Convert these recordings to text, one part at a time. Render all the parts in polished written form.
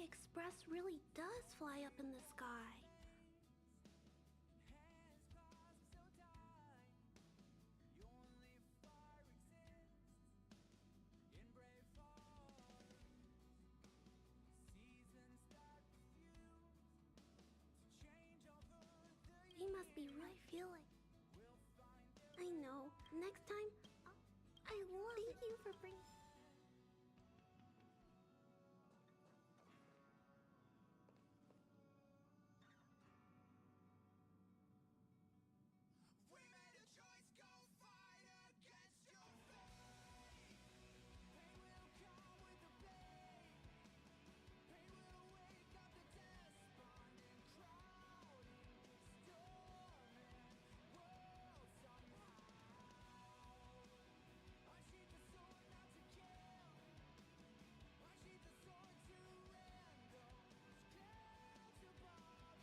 Express really does fly up in the sky. He must be really feeling. I know. Next time, I love Thank you for bringing. We made a choice, go fight against your fate. Pain will come with the pain. Pain will wake up the despondent crowd in this storming world somehow. Unsheath the sword not to kill. Unsheath the sword to end those clouds above the ground.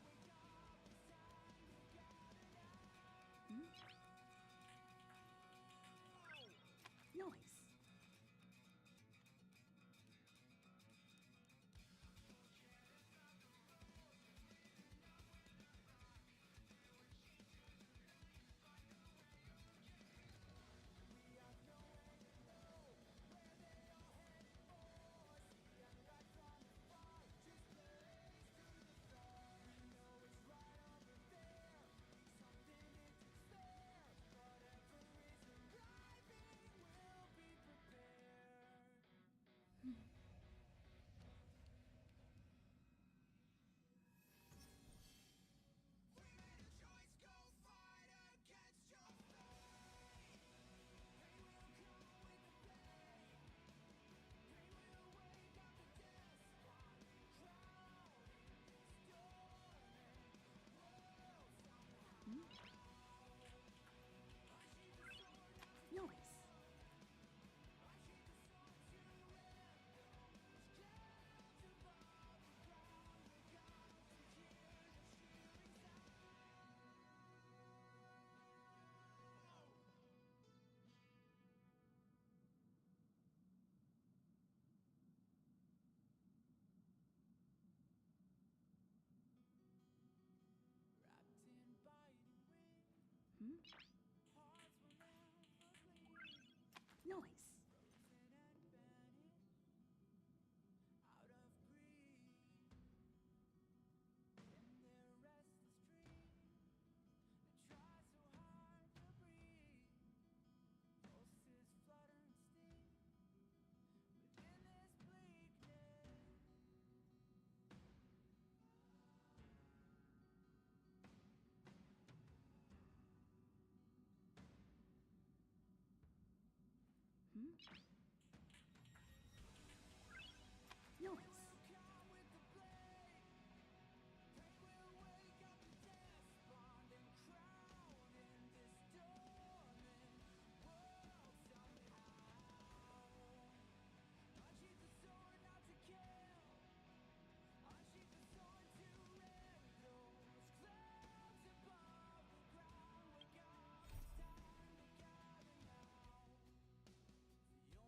Wake up, it's time, you gotta know. Nice. Nice. Wrapped in biting wind, hearts will never bleed. Nice. Frozen and banished, out of breath. In their restless dream, they try so hard to breathe. Pulses flutter and sting within this bleakness. Nice. Come with the blade. Pain will wake up the despondent crowd in this storming world somehow. Unsheath the sword not to kill. Unsheath the sword to rend those clouds above the ground. Wake up, it's time to gather now. The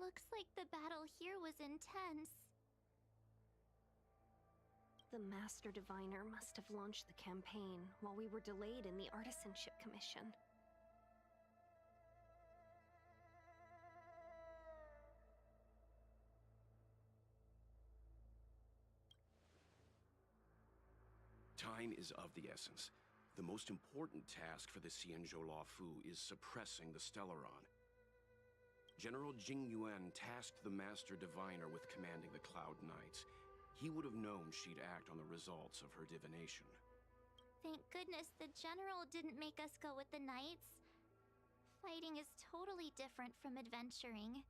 Looks like the battle here was intense. The Master Diviner must have launched the campaign while we were delayed in the Artisanship Commission. Time is of the essence. The most important task for the Xianzhou Luofu is suppressing the Stellaron. General Jing Yuan tasked the Master Diviner with commanding the Cloud Knights. He would have known she'd act on the results of her divination. Thank goodness the General didn't make us go with the Knights. Fighting is totally different from adventuring.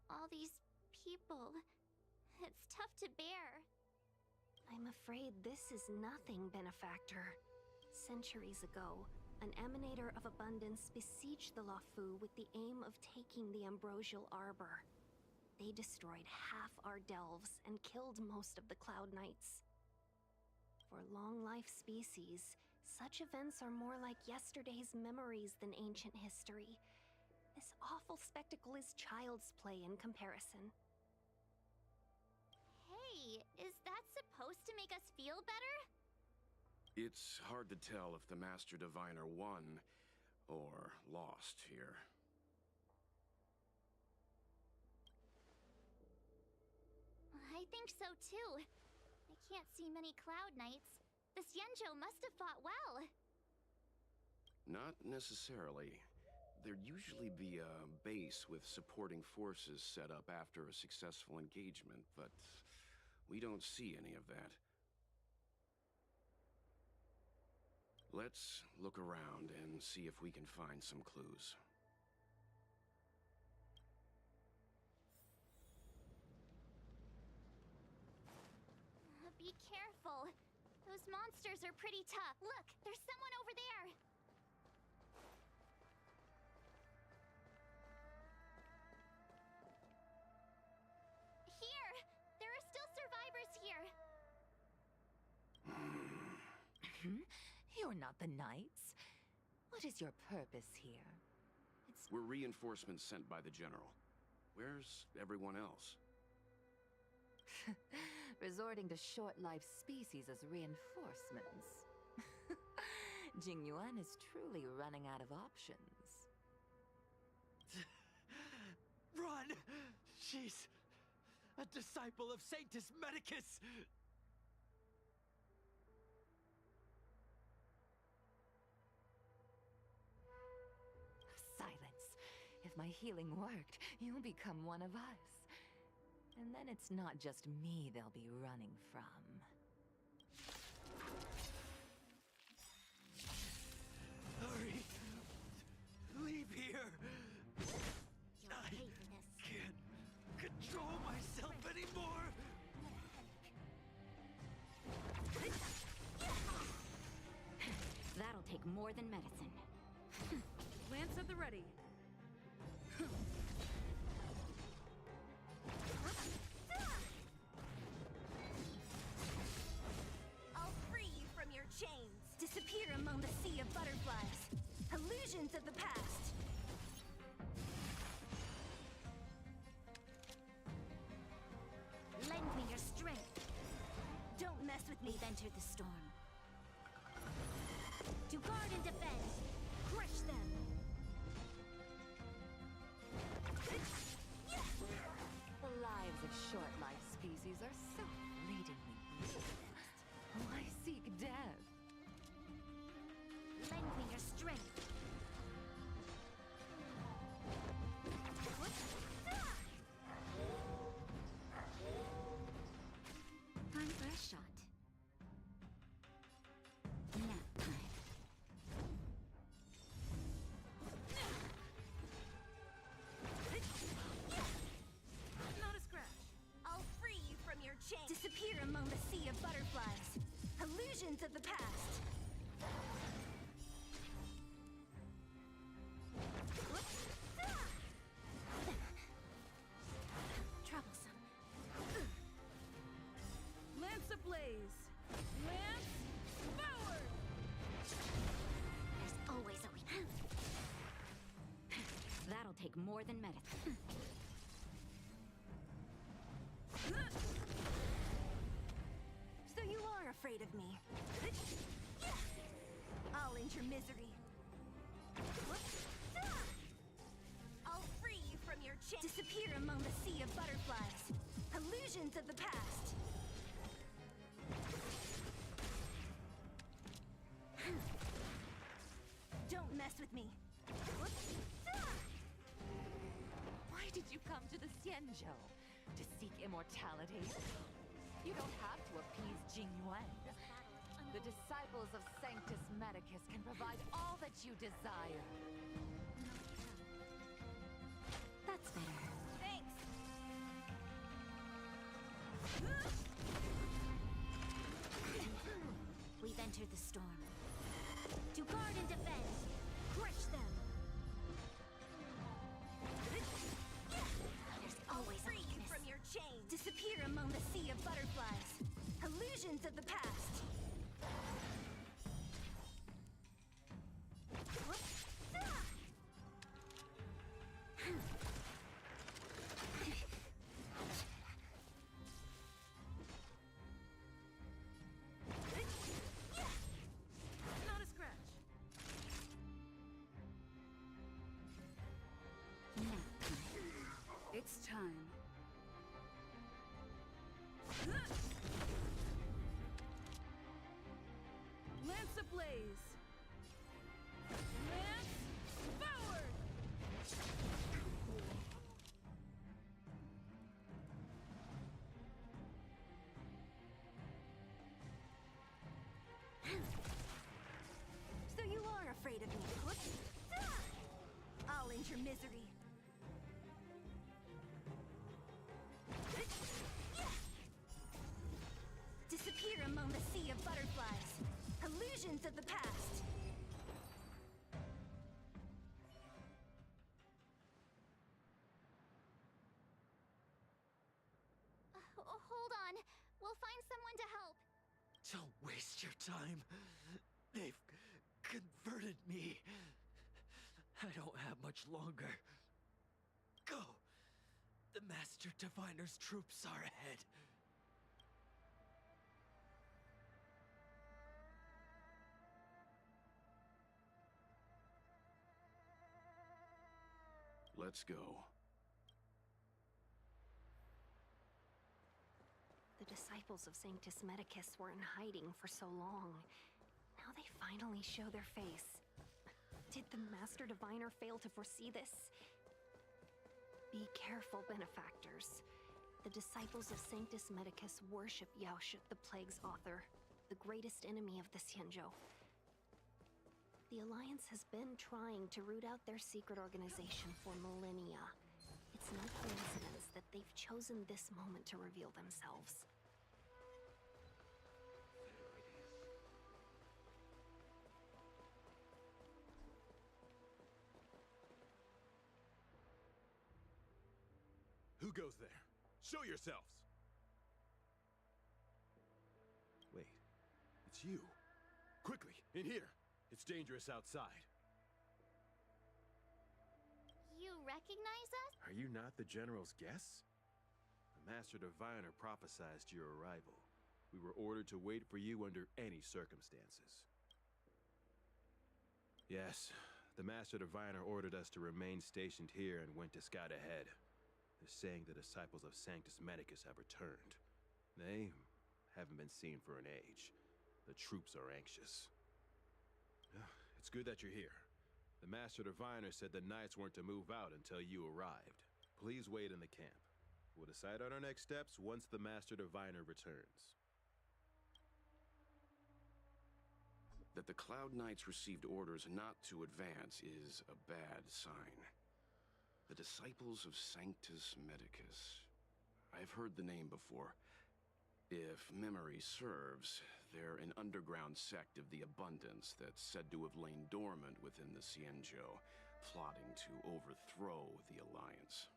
All these people... it's tough to bear. I'm afraid this is nothing, Benefactor. Centuries ago, an emanator of abundance besieged the Luofu with the aim of taking the Ambrosial Arbor. They destroyed half our delves and killed most of the Cloud Knights. For long-life species, such events are more like yesterday's memories than ancient history. This awful spectacle is child's play in comparison. Hey, is that supposed to make us feel better? It's hard to tell if the Master Diviner won or lost here. I think so too. I can't see many Cloud Knights. The Xianzhou must have fought well. Not necessarily. There'd usually be a base with supporting forces set up after a successful engagement, but we don't see any of that. Let's look around and see if we can find some clues. Be careful. Those monsters are pretty tough. Look, there's someone over there. Here! There are still survivors here. You're not the Knights. What is your purpose here? We're reinforcements sent by the General. Where's everyone else? Resorting to short-lived species as reinforcements. Jing Yuan is truly running out of options. Run! She's a disciple of Sanctus Medicus! Silence. If my healing worked, you'll become one of us. And then it's not just me they'll be running from. Hurry! Leave here! You'll I pay for this. can't control myself anymore! That'll take more than medicine. Lance at the ready. I'll free you from your chains. Disappear among the sea of butterflies. Illusions of the past. Lend me your strength. Don't mess with me. We've entered the storm. To guard and defend. Crush them. The lives of short-lived species are so fleetingly brief. Why seek death? Lend me your strength. Time for a shot. Nap time. Not a scratch. I'll free you from your chains. Disappear among the sea of butterflies. Illusions of the past. Troublesome. Lance ablaze. Lance forward. There's always a weakness. That'll take more than medicine. afraid of me. I'll end your misery. I'll free you from your chains. Disappear among the sea of butterflies. Illusions of the past. Don't mess with me. Why did you come to the Xianzhou? To seek immortality? You don't have to appease Jingyuan. The disciples of Sanctus Medicus can provide all that you desire. That's better. Thanks. We've entered the storm. To guard and defend. Crush them. There's always a Free you weakness. from your chains. Disappear among the sea of butterflies. Illusions of the past. Not a scratch. It's time. Lance ablaze! Lance forward! So you are afraid of me. I'll end your misery. Disappear among the sea of butterflies. Illusions of the past. Hold on. We'll find someone to help. Don't waste your time. They've converted me. I don't have much longer. Go! The Master Diviner's troops are ahead. Let's go. The disciples of Sanctus Medicus were in hiding for so long. Now they finally show their face. Did the Master Diviner fail to foresee this? Be careful, benefactors. The disciples of Sanctus Medicus worship Yaoshut, the Plague's author, the greatest enemy of the Xianzhou. The Alliance has been trying to root out their secret organization for millennia. It's no coincidence that they've chosen this moment to reveal themselves. Who goes there? Show yourselves! Wait, it's you. Quickly, in here! It's dangerous outside. You recognize us? Are you not the General's guests? The Master Diviner prophesied your arrival. We were ordered to wait for you under any circumstances. Yes, the Master Diviner ordered us to remain stationed here and went to scout ahead. They're saying the disciples of Sanctus Medicus have returned. They haven't been seen for an age. The troops are anxious. It's good that you're here. The Master Diviner said the Knights weren't to move out until you arrived. Please wait in the camp. We'll decide on our next steps once the Master Diviner returns. That the Cloud Knights received orders not to advance is a bad sign. The disciples of Sanctus Medicus. I've heard the name before. If memory serves, they're an underground sect of the Abundance that's said to have lain dormant within the Xianzhou, plotting to overthrow the Alliance.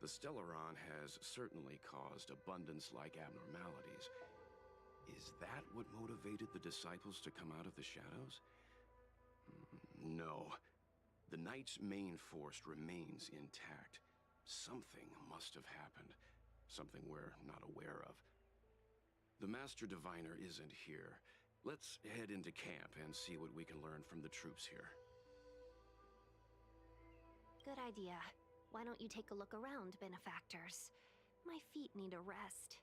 The Stellaron has certainly caused Abundance-like abnormalities, Is that what motivated the disciples to come out of the shadows? No. The Knight's main force remains intact. Something must have happened. Something we're not aware of. The Master Diviner isn't here. Let's head into camp and see what we can learn from the troops here. Good idea. Why don't you take a look around, benefactors? My feet need a rest.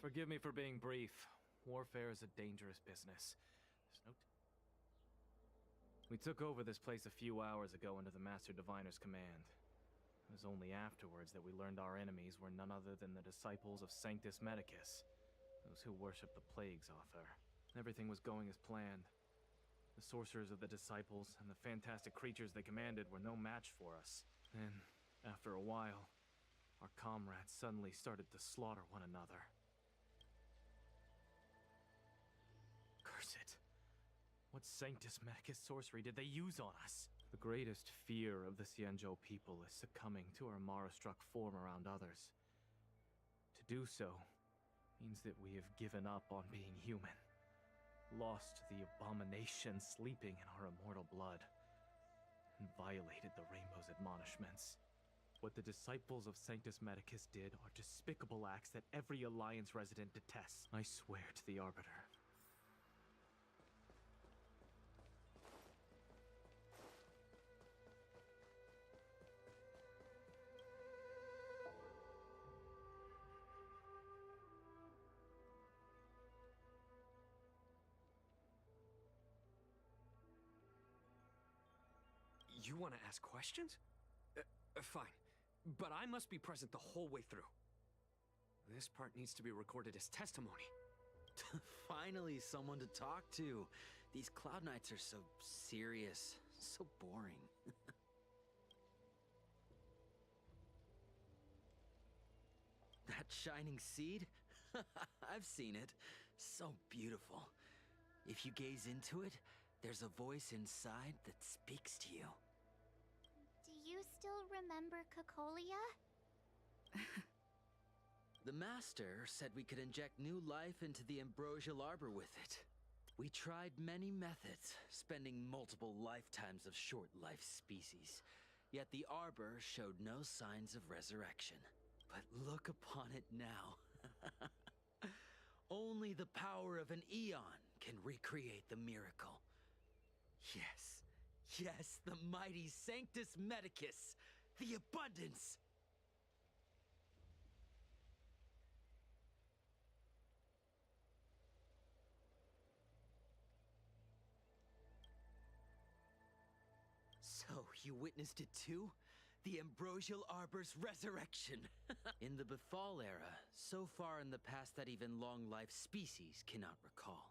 Forgive me for being brief. Warfare is a dangerous business. We took over this place a few hours ago under the Master Diviner's command. It was only afterwards that we learned our enemies were none other than the disciples of Sanctus Medicus, those who worship the Plague's author. Everything was going as planned. The sorcerers of the disciples and the fantastic creatures they commanded were no match for us. Then, after a while, our comrades suddenly started to slaughter one another. Curse it. What Sanctus Medicus sorcery did they use on us? The greatest fear of the Xianzhou people is succumbing to our Mara-struck form around others. To do so means that we have given up on being human, lost the abomination sleeping in our immortal blood, and violated the Rainbow's admonishments. What the disciples of Sanctus Medicus did are despicable acts that every Alliance resident detests. I swear to the Arbiter. You want to ask questions? Fine. But I must be present the whole way through. This part needs to be recorded as testimony. Finally, someone to talk to. These Cloud Knights are so serious, so boring. That shining seed? I've seen it. So beautiful. If you gaze into it, there's a voice inside that speaks to you. Do you still remember Cocolia? The Master said we could inject new life into the ambrosial arbor with it. We tried many methods, spending multiple lifetimes of short-life species. Yet the arbor showed no signs of resurrection. But look upon it now. Only the power of an eon can recreate the miracle. Yes, the mighty Sanctus Medicus, the abundance. So, you witnessed it too? The ambrosial arbor's resurrection. In the Befall era, so far in the past that even long-life species cannot recall,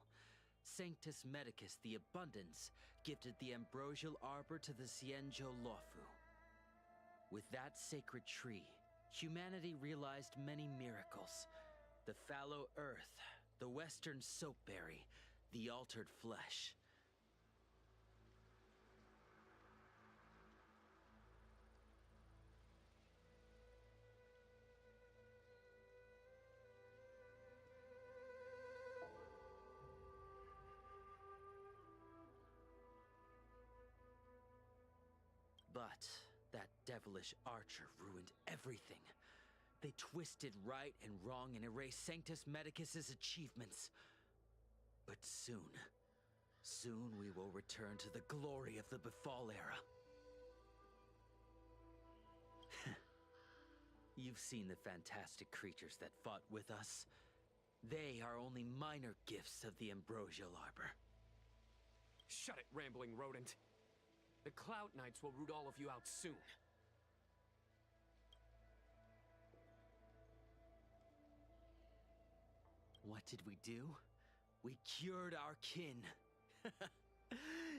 Sanctus Medicus the Abundance gifted the ambrosial arbor to the Xianzhou Luofu. With that sacred tree, humanity realized many miracles. The fallow earth, the western soapberry, the altered flesh. But that devilish archer ruined everything. They twisted right and wrong and erased Sanctus Medicus's achievements. But soon we will return to the glory of the Befall era. You've seen the fantastic creatures that fought with us. They are only minor gifts of the ambrosial arbor. Shut it, rambling rodent. The Cloud Knights will root all of you out soon. What did we do? We cured our kin.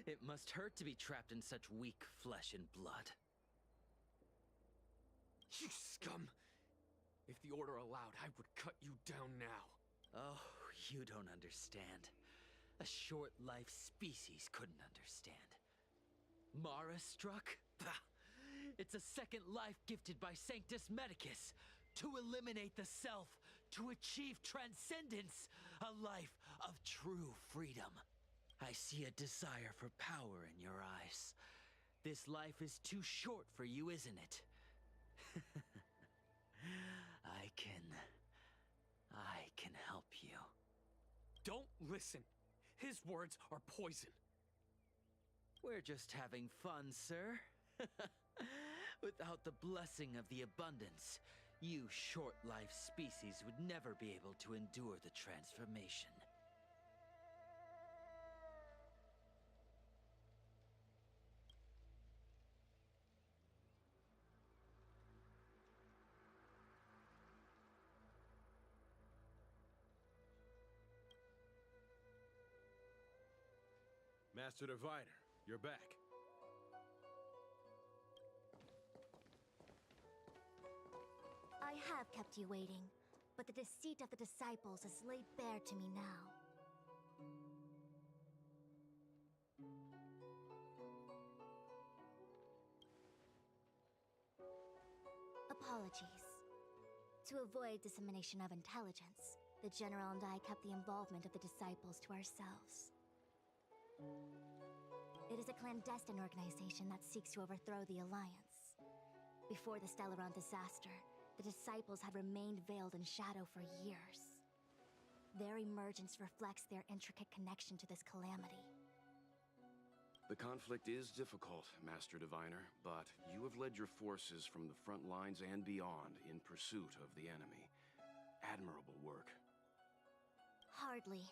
It must hurt to be trapped in such weak flesh and blood. You scum! If the Order allowed, I would cut you down now. Oh, you don't understand. A short-life species couldn't understand. Mara struck? Bah! It's a second life gifted by Sanctus Medicus to eliminate the self, to achieve transcendence, a life of true freedom. I see a desire for power in your eyes. This life is too short for you, isn't it? I can help you. Don't listen. His words are poison. We're just having fun, sir. Without the blessing of the abundance, you short-life species would never be able to endure the transformation. Master Diviner, you're back. I have kept you waiting, but the deceit of the disciples is laid bare to me now. Apologies. To avoid dissemination of intelligence, the General and I kept the involvement of the disciples to ourselves. It is a clandestine organization that seeks to overthrow the Alliance. Before the Stellaron disaster, the disciples had remained veiled in shadow for years. Their emergence reflects their intricate connection to this calamity. The conflict is difficult, Master Diviner, but you have led your forces from the front lines and beyond in pursuit of the enemy. Admirable work. Hardly.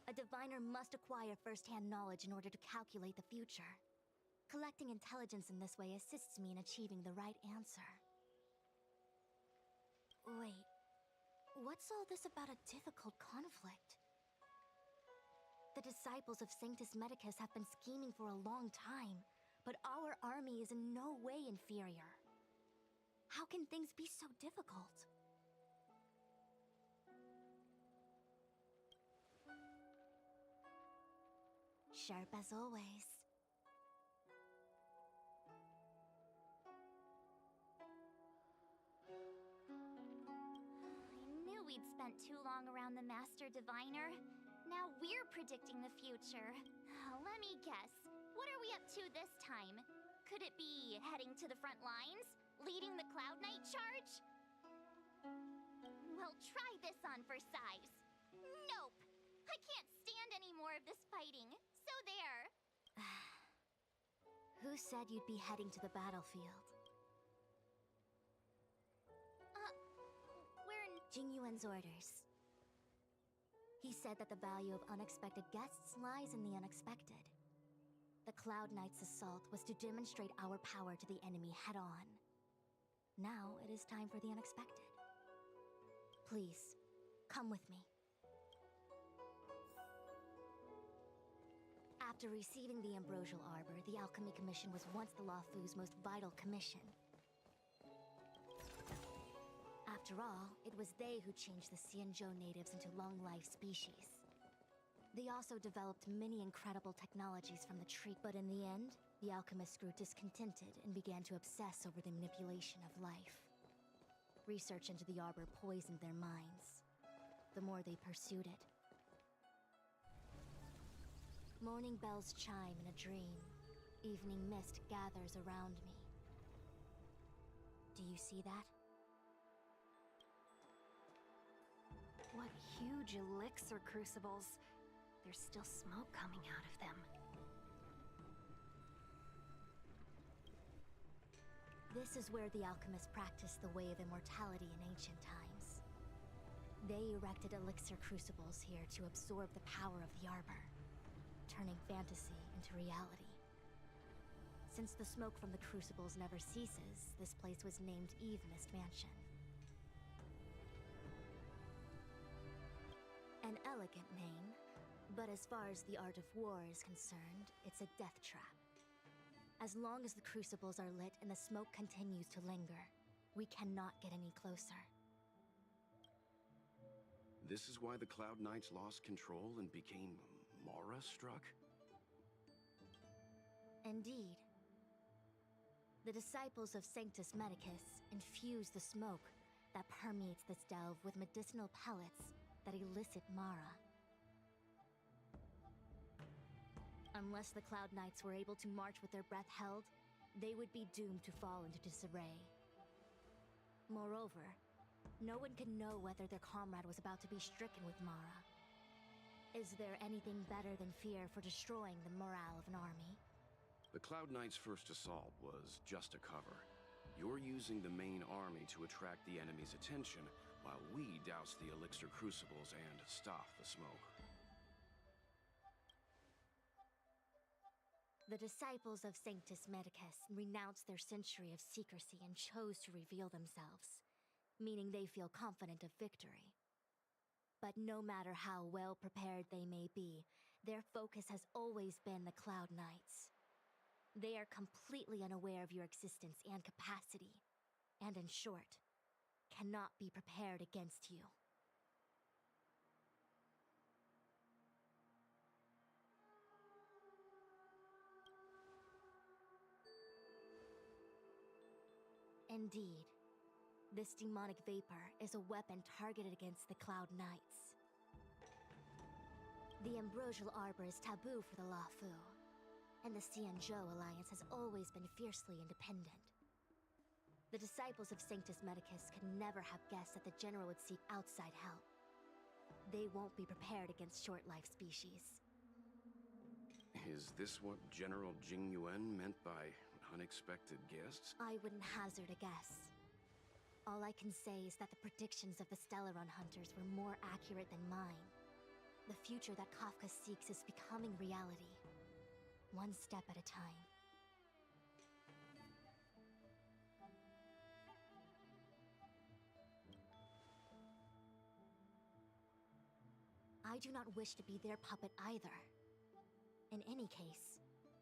A diviner must acquire first-hand knowledge in order to calculate the future. Collecting intelligence in this way assists me in achieving the right answer. Wait, what's all this about a difficult conflict? The disciples of Sanctus Medicus have been scheming for a long time, but our army is in no way inferior. How can things be so difficult? Sharp as always. I knew we'd spent too long around the Master Diviner. Now we're predicting the future. Let me guess. What are we up to this time? Could it be heading to the front lines? Leading the Cloud Knight charge? Well, try this on for size. Nope! I can't stand any more of this fighting. So there. Who said you'd be heading to the battlefield? We're in Jingyuan's orders. He said that the value of unexpected guests lies in the unexpected. The Cloud Knight's assault was to demonstrate our power to the enemy head-on. Now it is time for the unexpected. Please, come with me. After receiving the Ambrosial Arbor, the Alchemy Commission was once the Luofu's most vital commission. After all, it was they who changed the Xianzhou natives into long-life species. They also developed many incredible technologies from the tree, but in the end, the alchemists grew discontented and began to obsess over the manipulation of life. Research into the Arbor poisoned their minds. The more they pursued it. Morning bells chime in a dream. Evening mist gathers around me. Do you see that? What huge elixir crucibles. There's still smoke coming out of them. This is where the alchemists practiced the way of immortality in ancient times. They erected elixir crucibles here to absorb the power of the Arbor, turning fantasy into reality. Since the smoke from the crucibles never ceases, this place was named Eve Mist Mansion. An elegant name, But as far as the art of war is concerned, it's a death trap. As long as the crucibles are lit and the smoke continues to linger, we cannot get any closer. This is why the Cloud Knights lost control and became Mara-struck? Indeed. The disciples of Sanctus Medicus infuse the smoke that permeates this delve with medicinal pellets that elicit Mara. Unless the Cloud Knights were able to march with their breath held, they would be doomed to fall into disarray. Moreover, no one can know whether their comrade was about to be stricken with Mara. Is there anything better than fear for destroying the morale of an army? The Cloud Knights' first assault was just a cover. You're using the main army to attract the enemy's attention, while we douse the elixir crucibles and stop the smoke. The disciples of Sanctus Medicus renounced their century of secrecy and chose to reveal themselves, meaning they feel confident of victory. But no matter how well prepared they may be, their focus has always been the Cloud Knights. They are completely unaware of your existence and capacity, and in short, cannot be prepared against you. Indeed, this demonic vapor is a weapon targeted against the Cloud Knights. The ambrosial arbor is taboo for the Luofu, and the Xianzhou alliance has always been fiercely independent. The disciples of Sanctus Medicus could never have guessed that the general would seek outside help. They won't be prepared against short-life species. Is this what General Jing Yuan meant by unexpected guests? I wouldn't hazard a guess. All I can say is that the predictions of the Stellaron hunters were more accurate than mine. The future that Kafka seeks is becoming reality, one step at a time. I do not wish to be their puppet either. In any case,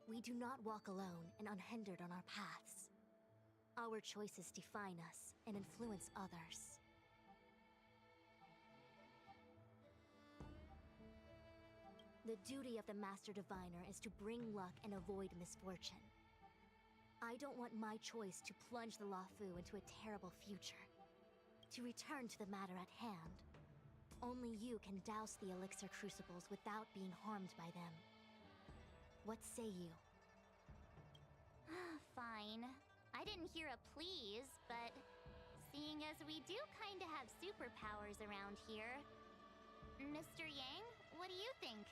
we do not walk alone and unhindered on our paths. Our choices define us and influence others. The duty of the Master Diviner is to bring luck and avoid misfortune. I don't want my choice to plunge the Luofu into a terrible future. To return to the matter at hand, only you can douse the elixir crucibles without being harmed by them. What say you? Fine. I didn't hear a please, but seeing as we do kinda have superpowers around here, Mr. Yang, what do you think?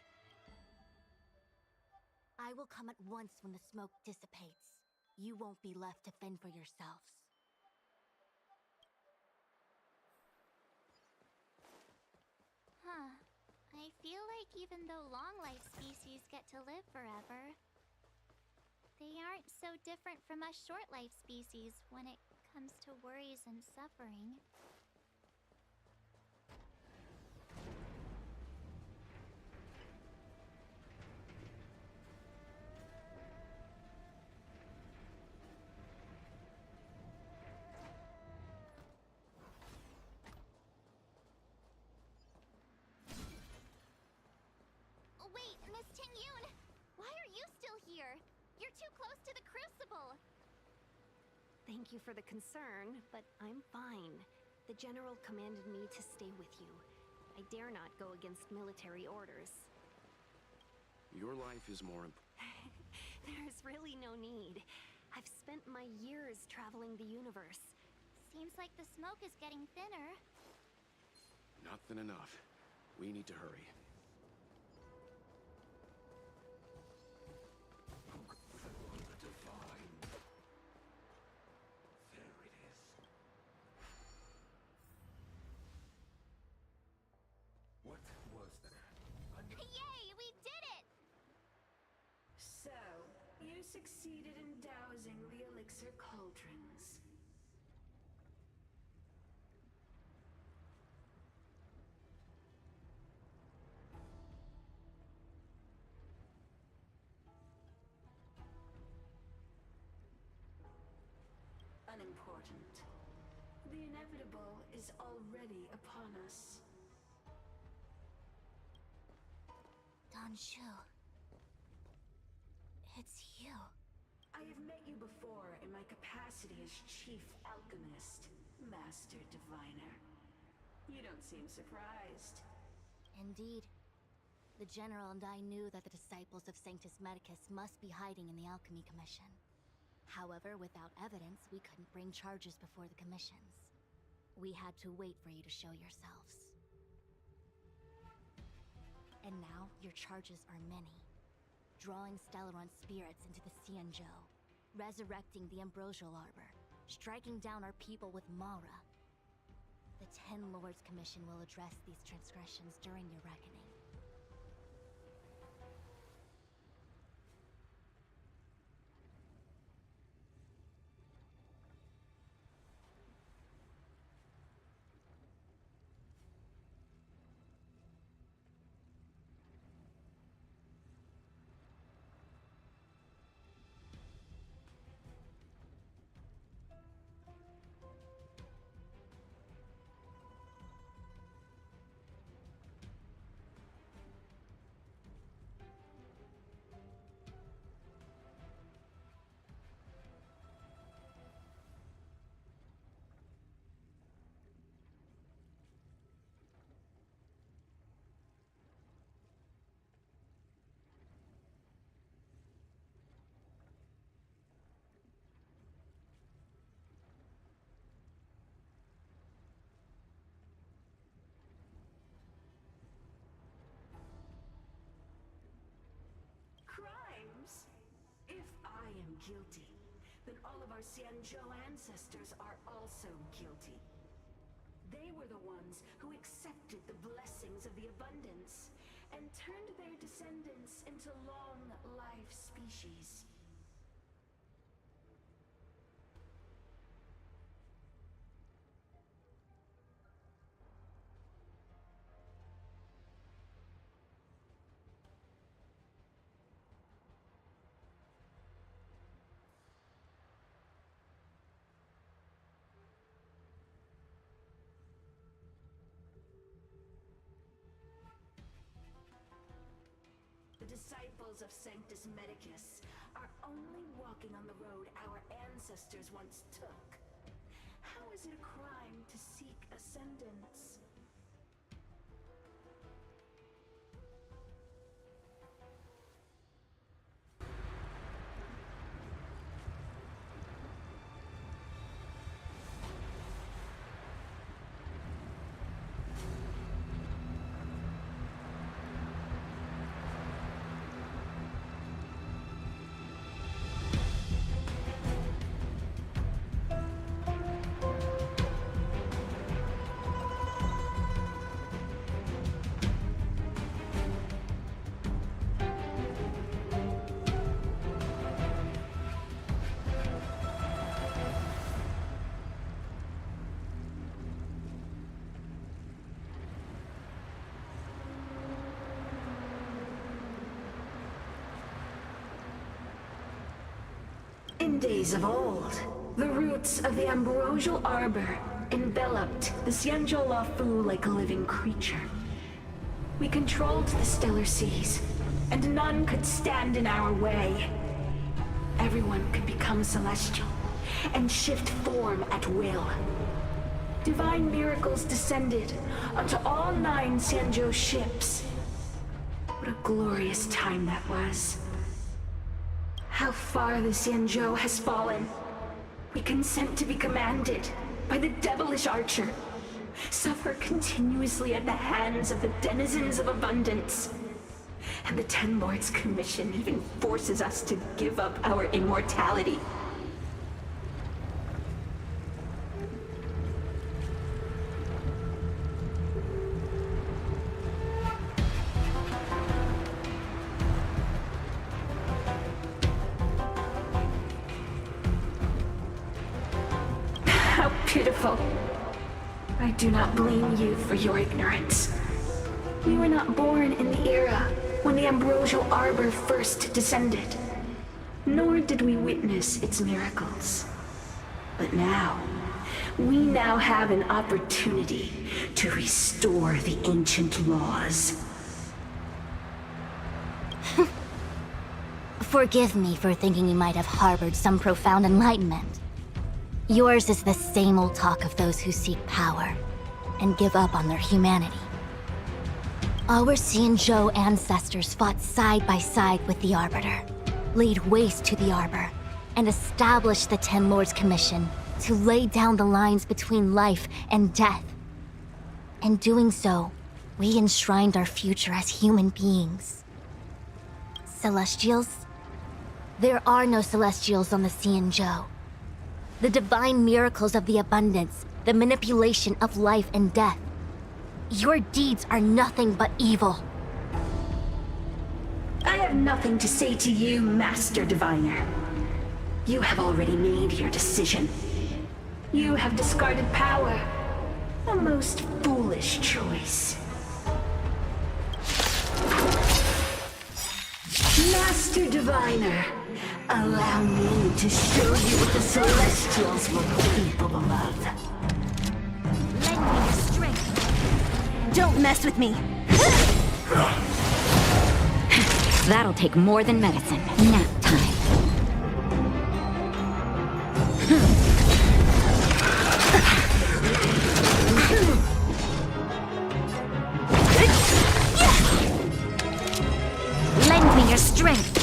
I will come at once when the smoke dissipates. You won't be left to fend for yourselves. Huh. I feel like even though long-life species get to live forever, they aren't so different from us short-life species when it comes to worries and suffering. Wait, Miss Tingyun! Why are you still here? You're too close to the crucible! Thank you for the concern, but I'm fine. The General commanded me to stay with you. I dare not go against military orders. Your life is more important. There's really no need. I've spent my years traveling the universe. Seems like the smoke is getting thinner. Not thin enough. We need to hurry. Yay! We did it! So, you succeeded in dousing the elixir cauldrons. unimportant. The inevitable is already upon us. Shu. It's you. I have met you before in my capacity as Chief Alchemist, Master Diviner. You don't seem surprised. Indeed. The General and I knew that the disciples of Sanctus Medicus must be hiding in the Alchemy Commission. However, without evidence, we couldn't bring charges before the commissions. We had to wait for you to show yourselves. And now, your charges are many. Drawing Stellaron spirits into the Xianzhou, resurrecting the Ambrosial Arbor, striking down our people with Mara. The Ten Lords Commission will address these transgressions during your reckoning. Crimes? If I am guilty, then all of our Xianzhou ancestors are also guilty. They were the ones who accepted the blessings of the abundance and turned their descendants into long-life species. The disciples of Sanctus Medicus are only walking on the road our ancestors once took. How is it a crime to seek ascendance? In days of old, the roots of the Ambrosial Arbor enveloped the Xianzhou Lafu like a living creature. We controlled the stellar seas, and none could stand in our way. Everyone could become celestial, and shift form at will. Divine miracles descended onto all 9 Xianzhou ships. What a glorious time that was. How far the Xianzhou has fallen. We consent to be commanded by the devilish archer. Suffer continuously at the hands of the denizens of abundance. And the Ten Lords Commission even forces us to give up our immortality. Pitiful. I do not blame you for your ignorance. We were not born in the era when the Ambrosial Arbor first descended, nor did we witness its miracles. But we now have an opportunity to restore the ancient laws. Forgive me for thinking you might have harbored some profound enlightenment. Yours is the same old talk of those who seek power and give up on their humanity. Our Xianzhou ancestors fought side by side with the Arbiter, laid waste to the Arbor, and established the Ten Lords Commission to lay down the lines between life and death. In doing so, we enshrined our future as human beings. Celestials? There are no Celestials on the Xianzhou. The divine miracles of the abundance, the manipulation of life and death. Your deeds are nothing but evil. I have nothing to say to you, Master Diviner. You have already made your decision. You have discarded power. A most foolish choice. Master Diviner, allow me to show you what the Celestials were capable of. Lend me your strength. Don't mess with me. That'll take more than medicine. Nap time. Lend me your strength.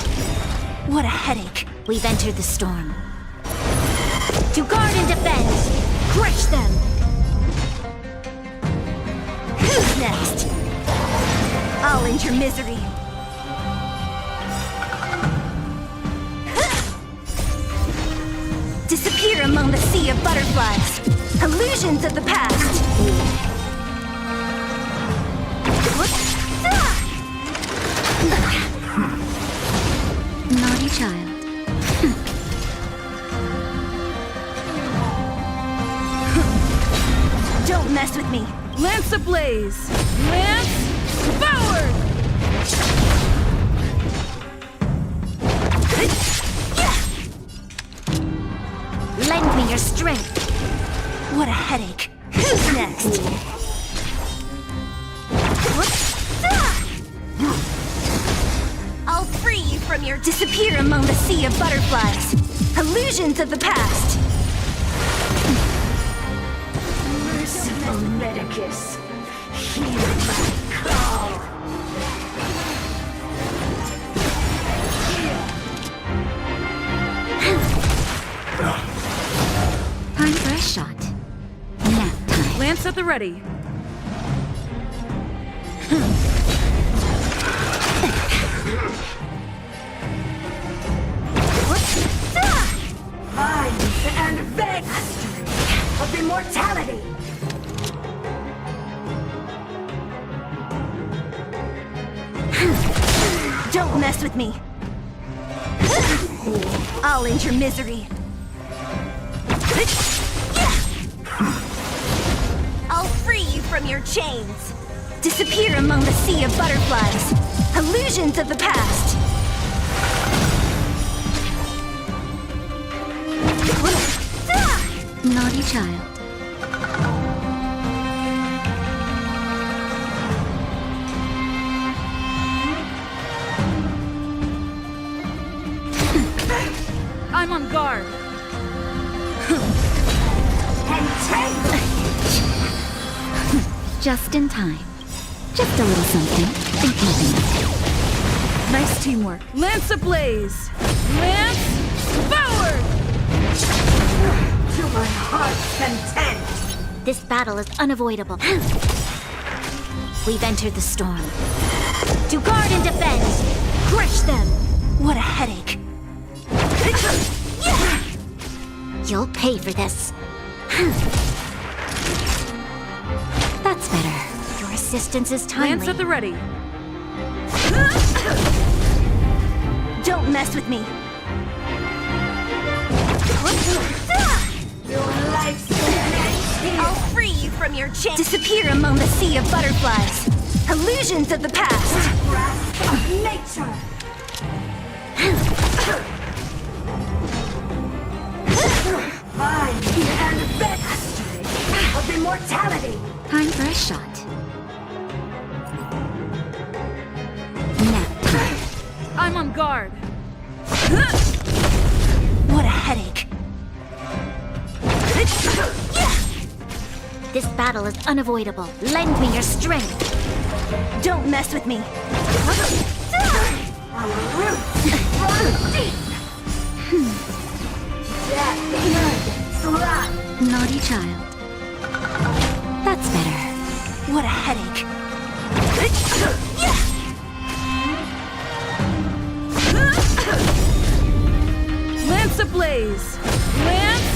What a headache. We've entered the storm. To guard and defend. Crush them. Who's next? I'll end your misery. Disappear among the sea of butterflies. Illusions of the past. Naughty child. Don't mess with me. Lance ablaze! Lance forward! Lend me your strength. What a headache. Who's next? I'll free you from your disappear among the sea of butterflies. Illusions of the past. Merciful Medicus, hear my call. Time for a shot. Nap time. Lance at the ready. Find and beg of immortality. Don't mess with me. I'll end your misery. I'll free you from your chains. Disappear among the sea of butterflies. Illusions of the past. Naughty child. I'm on guard. Just in time. Just a little something. Think nothing of it. Nice teamwork. Lance ablaze! Lance forward! To my heart's content. This battle is unavoidable. We've entered the storm. To guard and defend. Crush them. What a headache. You'll pay for this. That's better. Your assistance is timely. Lance at the ready. Don't mess with me. Your life's here. I'll free you from your chains. Disappear among the sea of butterflies. Illusions of the past. Grasp of nature. Find immortality! Time for a shot. Nap time. I'm on guard. What a headache. This battle is unavoidable. Lend me your strength. Don't mess with me. Naughty child. That's better. What a headache. Lance ablaze. Lance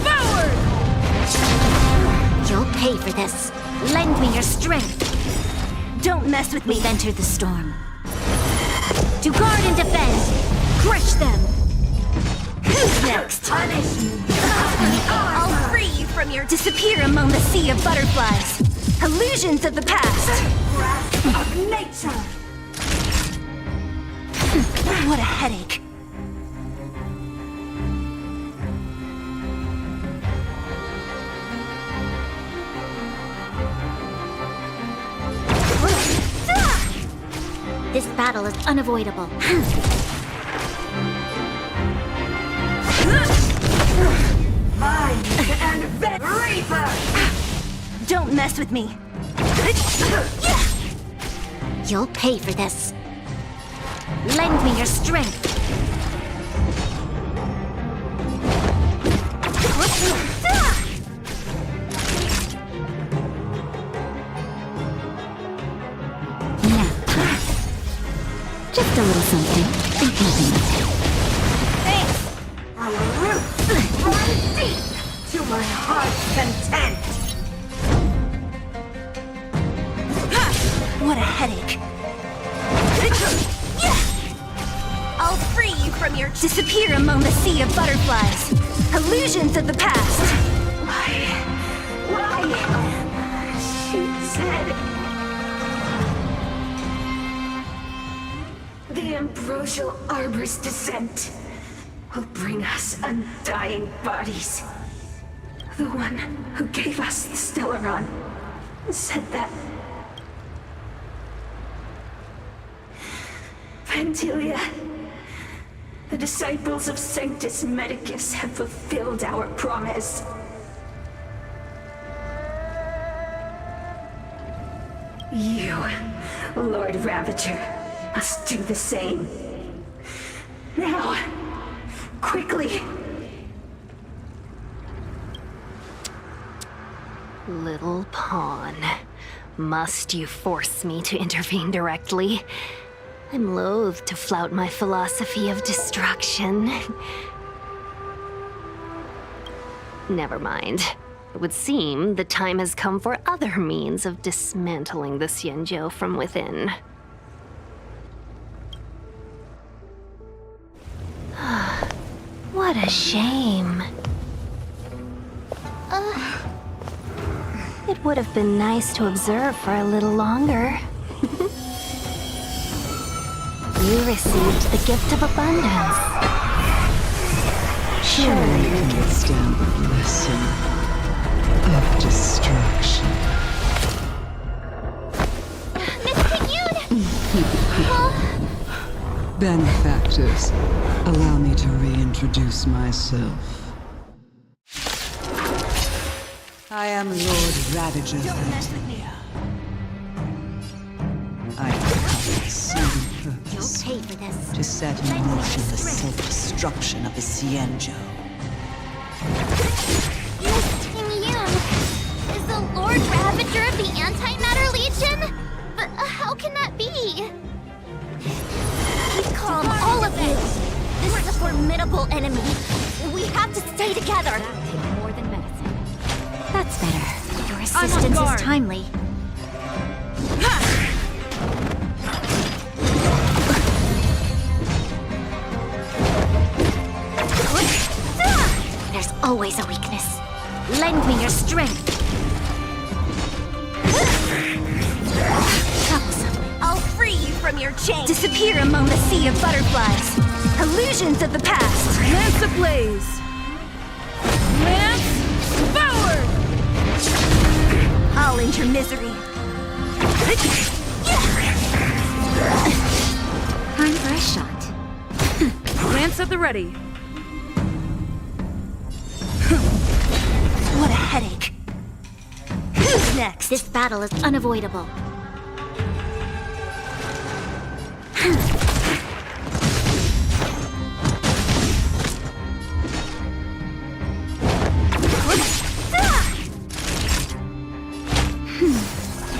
forward! You'll pay for this. Lend me your strength. Don't mess with me. We've entered the storm. To guard and defend. Crush them. Who's next? Punish me! I'll free you from your disappear among the sea of butterflies. Illusions of the past. Wrath of nature! What a headache. This battle is unavoidable. Mind and Reaper! Don't mess with me. You'll pay for this. Lend me your strength. Just a little something. Think nothing of it. Thanks! Our roots run deep to my heart's content! What a headache. I'll free you from your disappear among the sea of butterflies. Illusions of the past. Why? She said... The ambrosial arbor's descent will bring us undying bodies. The one who gave us the Stellaron said that... Vantilia, the disciples of Sanctus Medicus have fulfilled our promise. You, Lord Ravager, must do the same. Now, quickly. Little pawn. Must you force me to intervene directly? I'm loath to flout my philosophy of destruction. Never mind. It would seem the time has come for other means of dismantling the Xianzhou from within. What a shame. It would have been nice to observe for a little longer. You received the gift of abundance. Surely you can withstand the blessing of destruction. Miss Pingyun! Benefactors, allow me to reintroduce myself. I am Lord Ravager of Vantilia. I have come with a single purpose. You'll pay for this. To set in motion the self-destruction of the Xianzhou. Miss Pingyun! Is the Lord Ravager of the Antimatter Legion? But how can that be? Keep calm, all of you! This is a formidable enemy. We have to stay together. More than medicine. That's better. Your assistance is timely. There's always a weakness. Lend me your strength. Troublesome. I'll free you from your chains. Disappear among the sea of butterflies. Illusions of the past. Lance ablaze. Lance forward! your misery. Time for a shot. Lance at the ready. What a headache. Who's next? This battle is unavoidable.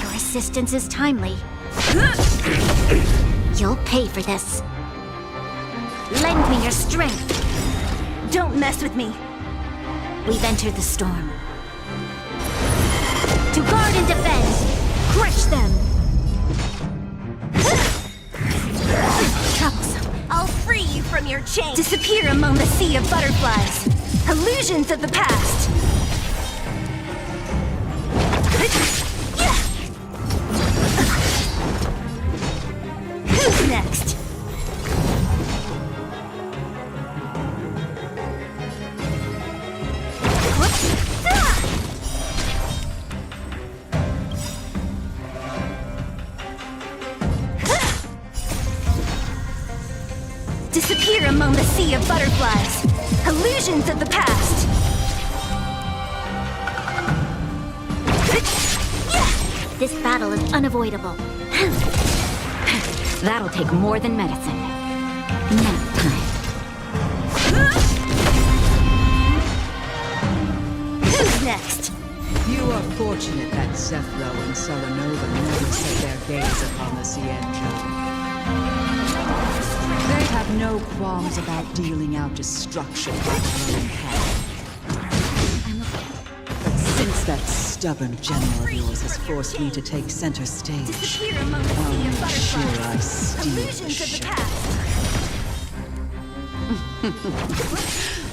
Your assistance is timely. You'll pay for this. Lend me your strength. Don't mess with me. We've entered the storm. To guard and defend! Crush them! Troublesome. I'll free you from your chains! Disappear among the sea of butterflies! Illusions of the past! Who's next? Disappear among the sea of butterflies. Illusions of the past. This battle is unavoidable. That'll take more than medicine. Nap time. Who's next? You are fortunate that Zephyro and Selenova never set their gaze upon the Cienjo. They have no qualms about dealing out destruction by their own hand. But since that stubborn general of yours has forced me to take center stage, Disappear among the sea of I'll make sure I butterflies. steal the Illusions of the show. past.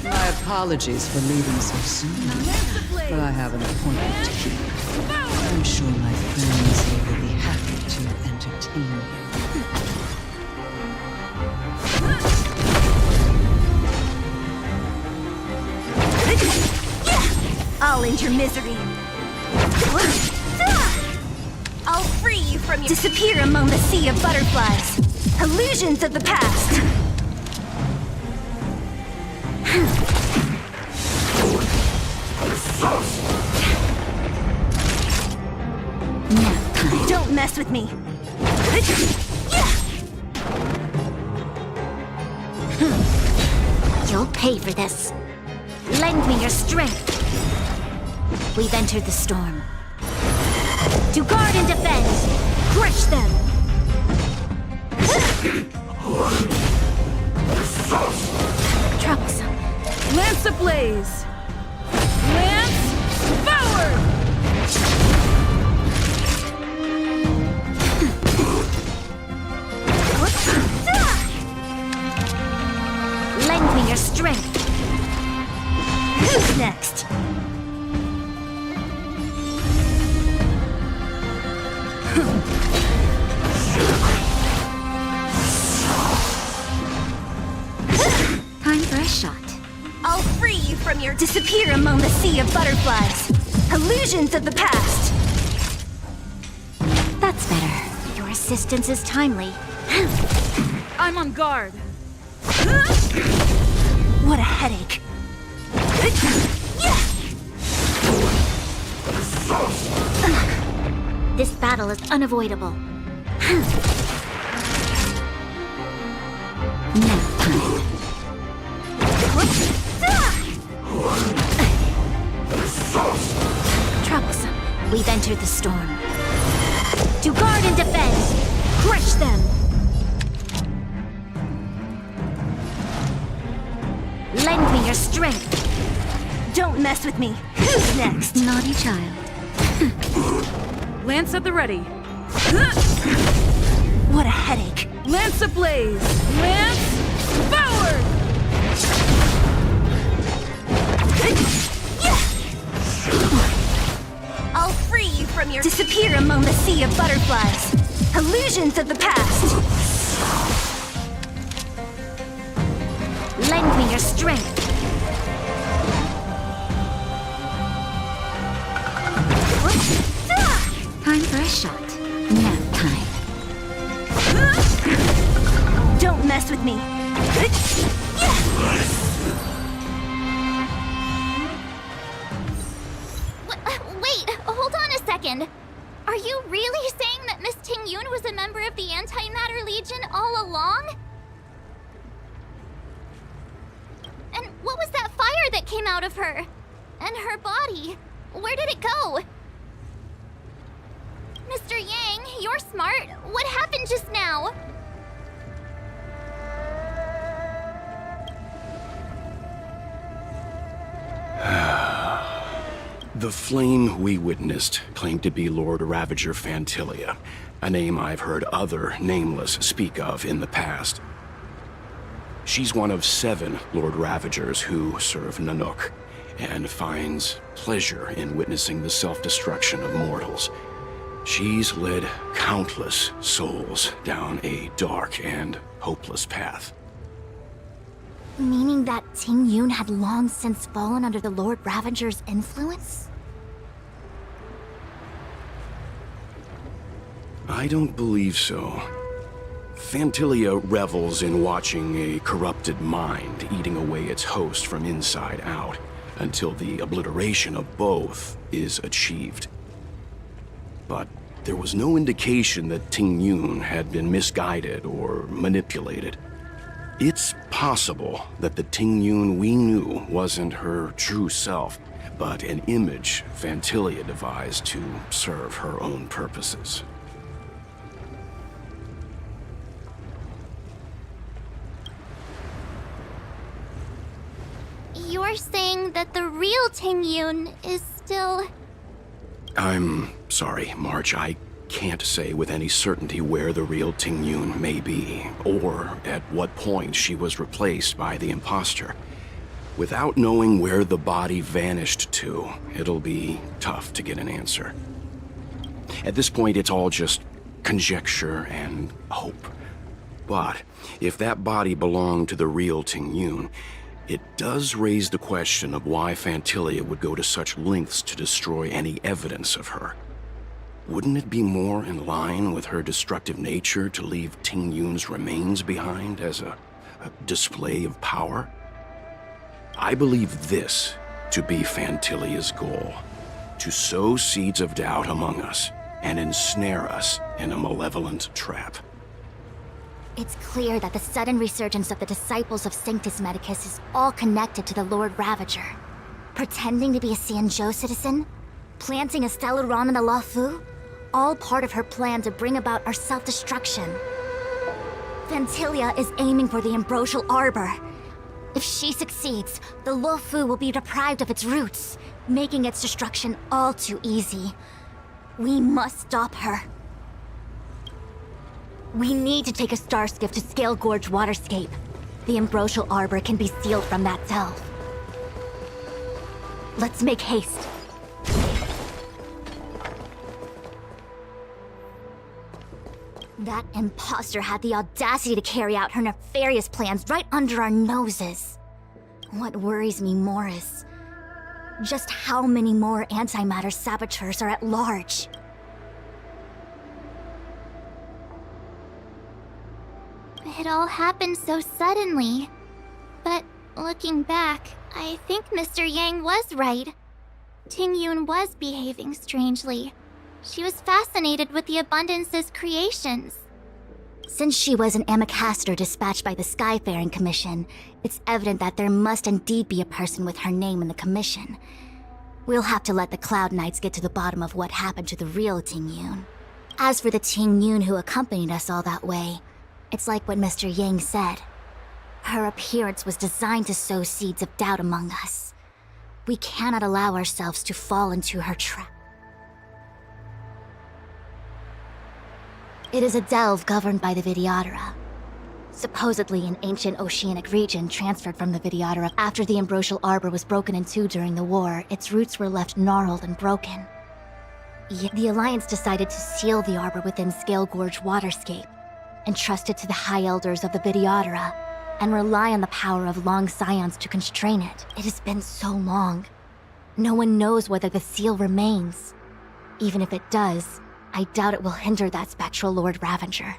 My apologies for leaving so soon, but I have an appointment to keep. I'm sure my friends here will be happy to entertain you. I'll end your misery. I'll free you from your... Disappear among the sea of butterflies. Illusions of the past. Nap time. Don't mess with me. You'll pay for this. Lend me your strength. We've entered the storm. To guard and defend! Crush them! Troublesome. Lance ablaze! Lance forward! Lend me your strength. Who's next? Time for a shot. I'll free you from your... Disappear among the sea of butterflies. Illusions of the past. That's better. Your assistance is timely. I'm on guard. What a headache. This battle is unavoidable. Nap time. Troublesome. We've entered the storm. To guard and defend! Crush them! Lend me your strength. Don't mess with me. Who's next? Naughty child. Lance at the ready. What a headache. Lance ablaze! Lance forward! I'll free you from your... Disappear among the sea of butterflies. Illusions of the past. Lend me your strength. shot. Nap time. Don't mess with me. Wait, hold on a second. Are you really saying that Miss Ting-Yun was a member of the Antimatter Legion all along? And what was that fire that came out of her? And her body? Where did it go? Mr. Yang, you're smart. What happened just now? The flame we witnessed claimed to be Lord Ravager Fantilia, a name I've heard other Nameless speak of in the past. She's one of 7 Lord Ravagers who serve Nanook, and finds pleasure in witnessing the self-destruction of mortals. She's led countless souls down a dark and hopeless path. Meaning that Ting-Yun had long since fallen under the Lord Ravager's influence? I don't believe so. Fantilia revels in watching a corrupted mind eating away its host from inside out, until the obliteration of both is achieved. But there was no indication that Ting-Yun had been misguided or manipulated. It's possible that the Ting-Yun we knew wasn't her true self, but an image Fantilia devised to serve her own purposes. You're saying that the real Ting-Yun is still... I'm sorry, March. I can't say with any certainty where the real Ting-Yun may be, or at what point she was replaced by the imposter. Without knowing where the body vanished to, it'll be tough to get an answer. At this point, it's all just conjecture and hope. But if that body belonged to the real Ting-Yun, it does raise the question of why Fantilia would go to such lengths to destroy any evidence of her. Wouldn't it be more in line with her destructive nature to leave Ting-Yun's remains behind as a display of power? I believe this to be Fantilia's goal: to sow seeds of doubt among us and ensnare us in a malevolent trap. It's clear that the sudden resurgence of the disciples of Sanctus Medicus is all connected to the Lord Ravager. Pretending to be a Xianzhou citizen, planting a Stellaron in the Luofu, all part of her plan to bring about our self-destruction. Fantilia is aiming for the Ambrosial Arbor. If she succeeds, the Luofu will be deprived of its roots, making its destruction all too easy. We must stop her. We need to take a star skiff to Scale Gorge Waterscape. The Ambrosial Arbor can be sealed from that delve. Let's make haste. That imposter had the audacity to carry out her nefarious plans right under our noses. What worries me more is just how many more antimatter saboteurs are at large. It all happened so suddenly. But looking back, I think Mr. Yang was right. Ting-Yun was behaving strangely. She was fascinated with the Abundance's creations. Since she was an Amicastor dispatched by the Skyfaring Commission, it's evident that there must indeed be a person with her name in the commission. We'll have to let the Cloud Knights get to the bottom of what happened to the real Ting-Yun. As for the Ting-Yun who accompanied us all that way, it's like what Mr. Yang said. Her appearance was designed to sow seeds of doubt among us. We cannot allow ourselves to fall into her trap. It is a delve governed by the Vidyadhara. Supposedly an ancient oceanic region transferred from the Vidyadhara after the Ambrosial Arbor was broken in two during the war, its roots were left gnarled and broken. Yet the Alliance decided to seal the Arbor within Scale Gorge Waterscape, entrust it to the High Elders of the Vidyadhara, and rely on the power of Long Scions to constrain it. It has been so long. No one knows whether the seal remains. Even if it does, I doubt it will hinder that spectral Lord Ravager.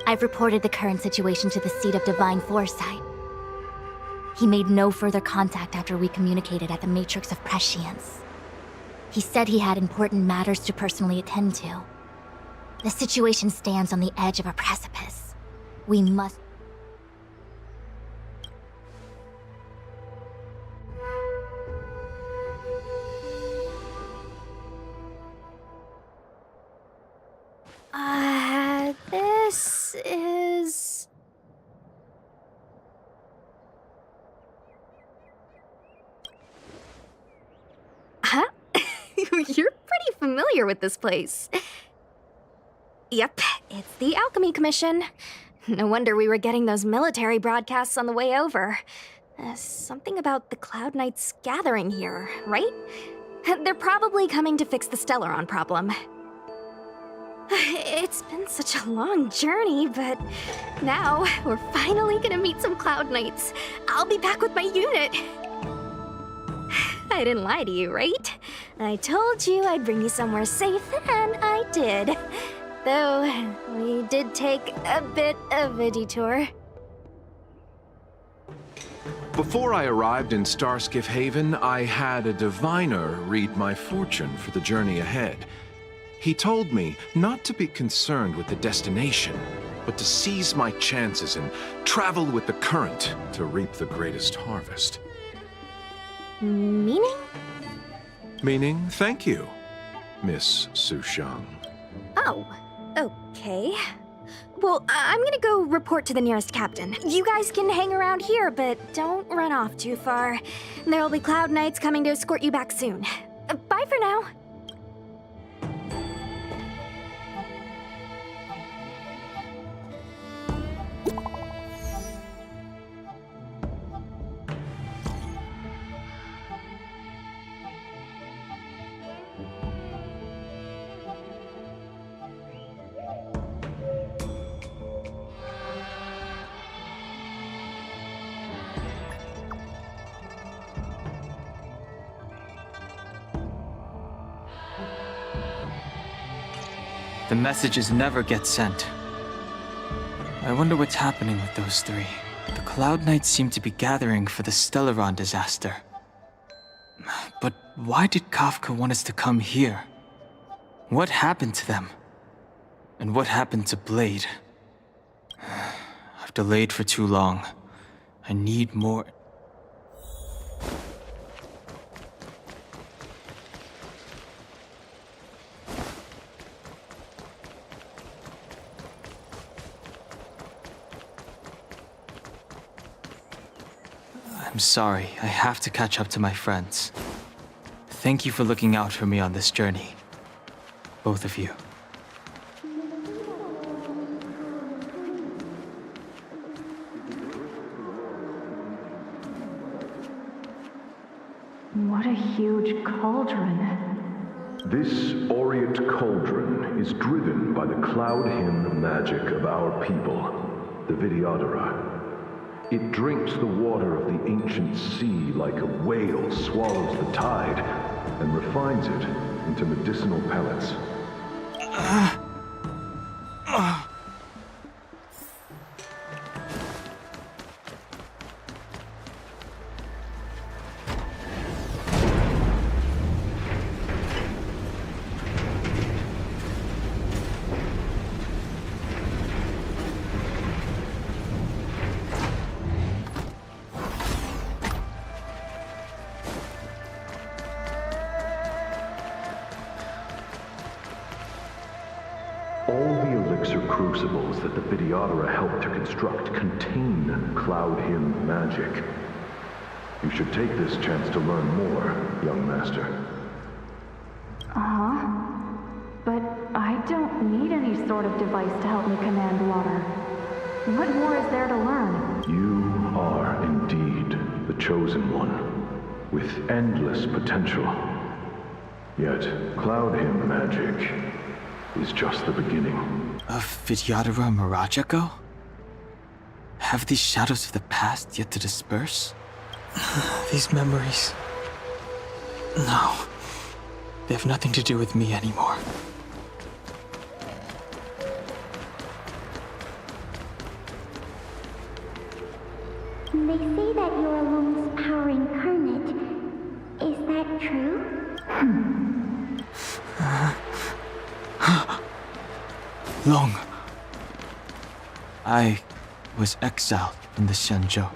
I've reported the current situation to the Seat of Divine Foresight. He made no further contact after we communicated at the Matrix of Prescience. He said he had important matters to personally attend to. The situation stands on the edge of a precipice. We must... This is... Huh? You're pretty familiar with this place. Yep, it's the Alchemy Commission. No wonder we were getting those military broadcasts on the way over. Something about the Cloud Knights gathering here, right? They're probably coming to fix the Stellaron problem. It's been such a long journey, but now we're finally gonna meet some Cloud Knights. I'll be back with my unit. I didn't lie to you, right? I told you I'd bring you somewhere safe, and I did. Though, we did take a bit of a detour. Before I arrived in Starskiff Haven, I had a diviner read my fortune for the journey ahead. He told me not to be concerned with the destination, but to seize my chances and travel with the current to reap the greatest harvest. Meaning? Meaning, thank you, Miss Sushang. Oh, okay. Well, I'm gonna go report to the nearest captain. You guys can hang around here, but don't run off too far. There'll be Cloud Knights coming to escort you back soon. Bye for now. The messages never get sent. I wonder what's happening with those three. The Cloud Knights seem to be gathering for the Stellaron disaster. But why did Kafka want us to come here? What happened to them? And what happened to Blade? I've delayed for too long. I need more... I'm sorry, I have to catch up to my friends. Thank you for looking out for me on this journey. Both of you. What a huge cauldron. This aureate cauldron is driven by the cloud hymn magic of our people, the Vidyadhara. It drinks the water of the ancient sea like a whale swallows the tide, and refines it into medicinal pellets. All the elixir crucibles that the Vidyadhara helped to construct contain cloud hymn magic. You should take this chance to learn more, young master. Uh-huh. But I don't need any sort of device to help me command water. What more is there to learn? You are indeed the chosen one, with endless potential. Yet, cloud hymn magic is just the beginning. Of Vidyadhara Mirajago? Have these shadows of the past yet to disperse? These memories... No. They have nothing to do with me anymore. They say that you're Lung's power incarnate. Is that true? Long. I was exiled from the Xianzhou.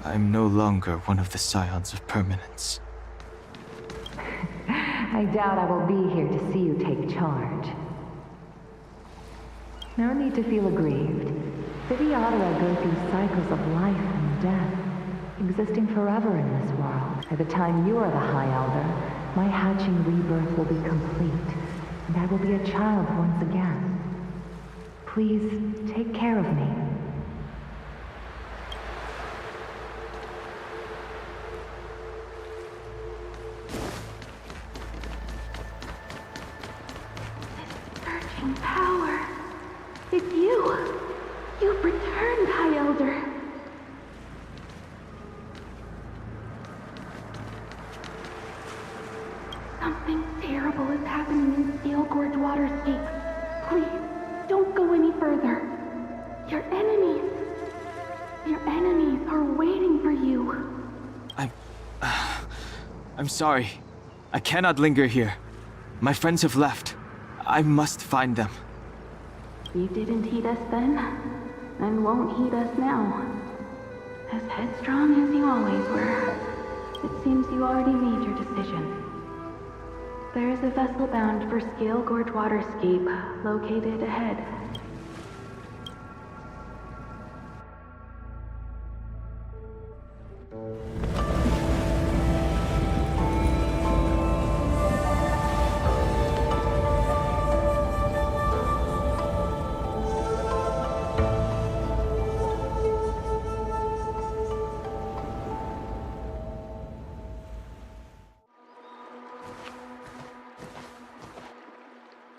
I'm no longer one of the Scions of Permanence. I doubt I will be here to see you take charge. No need to feel aggrieved. Vidyadhara go through cycles of life and death, existing forever in this world. By the time you are the High Elder, my hatching rebirth will be complete, and I will be a child once again. Please, take care of me. Surging power. It's you. You've returned, High Elder. Something terrible is happening in Steel Gorge Waterscape. Please, don't go any further. Your enemies are waiting for you. I'm sorry. I cannot linger here. My friends have left. I must find them. You didn't heed us then, and won't heed us now. As headstrong as you always were, it seems you already made your decision. There is a vessel bound for Scale Gorge Waterscape, located ahead.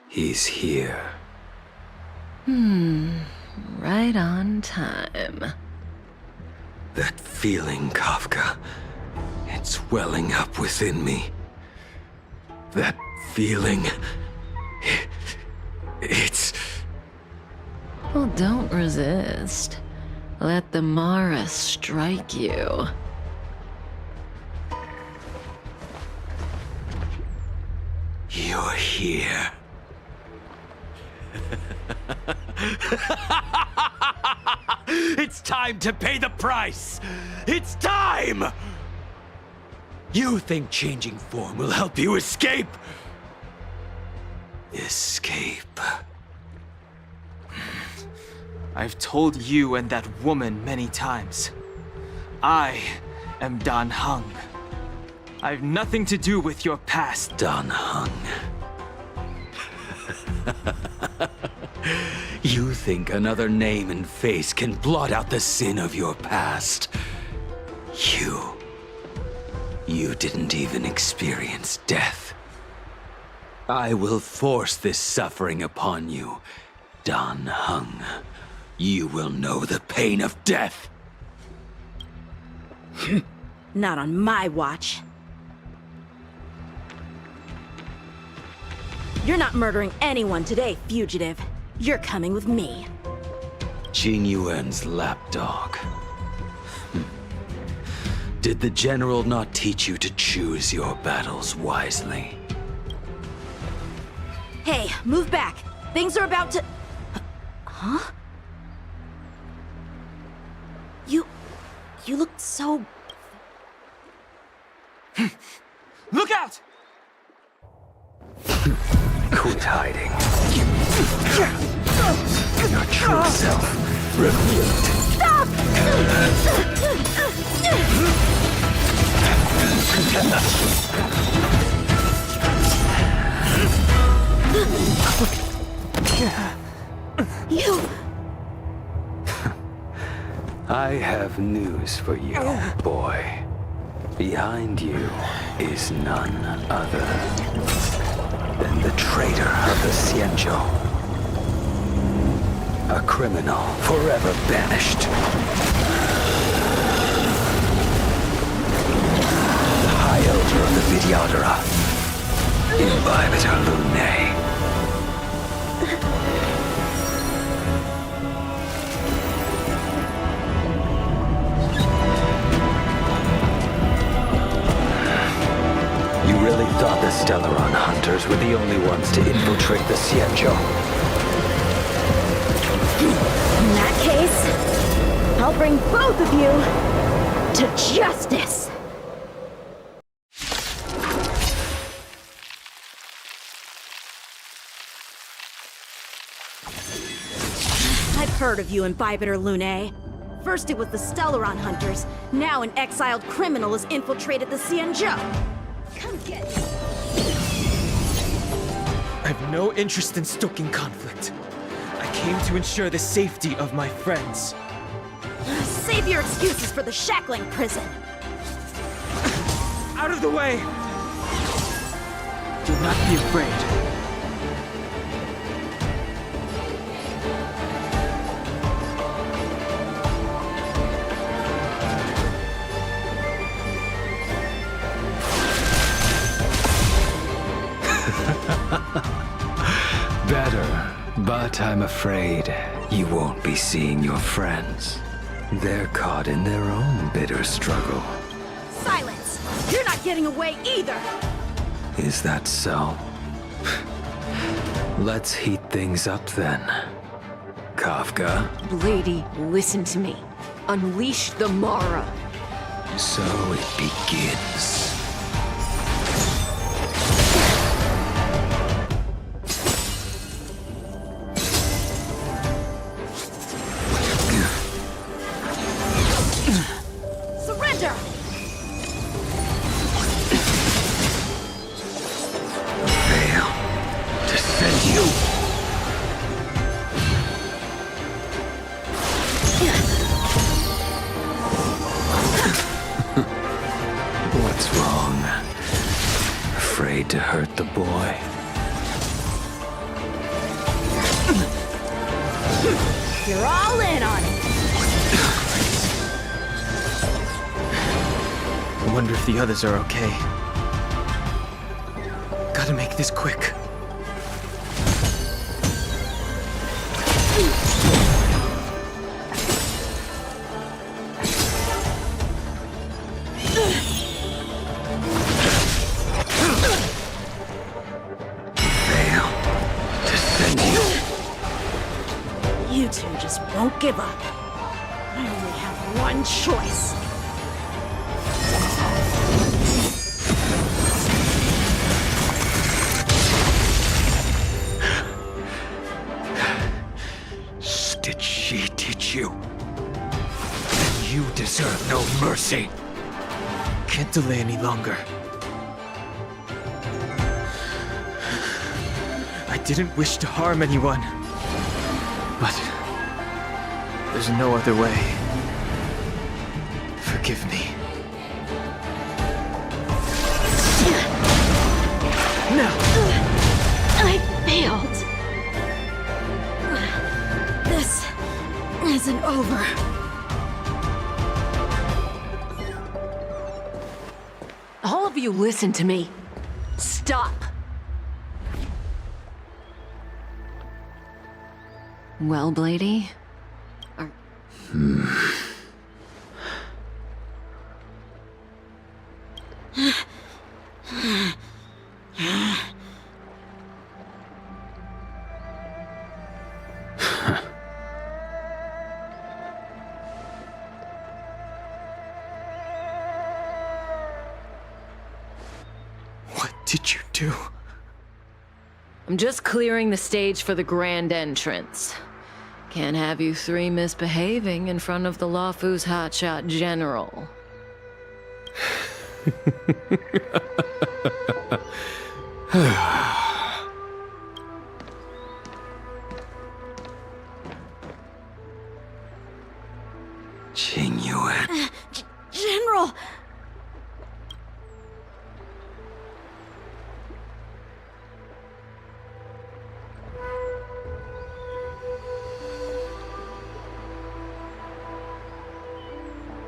He's here. Right on time. That feeling, Kafka. It's welling up within me. That feeling... It's... Well, don't resist. Let the Mara strike you. You're here. It's time to pay the price! It's time! You think changing form will help you escape? Escape. I've told you and that woman many times. I am Dan Heng. I have nothing to do with your past. Dan Heng. You think another name and face can blot out the sin of your past? You didn't even experience death. I will force this suffering upon you, Dan Heng. You will know the pain of death. Not on my watch. You're not murdering anyone today, fugitive. You're coming with me. Jing Yuan's lapdog. Did the general not teach you to choose your battles wisely? Hey, move back. Things are about to... Huh? You looked so... Look out! Quit hiding. Your true self revealed. Stop! You... I have news for you, boy. Behind you is none other than the traitor of the Xianzhou. A criminal forever banished. The High Elder of the Vidyadhara. Stellaron hunters were the only ones to infiltrate the Xianzhou. In that case, I'll bring both of you to justice! I've heard of you and Bibiter Lune. First it was the Stellaron hunters, now an exiled criminal has infiltrated the Xianzhou. Come get me. I have no interest in stoking conflict. I came to ensure the safety of my friends. Save your excuses for the shackling prison. Out of the way! Do not be afraid. Better, but I'm afraid you won't be seeing your friends. They're caught in their own bitter struggle. Silence! You're not getting away either! Is that so? Let's heat things up then. Kafka? Lady, listen to me. Unleash the Mara. So it begins. Surrender! Fail to send you. What's wrong? Afraid to hurt the boy? You're all in on it! I wonder if the others are okay. Gotta make this quick. Fail to send you. You two just won't give up. I only have one choice. Did she teach you? Then you deserve no mercy. Can't delay any longer. I didn't wish to harm anyone. But there's no other way. Forgive me. No! I failed. This isn't over. All of you listen to me. Stop. Well, Blady? What did you do? I'm just clearing the stage for the grand entrance. Can't have you three misbehaving in front of the Luofu's hotshot general. Jingyuan. General!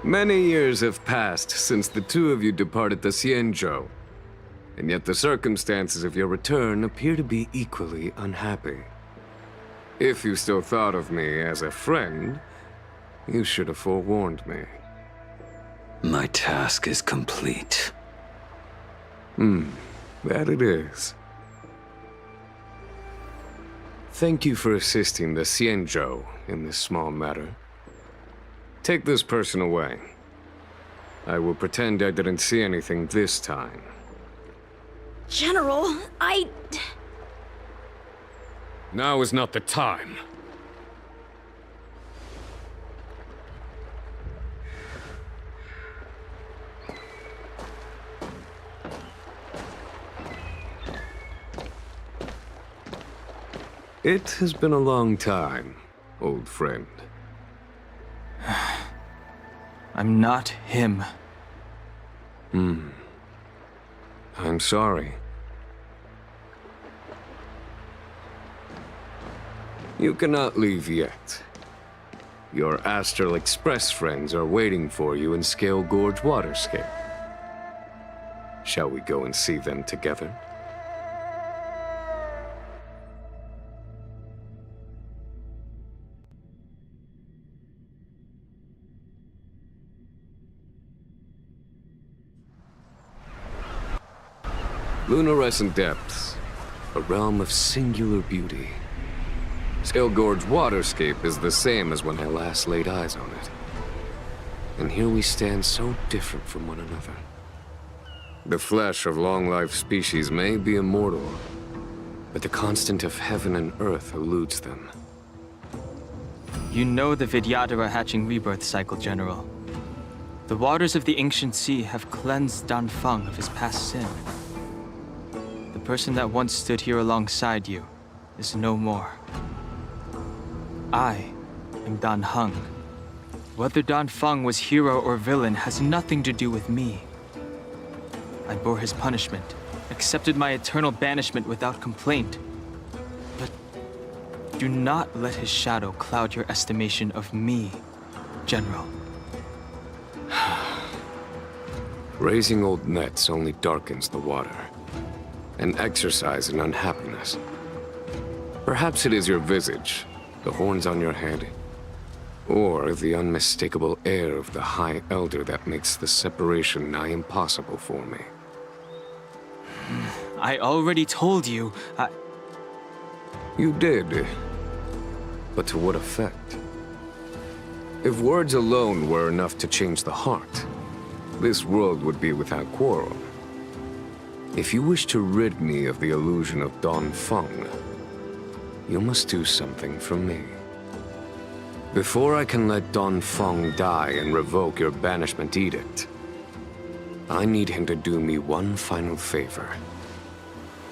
Many years have passed since the two of you departed the Xianzhou, and yet the circumstances of your return appear to be equally unhappy. If you still thought of me as a friend, you should have forewarned me. My task is complete. That it is. Thank you for assisting the Xianzhou in this small matter. Take this person away. I will pretend I didn't see anything this time. General, Now is not the time. It has been a long time, old friend. I'm not him. I'm sorry. You cannot leave yet. Your Astral Express friends are waiting for you in Scale Gorge Waterscape. Shall we go and see them together? Lunarescent Depths, a realm of singular beauty. Scale Gorge Waterscape is the same as when I last laid eyes on it. And here we stand so different from one another. The flesh of long-lived species may be immortal, but the constant of heaven and earth eludes them. You know the Vidyadhara hatching rebirth cycle, General. The waters of the ancient sea have cleansed Danfeng of his past sin. The person that once stood here alongside you is no more. I am Dan Heng. Whether Danfeng was hero or villain has nothing to do with me. I bore his punishment, accepted my eternal banishment without complaint. But do not let his shadow cloud your estimation of me, General. Raising old nets only darkens the water, and exercise in unhappiness. Perhaps it is your visage, the horns on your head, or the unmistakable air of the High Elder that makes the separation nigh impossible for me. I already told you, You did. But to what effect? If words alone were enough to change the heart, this world would be without quarrel. If you wish to rid me of the illusion of Danfeng, you must do something for me. Before I can let Danfeng die and revoke your banishment edict, I need him to do me one final favor.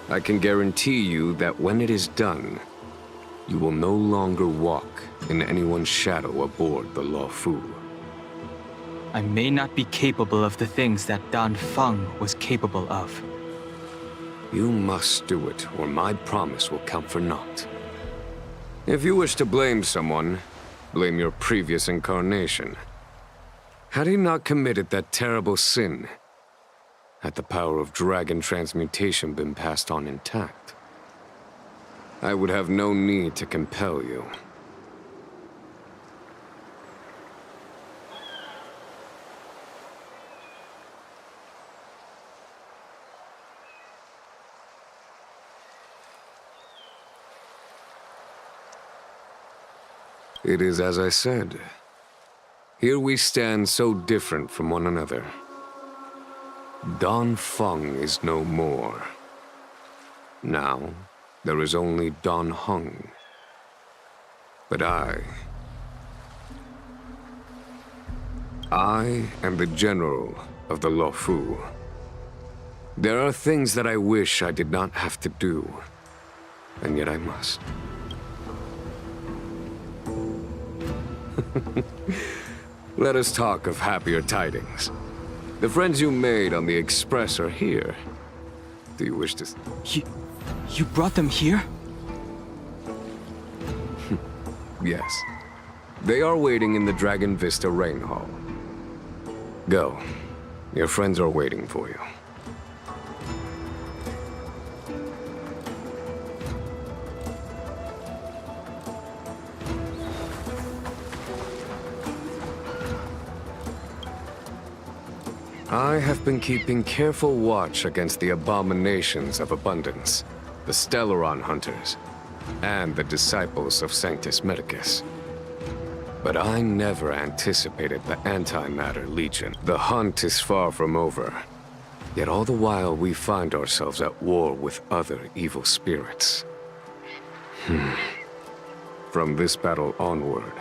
I can guarantee you that when it is done, you will no longer walk in anyone's shadow aboard the Luofu. I may not be capable of the things that Danfeng was capable of. You must do it, or my promise will count for naught. If you wish to blame someone, blame your previous incarnation. Had he not committed that terrible sin, had the power of dragon transmutation been passed on intact, I would have no need to compel you. It is as I said. Here we stand so different from one another. Danfeng is no more. Now, there is only Dan Heng. But I am the general of the Luofu. There are things that I wish I did not have to do, and yet I must. Let us talk of happier tidings. The friends you made on the Express are here. Do you wish to... You brought them here? Yes. They are waiting in the Dragon Vista Rain Hall. Go. Your friends are waiting for you. I have been keeping careful watch against the abominations of abundance, the Stellaron hunters, and the disciples of Sanctus Medicus. But I never anticipated the Antimatter Legion. The hunt is far from over. Yet all the while we find ourselves at war with other evil spirits. From this battle onward,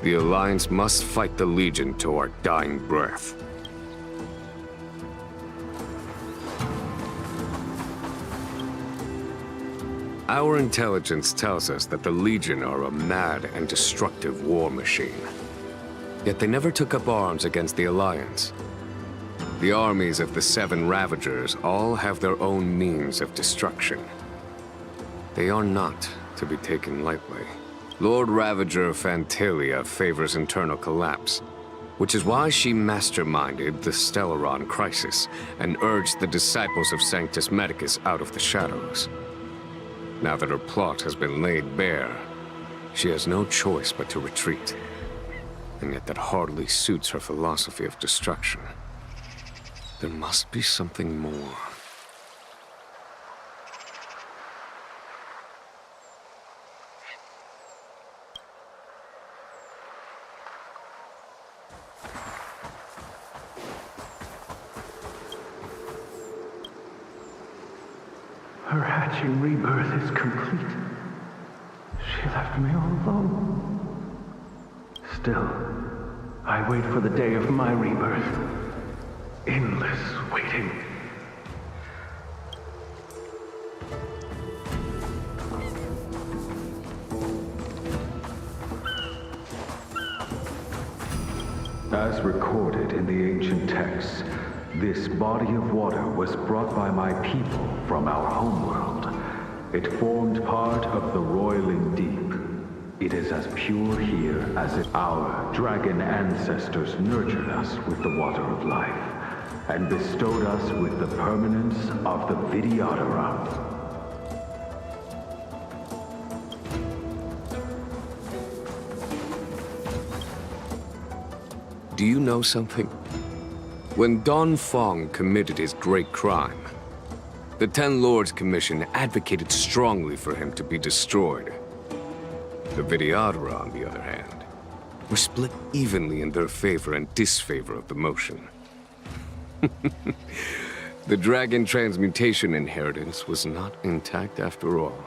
the Alliance must fight the Legion to our dying breath. Our intelligence tells us that the Legion are a mad and destructive war machine. Yet they never took up arms against the Alliance. The armies of the Seven Ravagers all have their own means of destruction. They are not to be taken lightly. Lord Ravager Fantalia favors internal collapse, which is why she masterminded the Stellaron crisis and urged the disciples of Sanctus Medicus out of the shadows. Now that her plot has been laid bare, she has no choice but to retreat. And yet that hardly suits her philosophy of destruction. There must be something more. Her hatching rebirth is complete. She left me all alone. Still, I wait for the day of my rebirth. Endless waiting. As recorded in the ancient texts, this body of water was brought by my people from our homeworld. It formed part of the roiling deep. It is as pure here as if our dragon ancestors nurtured us with the water of life, and bestowed us with the permanence of the Vidyadhara. Do you know something? When Don Fong committed his great crime, the Ten Lords Commission advocated strongly for him to be destroyed. The Vidyadhara, on the other hand, were split evenly in their favor and disfavor of the motion. The dragon transmutation inheritance was not intact after all.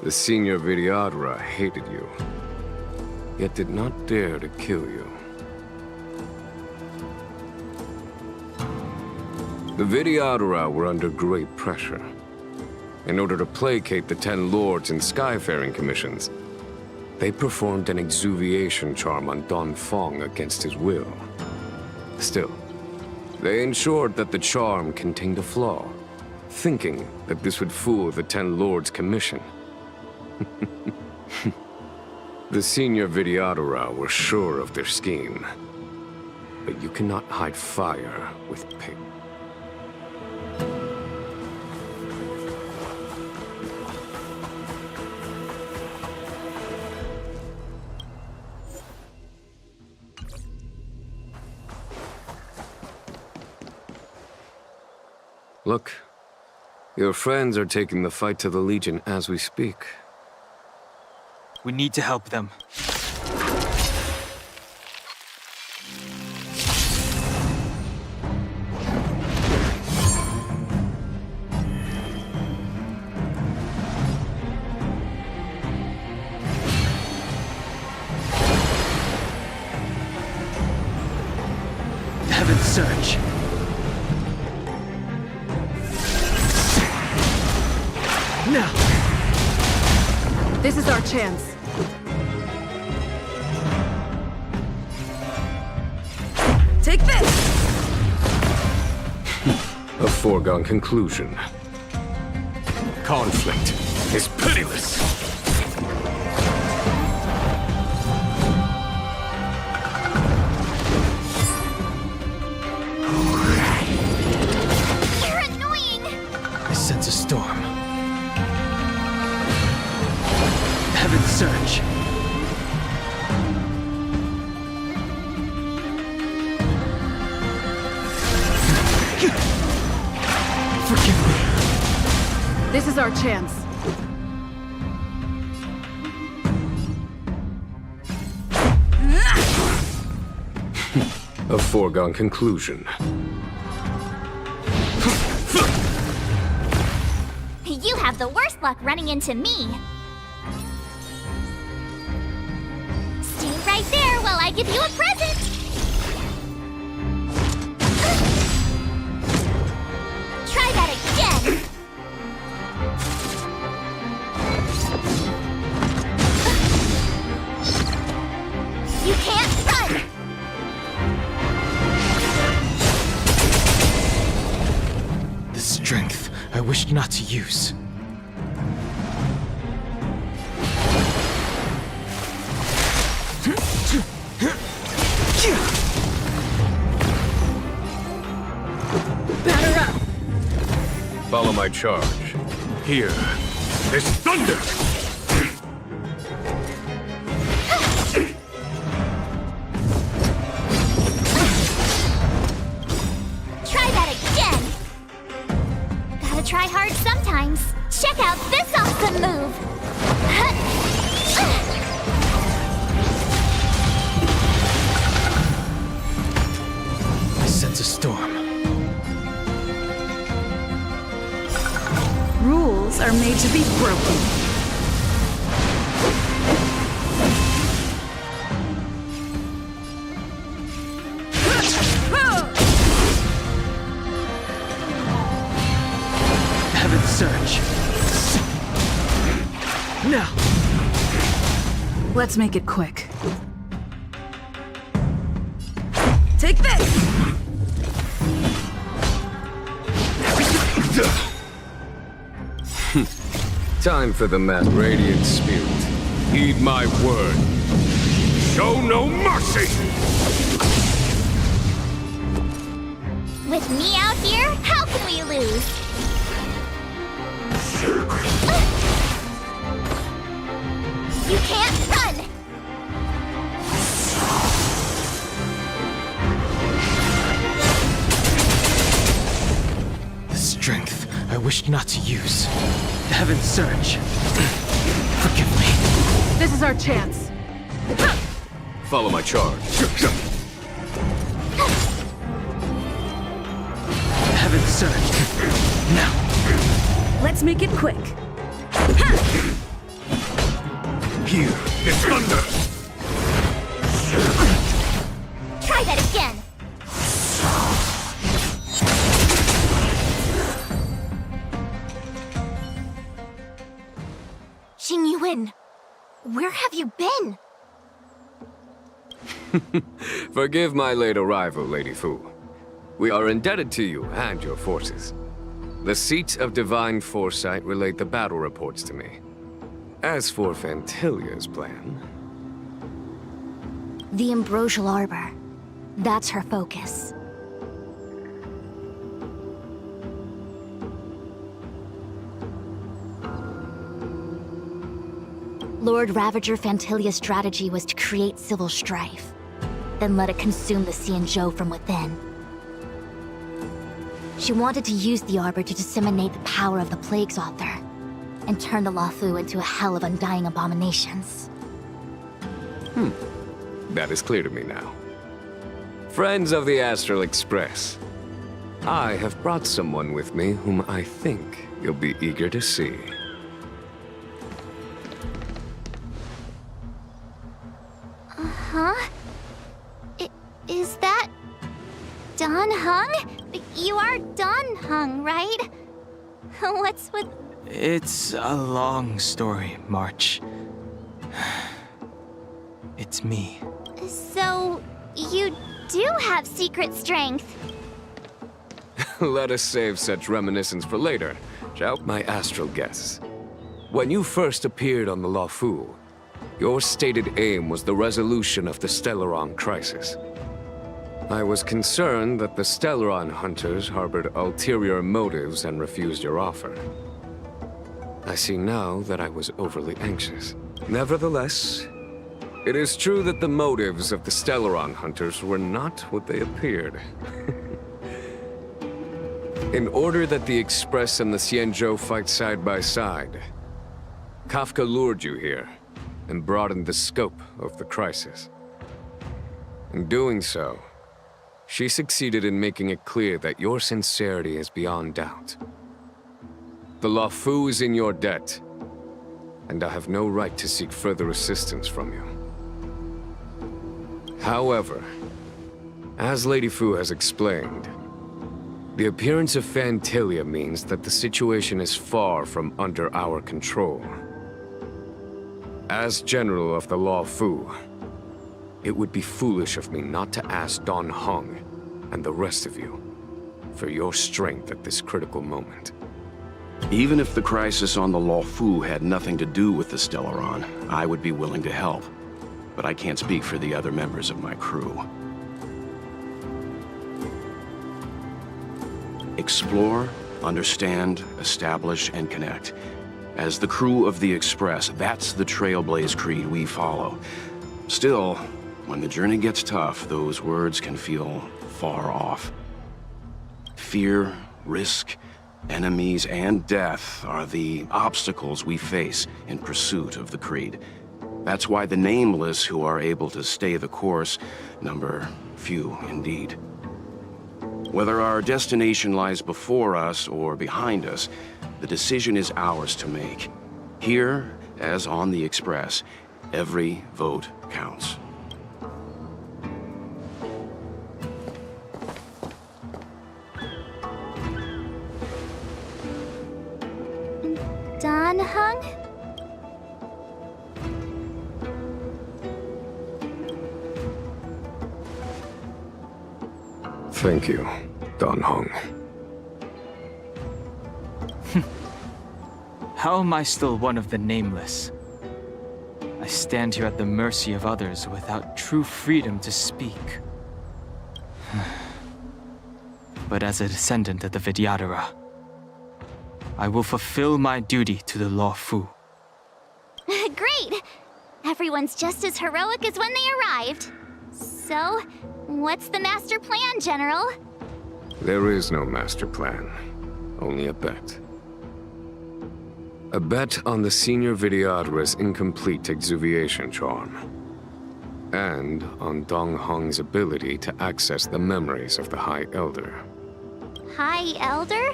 The senior Vidyadhara hated you, yet did not dare to kill you. The Vidyadhara were under great pressure. In order to placate the Ten Lords and Skyfaring Commissions, they performed an exuviation charm on Don Fong against his will. Still, they ensured that the charm contained a flaw, thinking that this would fool the Ten Lords Commission. The senior Vidyadhara were sure of their scheme, but you cannot hide fire with paint. Look, your friends are taking the fight to the Legion as we speak. We need to help them. Heaven's Surge. No! This is our chance. Take this! A foregone conclusion. Conflict is pitiless. You're annoying! I sense a storm. Heaven's Surge. This is our chance. A foregone conclusion. You have the worst luck running into me. Stay right there while I give you a present. Try that again. You can't run. The strength I wished not to use. Batter up! Follow my charge. Here is thunder! Try that again. Gotta try hard sometimes. Check out this awesome move. I sense a storm. Rules are made to be broken. Heaven's surge. Now! Let's make it quick. Take this! Time for the Mass Radiant Spirit. Heed my word. Show no mercy! With me out here, how can we lose? You can't run! The strength I wished not to use. Heaven's surge. Forgive me. This is our chance. Follow my charge. Heaven's surge. Now! Let's make it quick. Here is thunder! Try that again! Xingyuan, where have you been? Forgive my late arrival, Lady Fu. We are indebted to you and your forces. The Seats of Divine Foresight relate the battle reports to me. As for Fantilia's plan... The Ambrosial Arbor. That's her focus. Lord Ravager Fantilia's strategy was to create civil strife, then let it consume the Xianzhou from within. She wanted to use the Arbor to disseminate the power of the Plague's Author, and turn the Luofu into a hell of undying abominations. That is clear to me now. Friends of the Astral Express, I have brought someone with me whom I think you'll be eager to see. Huh? Is that... Dan Heng? You are Dan Heng, right? What's with... It's a long story, March. It's me. So, you do have secret strength. Let us save such reminiscence for later, shall my astral guests. When you first appeared on the Luofu, your stated aim was the resolution of the Stellaron crisis. I was concerned that the Stellaron hunters harbored ulterior motives and refused your offer. I see now that I was overly anxious. Nevertheless, it is true that the motives of the Stellaron hunters were not what they appeared. In order that the Express and the Xianzhou fight side by side, Kafka lured you here and broadened the scope of the crisis. In doing so, she succeeded in making it clear that your sincerity is beyond doubt. The Luofu is in your debt, and I have no right to seek further assistance from you. However, as Lady Fu has explained, the appearance of Phantilia means that the situation is far from under our control. As General of the Luofu, it would be foolish of me not to ask Dan Heng and the rest of you for your strength at this critical moment. Even if the crisis on the Luofu had nothing to do with the Stellaron, I would be willing to help. But I can't speak for the other members of my crew. Explore, understand, establish, and connect. As the crew of the Express, that's the Trailblaze creed we follow. Still, when the journey gets tough, those words can feel far off. Fear, risk, enemies, and death are the obstacles we face in pursuit of the creed. That's why the nameless who are able to stay the course number few indeed. Whether our destination lies before us or behind us, the decision is ours to make. Here, as on the Express, every vote counts. Dan Heng? Thank you, Dan Heng. How am I still one of the nameless? I stand here at the mercy of others without true freedom to speak. But as a descendant of the Vidyadhara, I will fulfill my duty to the Luofu. Great! Everyone's just as heroic as when they arrived. So, what's the master plan, General? There is no master plan, only a bet. A bet on the senior Vidyadhara's incomplete exuviation charm. And on Dan Heng's ability to access the memories of the High Elder. High Elder?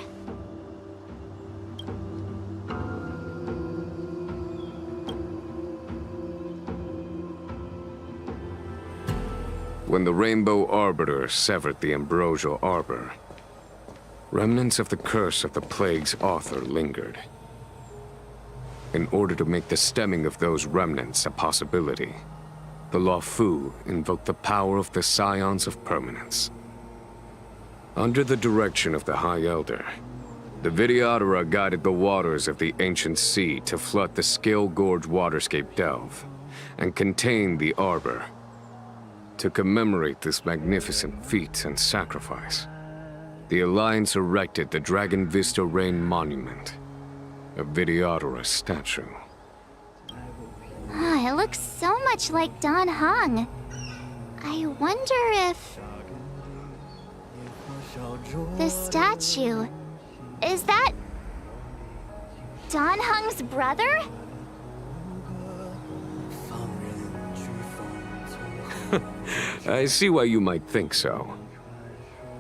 When the Rainbow Arbiter severed the Ambrosial Arbor, remnants of the curse of the Plague's author lingered. In order to make the stemming of those remnants a possibility, the Luofu invoked the power of the Scions of Permanence. Under the direction of the High Elder, the Vidyadhara guided the waters of the ancient sea to flood the Scale Gorge waterscape delve and contain the Arbor. To commemorate this magnificent feat and sacrifice, the Alliance erected the Dragon Vista Rain Monument, a Vidyadhara statue. Ah, it looks so much like Dan Heng. I wonder if... the statue... is that... Dan Heng's brother? I see why you might think so.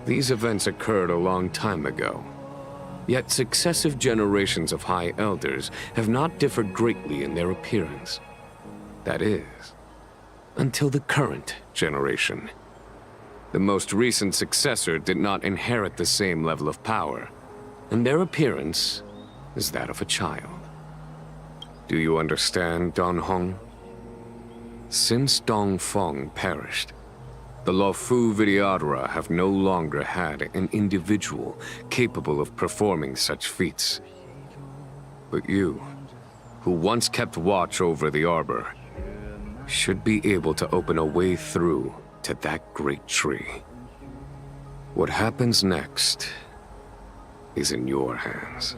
These events occurred a long time ago. Yet successive generations of High Elders have not differed greatly in their appearance. That is, until the current generation. The most recent successor did not inherit the same level of power, and their appearance is that of a child. Do you understand, Dan Heng? Since Dongfeng perished, the Luofu Vidyadhara have no longer had an individual capable of performing such feats. But you, who once kept watch over the Arbor, should be able to open a way through to that great tree. What happens next is in your hands.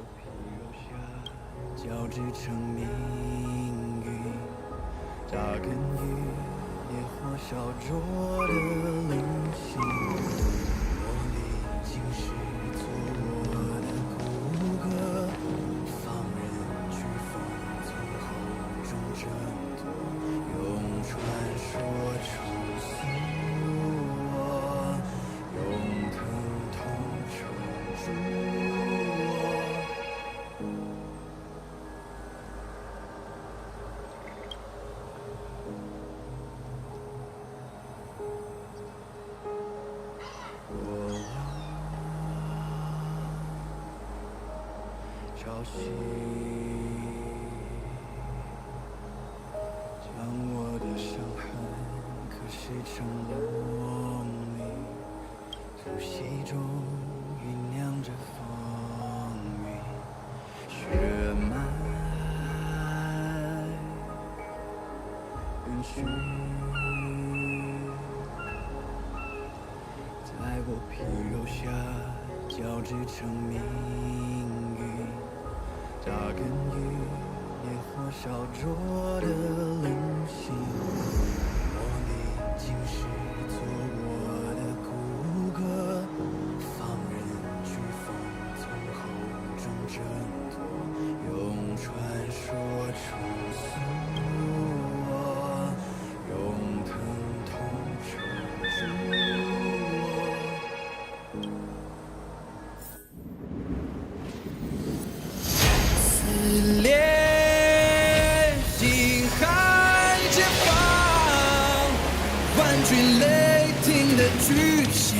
潮汐，将我的伤痕刻写成梦里，突袭中酝酿着风雨，血脉奔驰，在我皮肉下交织成命运，扎根于烈火烧灼的棱心，我历经世做我的骨骼，放任飓风从口中挣脱，用传说重塑我，用疼痛撑住我。撕裂心海前方，万军雷霆的巨响，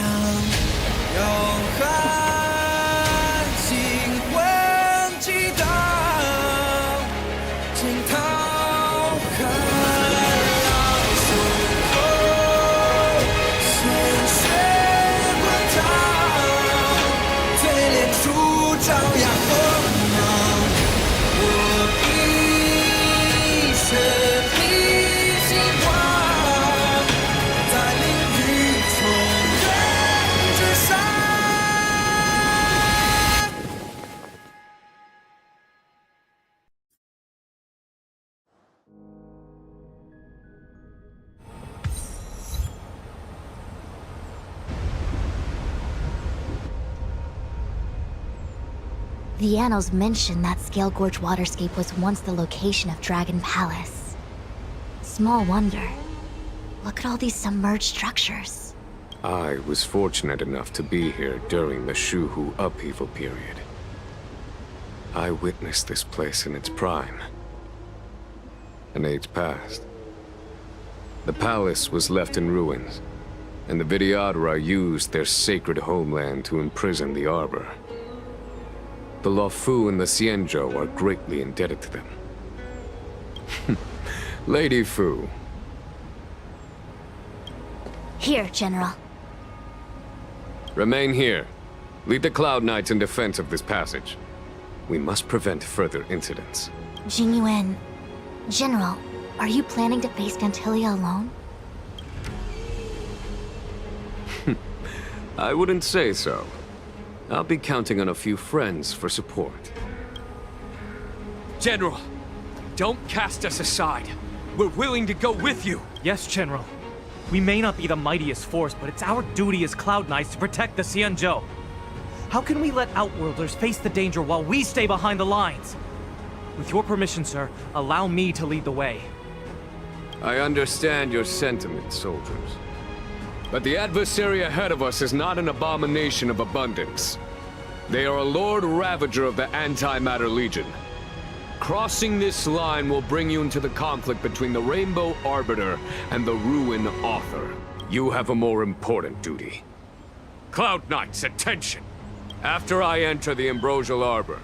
要喊星魂激荡，惊涛骇浪胸口，鲜血滚烫，嘴脸处张扬锋芒。我以生命希望，在领域重人之上。The annals mention that Scale Gorge waterscape was once the location of Dragon Palace. Small wonder. Look at all these submerged structures. I was fortunate enough to be here during the Shuhu upheaval period. I witnessed this place in its prime. An age passed. The palace was left in ruins, and the Vidyadhara used their sacred homeland to imprison the Arbor. The Luofu and the Xianzhou are greatly indebted to them. Lady Fu. Here, General. Remain here. Lead the Cloud Knights in defense of this passage. We must prevent further incidents. Jingyuan. General, are you planning to face Gantilia alone? I wouldn't say so. I'll be counting on a few friends for support. General, don't cast us aside. We're willing to go with you. Yes, General. We may not be the mightiest force, but it's our duty as Cloud Knights to protect the Xianzhou. How can we let Outworlders face the danger while we stay behind the lines? With your permission, sir, allow me to lead the way. I understand your sentiments, soldiers. But the adversary ahead of us is not an abomination of abundance. They are a Lord Ravager of the Antimatter Legion. Crossing this line will bring you into the conflict between the Rainbow Arbiter and the Ruin Author. You have a more important duty. Cloud Knights, attention! After I enter the Ambrosial Arbor,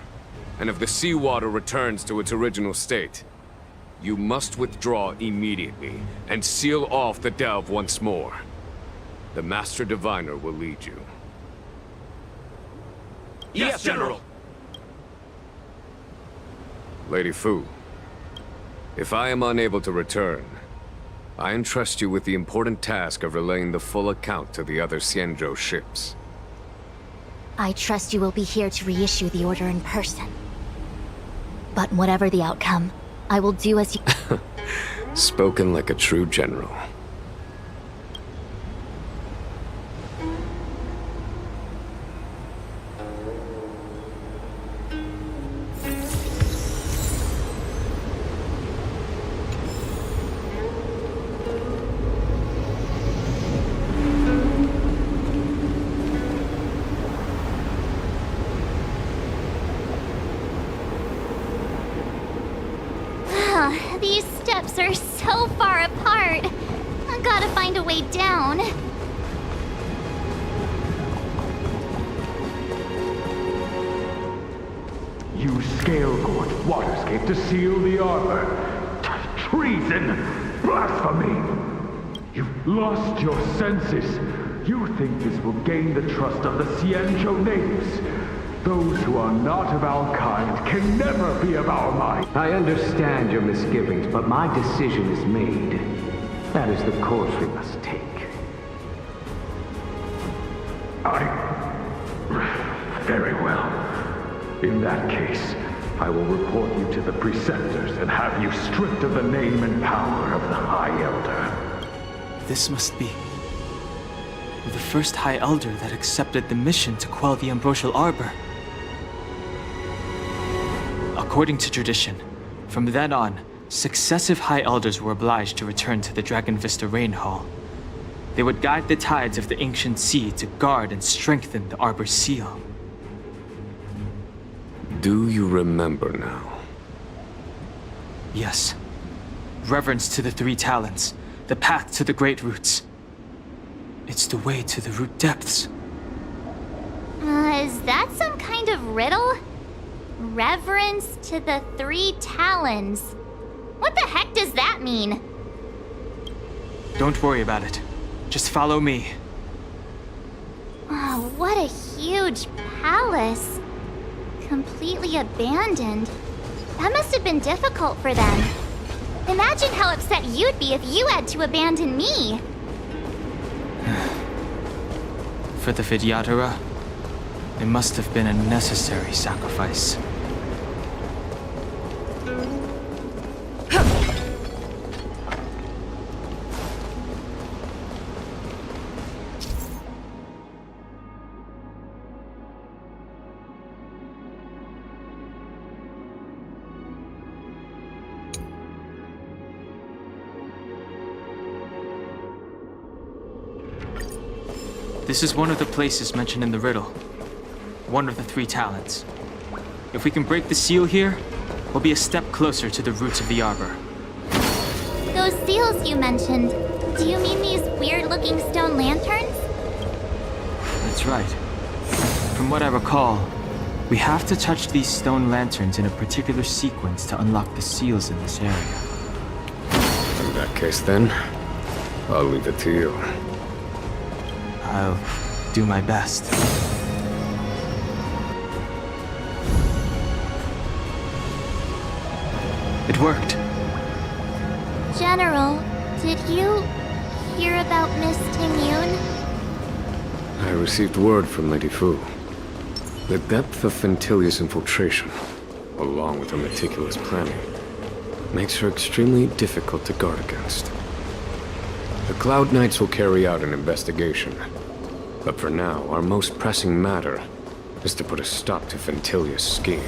and if the seawater returns to its original state, you must withdraw immediately and seal off the delve once more. The Master Diviner will lead you. Yes, General! Lady Fu, if I am unable to return, I entrust you with the important task of relaying the full account to the other Xianzhou ships. I trust you will be here to reissue the order in person. But whatever the outcome, I will do as you... Spoken like a true general. These steps are so far apart. I gotta find a way down. You Scale-Gort Waterscape to seal the arbor. Treason! Blasphemy! You've lost your senses. You think this will gain the trust of the Xianzhou natives. Those who are not of our kind can never be of our mind. I understand your misgivings, but my decision is made. That is the course we must take. Very well. In that case, I will report you to the Preceptors and have you stripped of the name and power of the High Elder. This must be the first High Elder that accepted the mission to quell the Ambrosial Arbor. According to tradition, from then on, successive High Elders were obliged to return to the Dragon Vista Rain Hall. They would guide the tides of the ancient sea to guard and strengthen the Arbor's seal. Do you remember now? Yes. Reverence to the Three Talents, the path to the Great Roots. It's the way to the root depths. Is that some kind of riddle? Reverence to the Three Talons. What the heck does that mean? Don't worry about it. Just follow me. Oh, what a huge palace. Completely abandoned. That must have been difficult for them. Imagine how upset you'd be if you had to abandon me. For the Vidyadhara, it must have been a necessary sacrifice. This is one of the places mentioned in the riddle. One of the Three Talents. If we can break the seal here, we'll be a step closer to the roots of the arbor. Those seals you mentioned, do you mean these weird-looking stone lanterns? That's right. From what I recall, we have to touch these stone lanterns in a particular sequence to unlock the seals in this area. In that case, then, I'll leave it to you. I'll do my best. It worked. General, did you hear about Miss Tingyun? I received word from Lady Fu. The depth of Fentilia's infiltration, along with her meticulous planning, makes her extremely difficult to guard against. The Cloud Knights will carry out an investigation. But for now, our most pressing matter is to put a stop to Fentilia's scheme.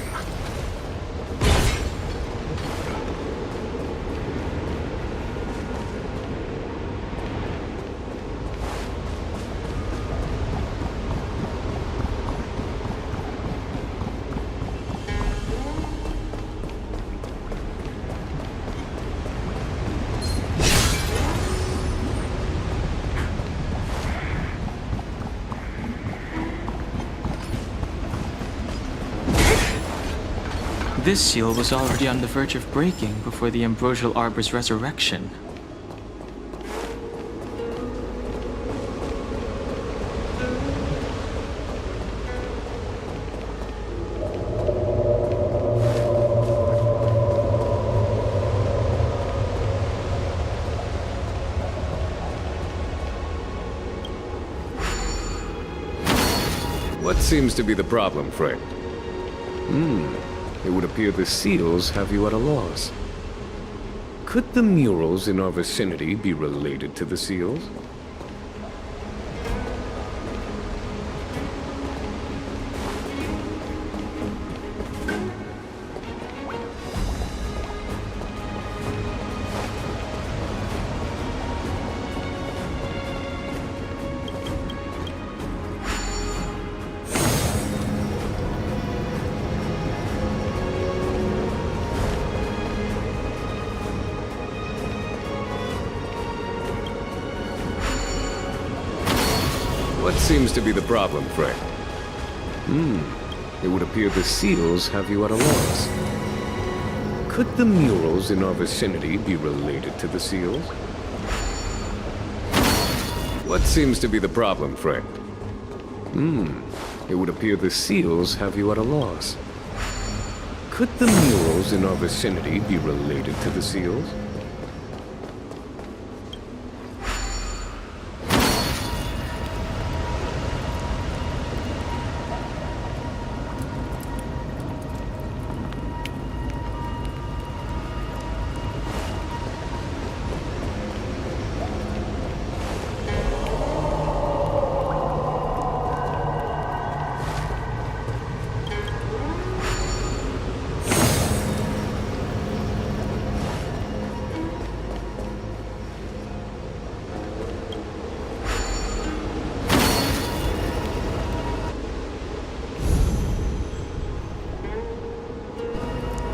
This seal was already on the verge of breaking before the Ambrosial Arbor's resurrection. What seems to be the problem, friend? It would appear the seals have you at a loss. Could the murals in our vicinity be related to the seals? What seems to be the problem, Frank? It would appear the seals have you at a loss. Could the murals in our vicinity be related to the seals? What seems to be the problem, friend? It would appear the seals have you at a loss. Could the murals in our vicinity be related to the seals?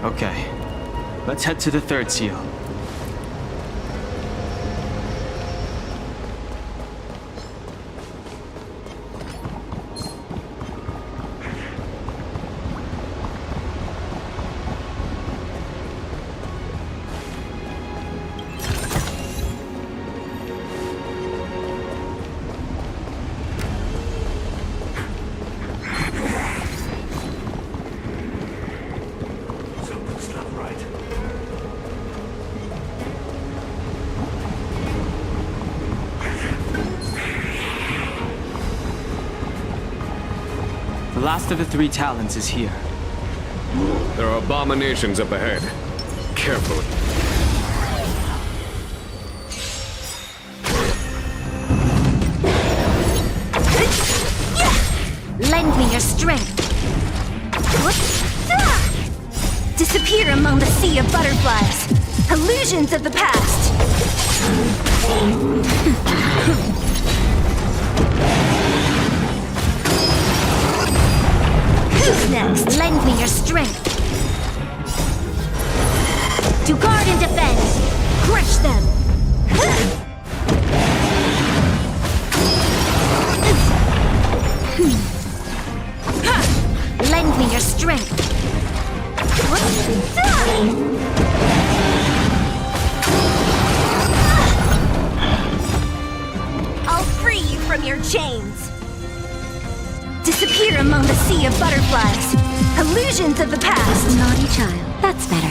Okay, let's head to the third seal. The last of the three talons is here. There are abominations up ahead. Carefully. Lend me your strength. Disappear among the sea of butterflies. Illusions of the past. Who's next? Lend me your strength. To guard and defend. Crush them. Lend me your strength. I'll free you from your chains. Disappear among the sea of butterflies. Illusions of the past. Naughty child. That's better.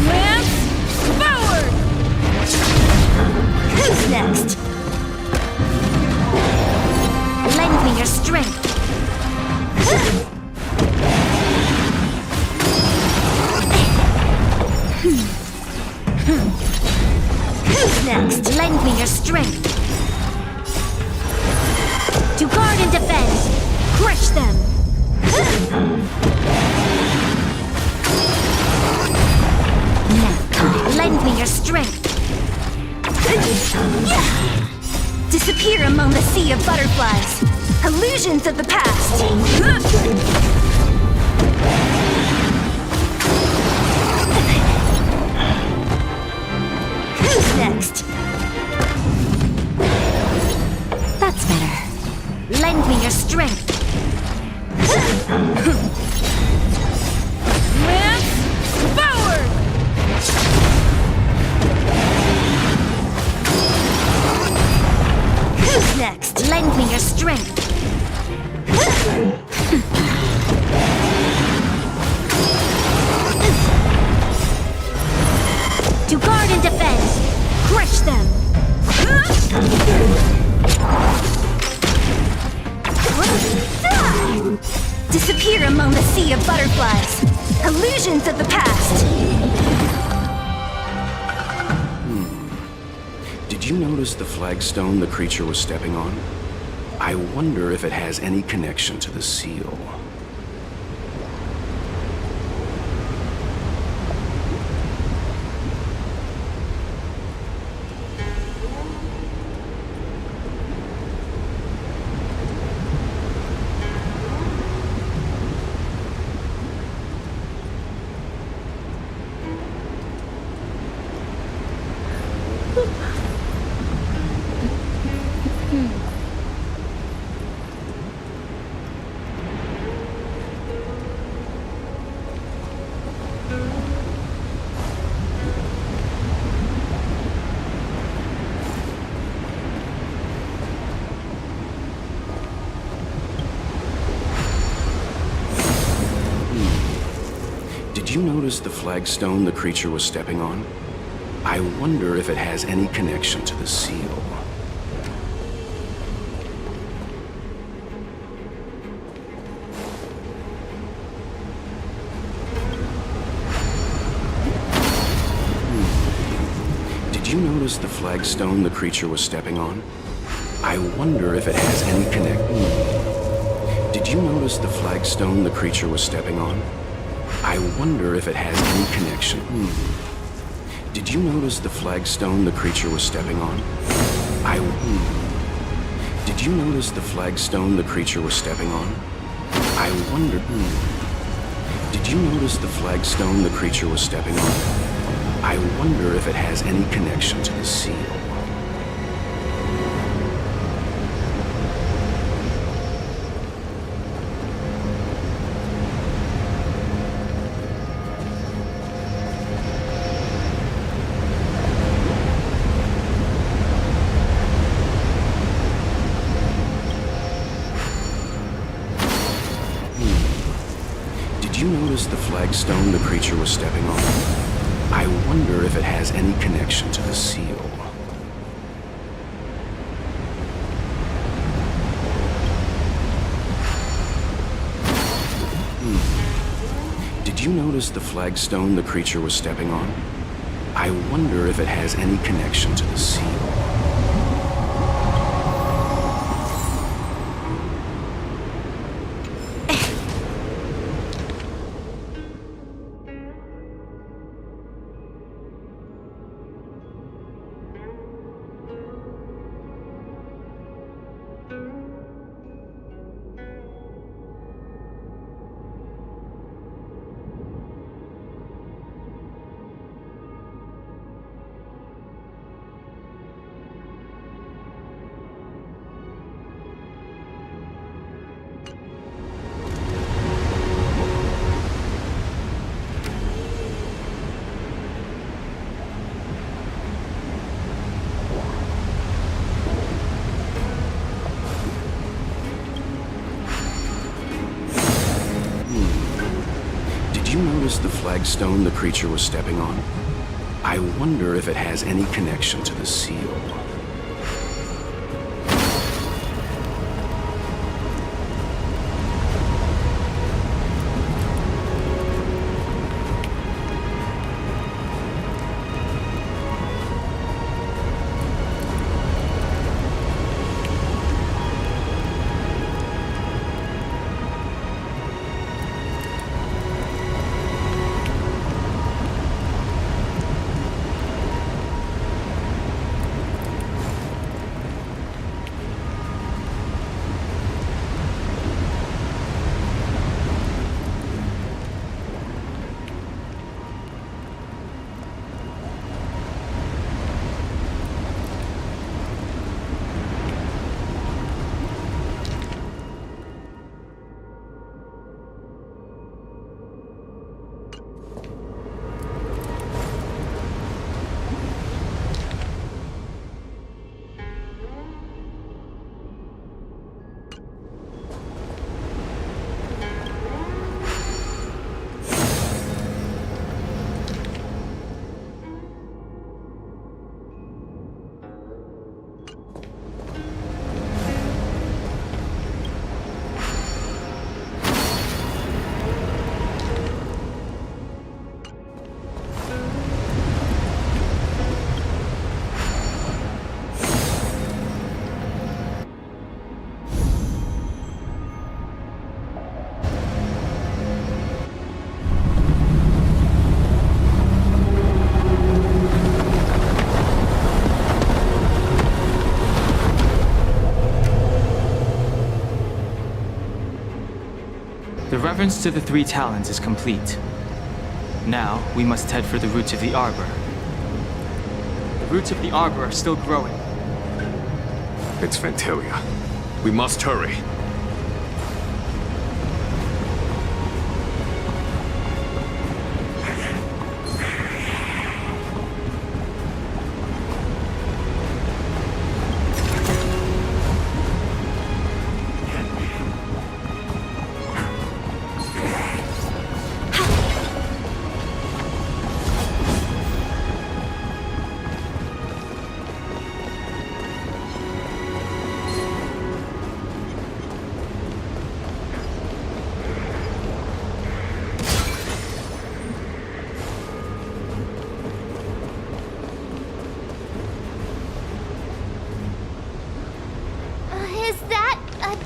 Lance forward! Who's next? Lend me your strength. Who's next? Lend me your strength. To guard and defend. Crush them. Now, lend me your strength. Disappear among the sea of butterflies. Illusions of the past. Who's next? That's better. Lend me your strength. Lance forward! Who's next? Lend me your strength. To guard and defend. Crush them. Disappear among the sea of butterflies. Illusions of the past. Did you notice the flagstone the creature was stepping on? I wonder if it has any connection to the seal. Did you notice the flagstone the creature was stepping on? I wonder if it has any connection to the seal. Did you notice the flagstone the creature was stepping on? I wonder if it has any connection. Did you notice the flagstone the creature was stepping on? I wonder if it has any connection. Did you notice the flagstone the creature was stepping on? Did you notice the flagstone the creature was stepping on? I wonder. Did you notice the flagstone the creature was stepping on? I wonder if it has any connection to the seal. Did you notice the flagstone the creature was stepping on? I wonder if it has any connection to the seal. Did you notice the flagstone the creature was stepping on? I wonder if it has any connection to the seal. Did you notice the flagstone the creature was stepping on? I wonder if it has any connection to the seal. The reverence to the three talons is complete. Now, we must head for the roots of the arbor. The roots of the arbor are still growing. It's Ventilia. We must hurry.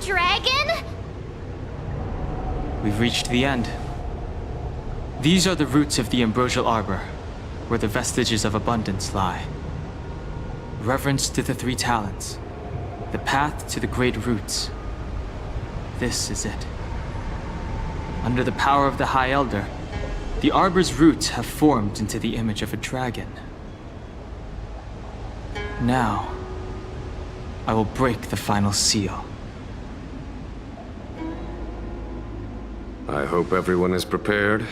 dragon? We've reached the end. These are the roots of the Ambrosial Arbor, where the vestiges of abundance lie. Reverence to the three talents. The path to the great roots. This is it. Under the power of the High Elder, the Arbor's roots have formed into the image of a dragon. Now, I will break the final seal. I hope everyone is prepared.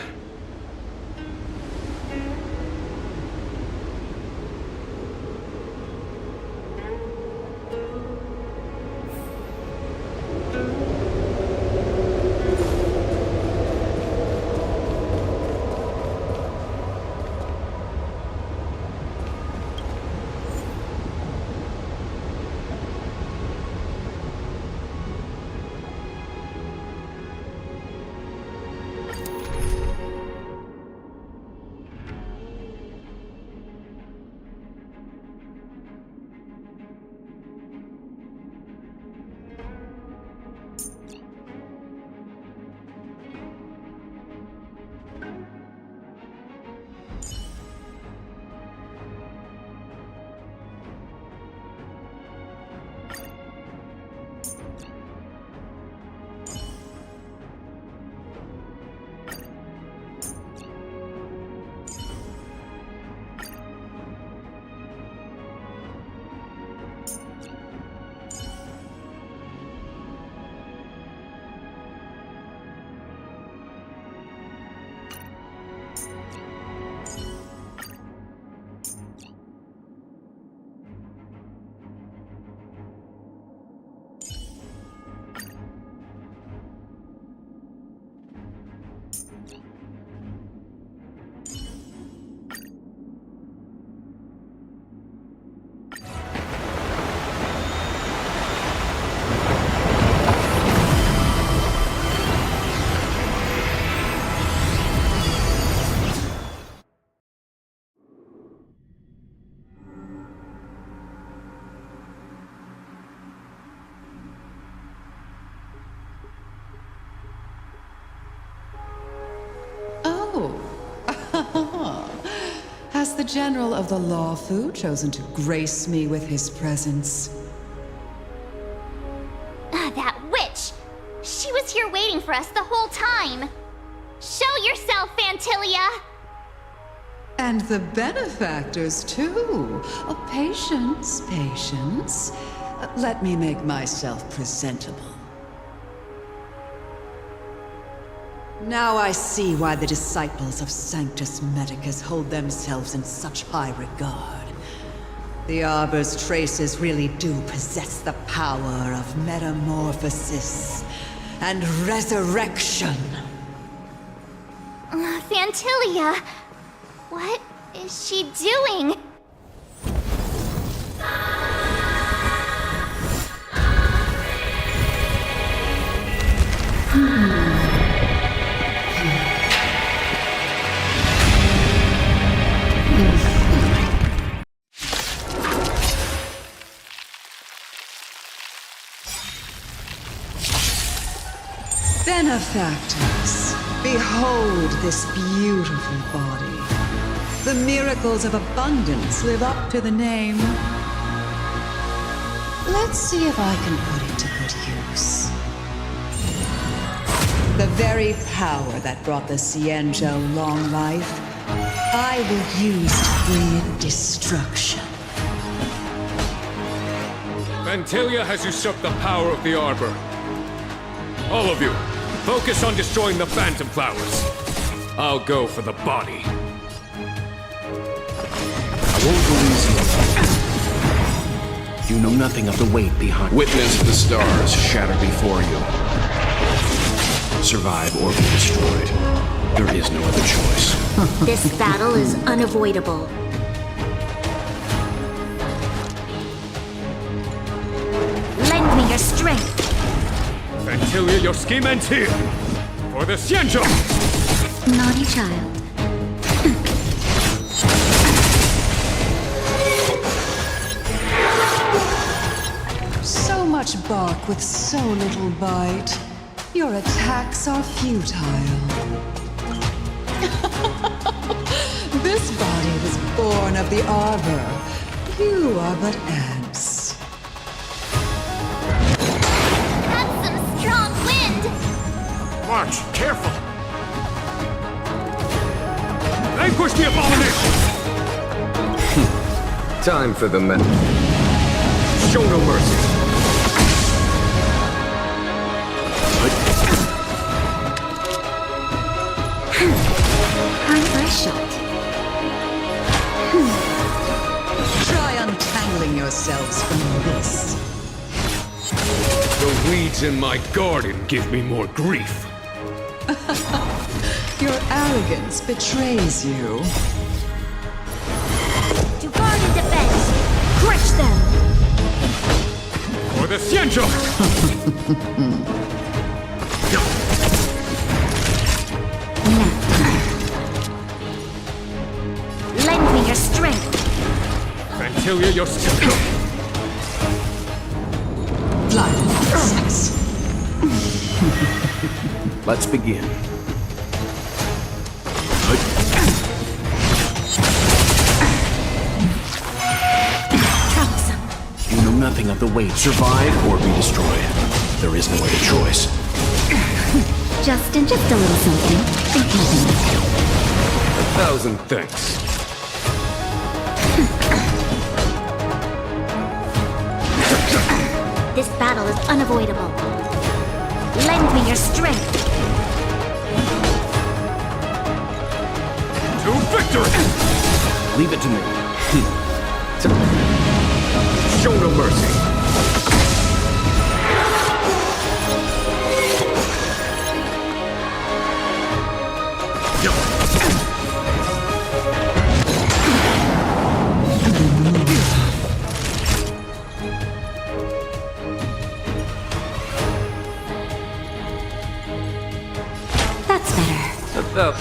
Has the General of the Lawfu chosen to grace me with his presence? That witch! She was here waiting for us the whole time! Show yourself, Fantilia! And the benefactors, too. Oh, patience, patience. Let me make myself presentable. Now I see why the disciples of Sanctus Medicus hold themselves in such high regard. The Arbor's traces really do possess the power of metamorphosis and resurrection. Fantilia! What is she doing? Benefactors, behold this beautiful body. The miracles of abundance live up to the name. Let's see if I can put it to good use. The very power that brought the Xianzhou long life, I will use to bring it destruction. Fantilia has usurped the power of the Arbor. All of you, focus on destroying the Phantom Flowers. I'll go for the body. I won't go easy. You know nothing of the weight behind. Witness the stars shatter before you. Survive or be destroyed. There is no other choice. This battle is unavoidable. Lend me your strength. Fantilia, your scheme ends here! For the Xianzhou! Naughty child. So much much bark with so little bite. Your attacks are futile. This body was born of the arbor. You are but ants. That's some strong wind! March, careful! Vanquish the abomination! Time for the show no mercy. Time for a shot. Try untangling yourselves from this. The weeds in my garden give me more grief. Your arrogance betrays you. To guard and defend! Crush them! For the Xianzhou! Lend me your strength! Vantilia, you're still... Blood and sex. Let's begin. Troublesome. You know nothing of the way. Survive or be destroyed. There is no other choice. Just a little something. Think nothing. 1,000 thanks. This battle is unavoidable. Lend me your strength. To victory! Leave it to me. Show no mercy. That's better.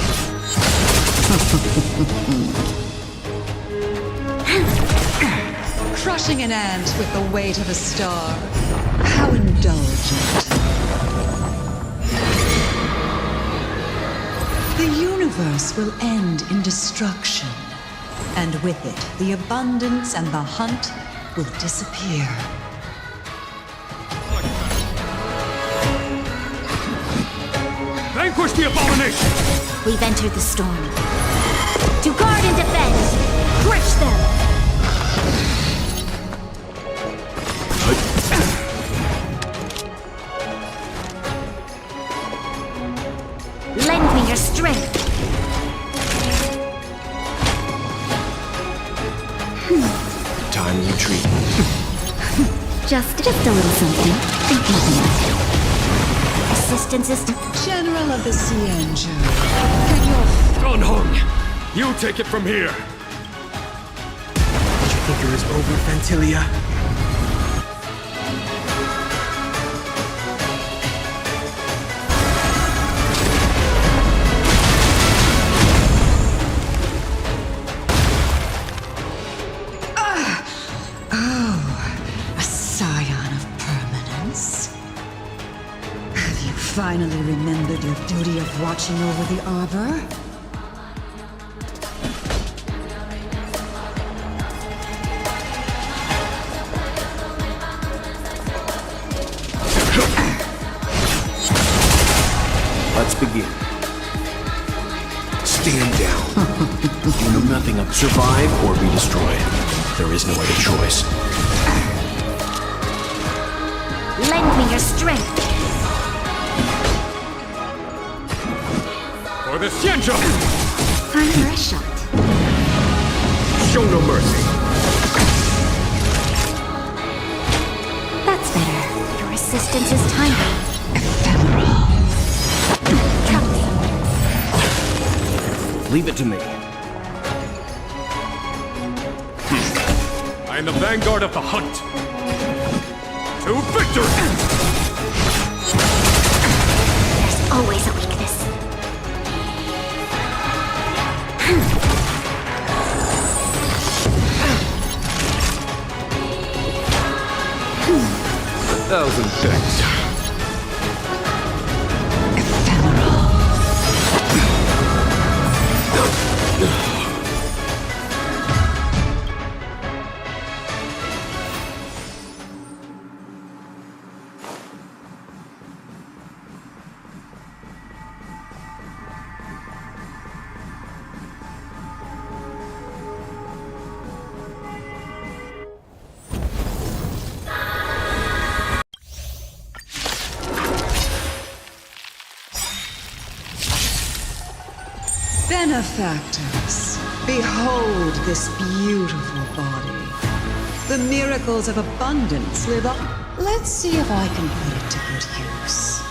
Crushing an ant with the weight of a star. How indulgent. The universe will end in destruction. And with it, the abundance and the hunt will disappear. Vanquish the abomination! We've entered the storm. To guard and defend! Crush them! Lend me your strength! Time to retreat. Just a little something. Think nothing. Assistance is... General of the Xianzhou, can your... Unhung! You take it from here! Your thinker is over, Vantilia. Finally remembered your duty of watching over the arbor? Let's begin. Stand down. You know nothing of survive or be destroyed. There is no other choice. Lend me your strength. For the Xianzhou! Time for a shot. Show no mercy. That's better. Your assistance is timely. Ephemeral. Leave it to me. I am the vanguard of the hunt. To victory! There's always a weakness. things. Benefactors, behold this beautiful body. The miracles of abundance live up. Let's see if I can put it to good use.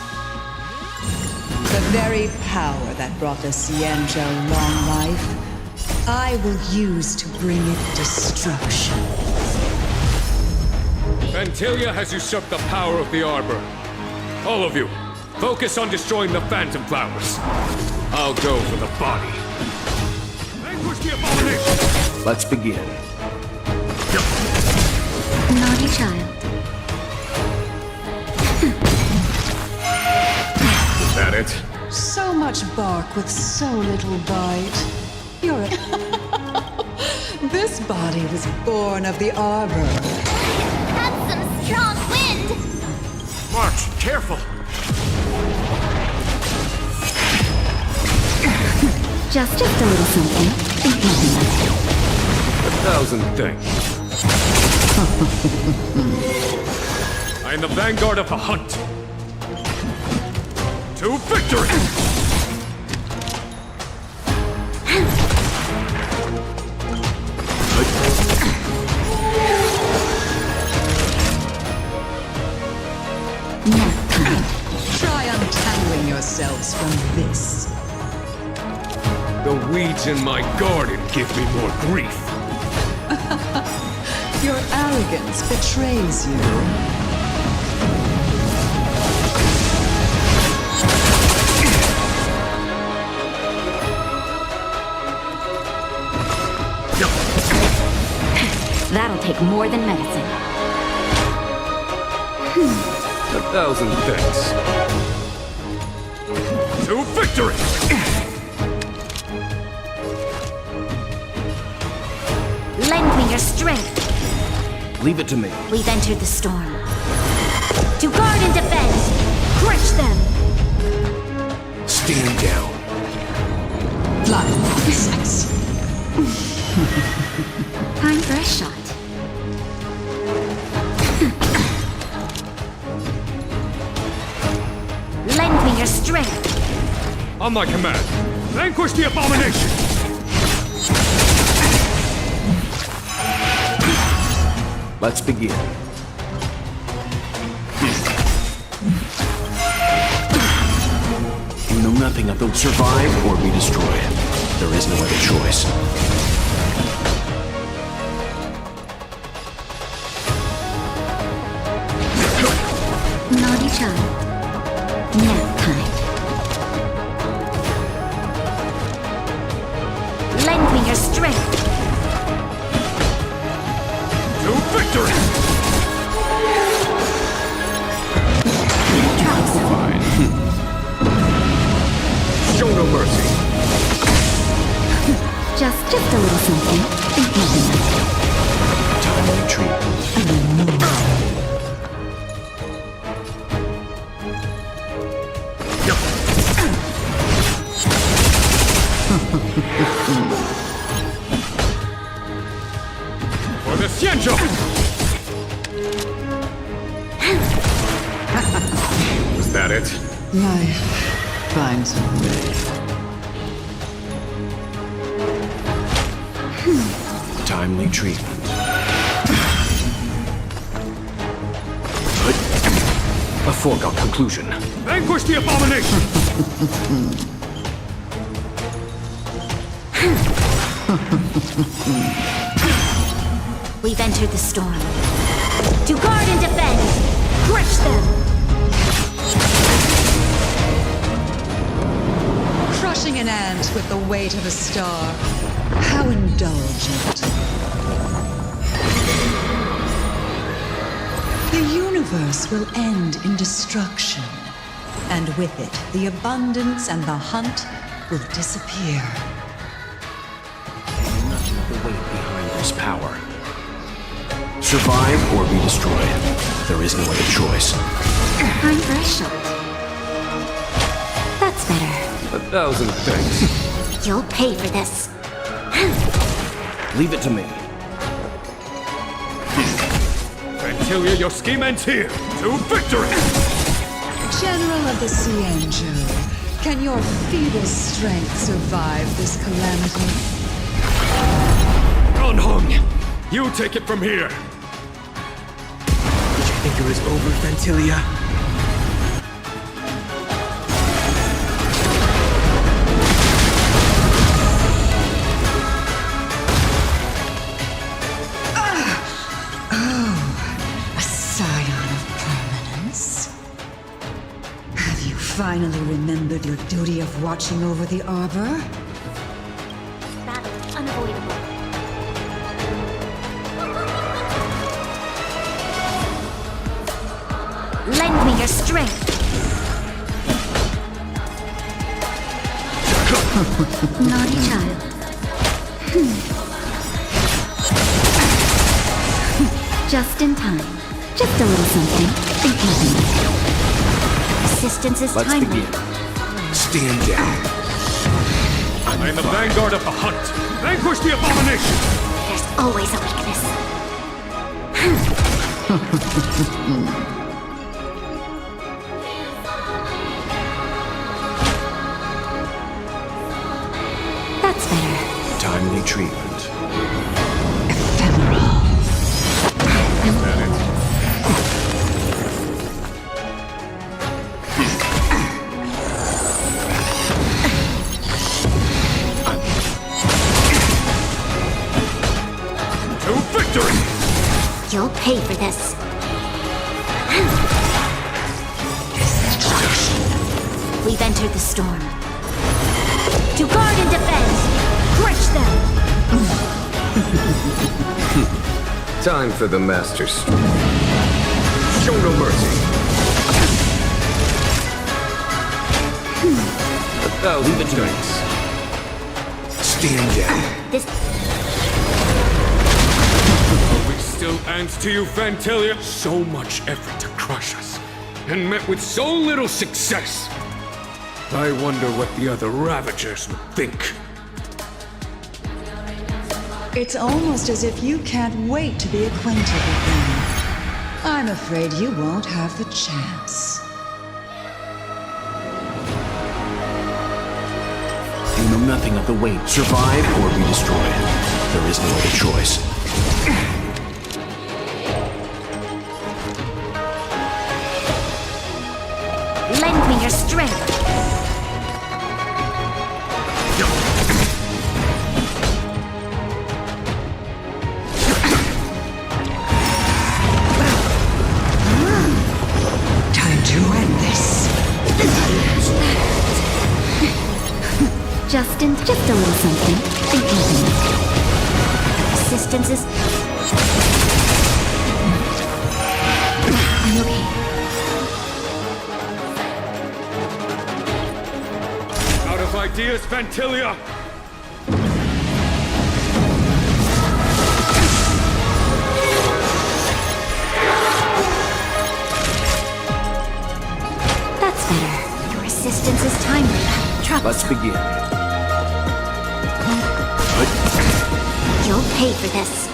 The very power that brought the Xianzhou long life, I will use to bring it destruction. Vantilia has usurped the power of the Arbor. All of you, focus on destroying the Phantom Flowers. I'll go for the body. Vanquish the abomination! Let's begin. Naughty child. Is that it? So much bark with so little bite. You're a... This body was born of the Arbor. That's some strong wind! March, careful! Just a little something. 1,000 things. I am the vanguard of the hunt. To victory! Try untangling yourselves from this. The weeds in my garden give me more grief. Your arrogance betrays you. That'll take more than medicine. 1,000 things. To victory! Lend me your strength. Leave it to me. We've entered the storm. To guard and defend! Crush them! Stand down. Fly, sex. Time for a shot. Lend me your strength. On my command, vanquish the abomination! Let's begin. You know nothing of those survive or be destroyed. There is no other choice. Naughty child. Nap time. Lend me your strength. To victory! Fine. Show no mercy. Just a little something. Timely treatment. For the Xianzhou! Was that it? Life finds a way. Timely treatment. A foregone conclusion. Vanquish the abomination! We've entered the storm. To guard and defend! Crush them! Crushing an ant with the weight of a star. How indulgent. The universe will end in destruction. And with it, the abundance and the hunt will disappear. Nothing of the weight behind this power. Survive or be destroyed. There is no other choice. I'm very short. That's better. 1,000 thanks. You'll pay for this. Leave it to me. Fantilia, your scheme ends here. To victory! General of the Cienjo, can your feeble strength survive this calamity? Gonhong, you take it from here. Did you think it was over, Fantilia? Finally remembered your duty of watching over the Arbor? Battle is unavoidable. Lend me your strength. Naughty child. Just in time. Just a little something. Think nothing. Resistance is timely. Let's begin. Stand down. I am the vanguard of the hunt. Vanquish the abomination! There's always a weakness. That's better. Timely treatment. You'll pay for this. We've entered the storm. To guard and defend! Crush them! Time for the Master Stroke. Show no mercy. 1,000 thanks. Stand down. This... Still ants to you, Fantilia? So much effort to crush us, and met with so little success. I wonder what the other Ravagers would think. It's almost as if you can't wait to be acquainted with them. I'm afraid you won't have the chance. You know nothing of the weight. Survive or be destroyed. There is no other choice. Lend me your strength. Time to end this. Just a little something. Think nothing. Resistance is... I'm okay. Out of ideas, Fantilia! That's better. Your resistance is timely. Troublesome. Let's begin. You'll pay for this.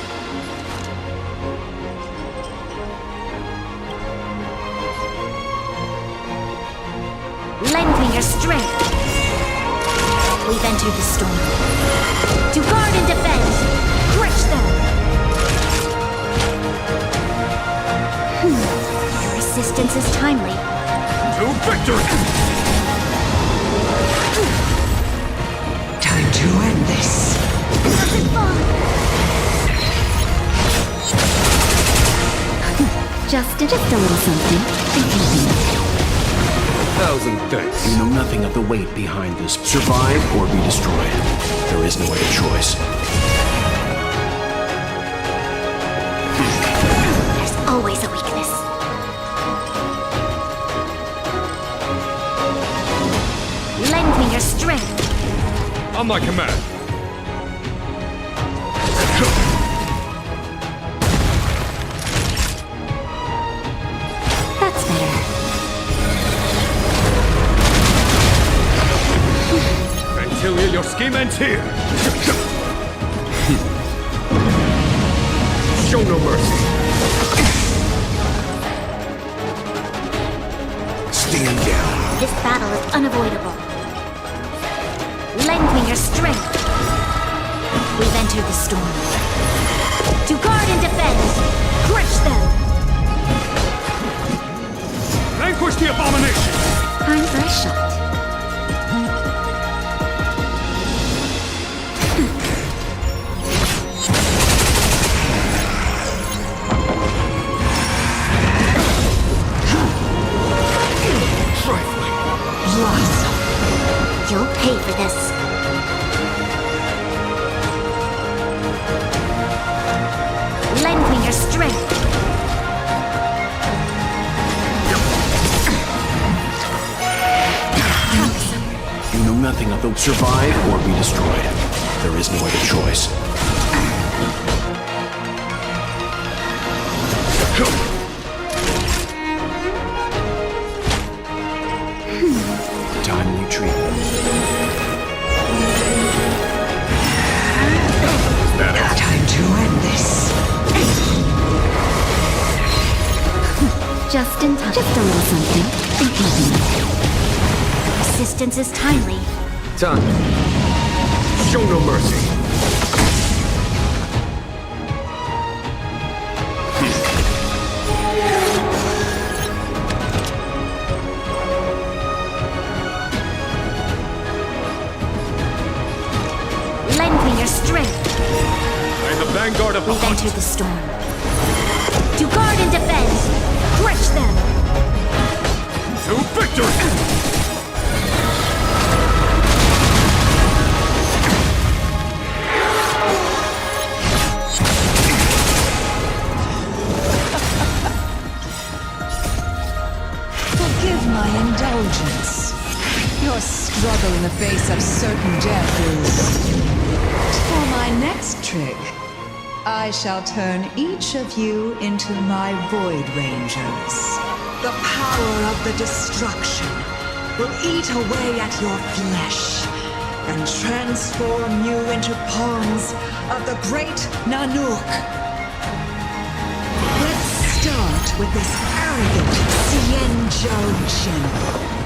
Lend me your strength. We've entered the storm. To guard and defend! Crush them! Your resistance is timely. To victory! Time to end this. Just a little something. Think nothing. 1,000 thanks. You know nothing of the weight behind this. Survive or be destroyed. There is no other choice. There's always a weakness. Lend me your strength. On my command. That's better. Ventilia, your scheme ends here. Show no mercy. Stand down. This battle is unavoidable. Lend me your strength. We've entered the storm. To guard and defend, crush them! Vanquish the abomination! Time for a shot. You'll pay for this. Lend me your strength. You know nothing of the survive or be destroyed. There is no other choice. Time you treat them. Time to end this. Just in time. Just a little something. Persistence is timely. Time. Show no mercy. Lend me your strength. I'm the vanguard of the We've hunt. entered the storm. To guard and defend, crush them. To victory! Forgive my indulgence. Your struggle in the face of certain death is... For my next trick, I shall turn each of you into my Void Rangers. The power of the destruction will eat away at your flesh and transform you into pawns of the great Nanook. Let's start with this arrogant Xianzhou general.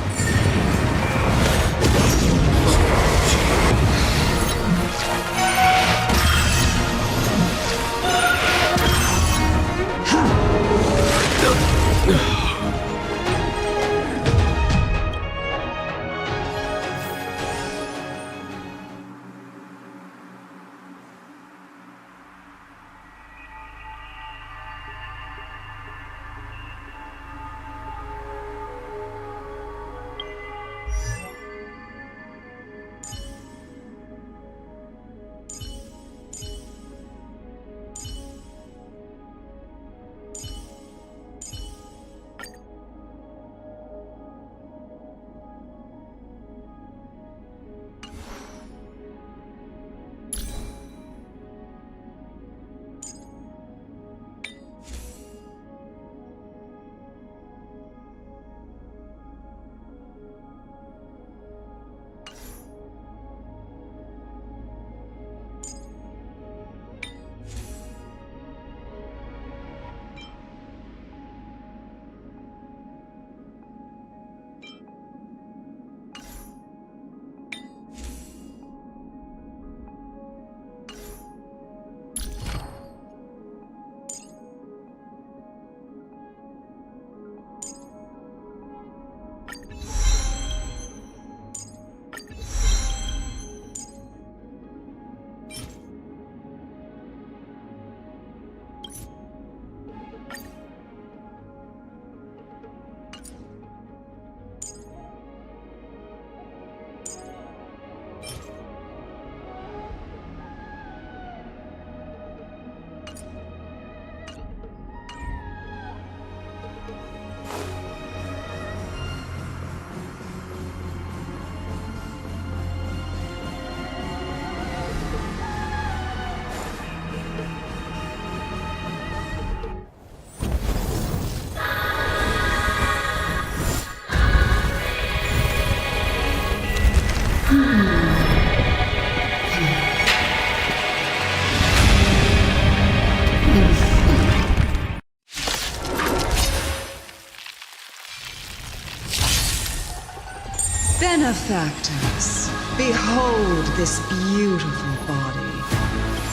Benefactors, behold this beautiful body.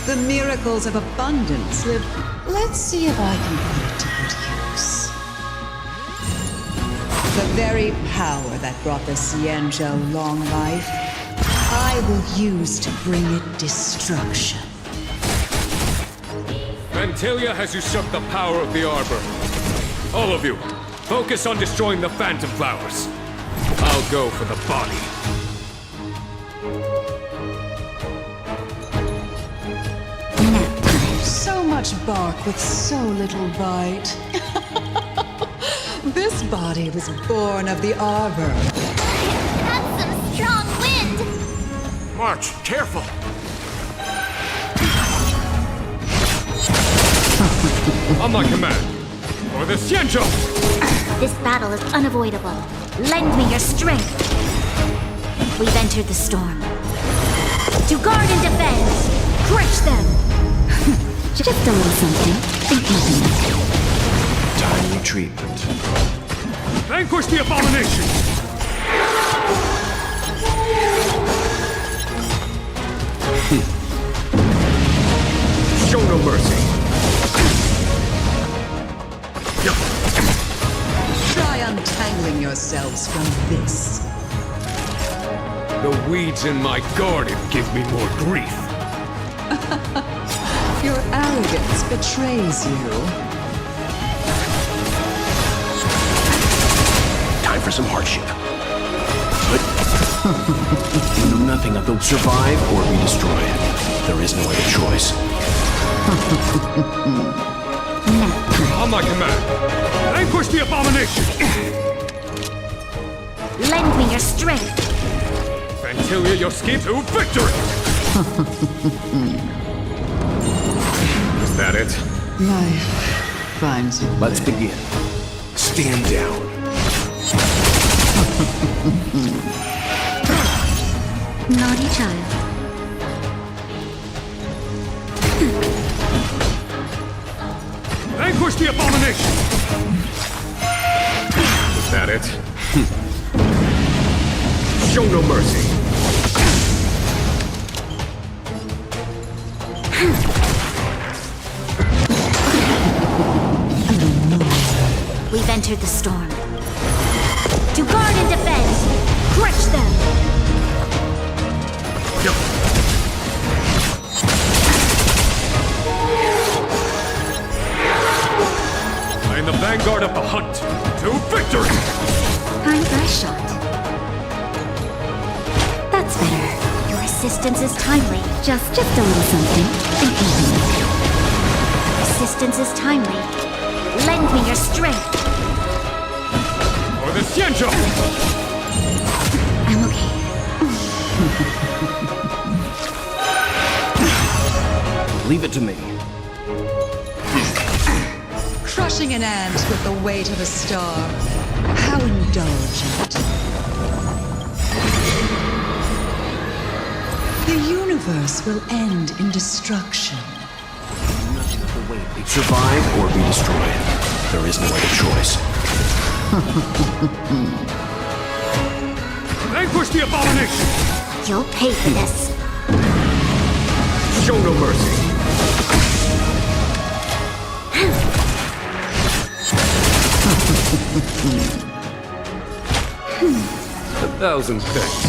The miracles of abundance live. Let's see if I can put it to good use. The very power that brought the Xianzhou long life, I will use to bring it destruction. Vantilia has usurped the power of the Arbor. All of you, focus on destroying the Phantom Flowers. I'll go for the body. So much bark with so little bite. This body was born of the Arbor. That's some strong wind! March, careful! On my command, for the Xianzhou! This battle is unavoidable. Lend me your strength. We've entered the storm. To guard and defend! Crush them! Just a little something. Think nothing. Timely treatment. Vanquish the abomination! Show no mercy. Try untangling yourselves from this. The weeds in my garden give me more grief. Your arrogance betrays you. Time for some hardship. But you know nothing of the survive or be destroyed. There is no other choice. On my command, vanquish the abomination! Lend me your strength. Vantilia, your scheme to victory! Is that it? Life finds you. Let's begin. Stand down. Naughty child. Vanquish the abomination! Is that it? Show no mercy. We've entered the storm. To guard and defend! Crush them! I am the vanguard of the hunt. To victory! Time for a shot. That's better. Your assistance is timely. Just a little something. Think nothing. Assistance is timely. Lend me your strength. For the Xianzhou! I'm okay. Leave it to me. Crushing an ant with the weight of a star. How indulgent. The universe will end in destruction. Nothing of the way. Survive or be destroyed. There is no other choice. Vanquish the abomination! You'll pay for this. Show no mercy. 1,000 thanks.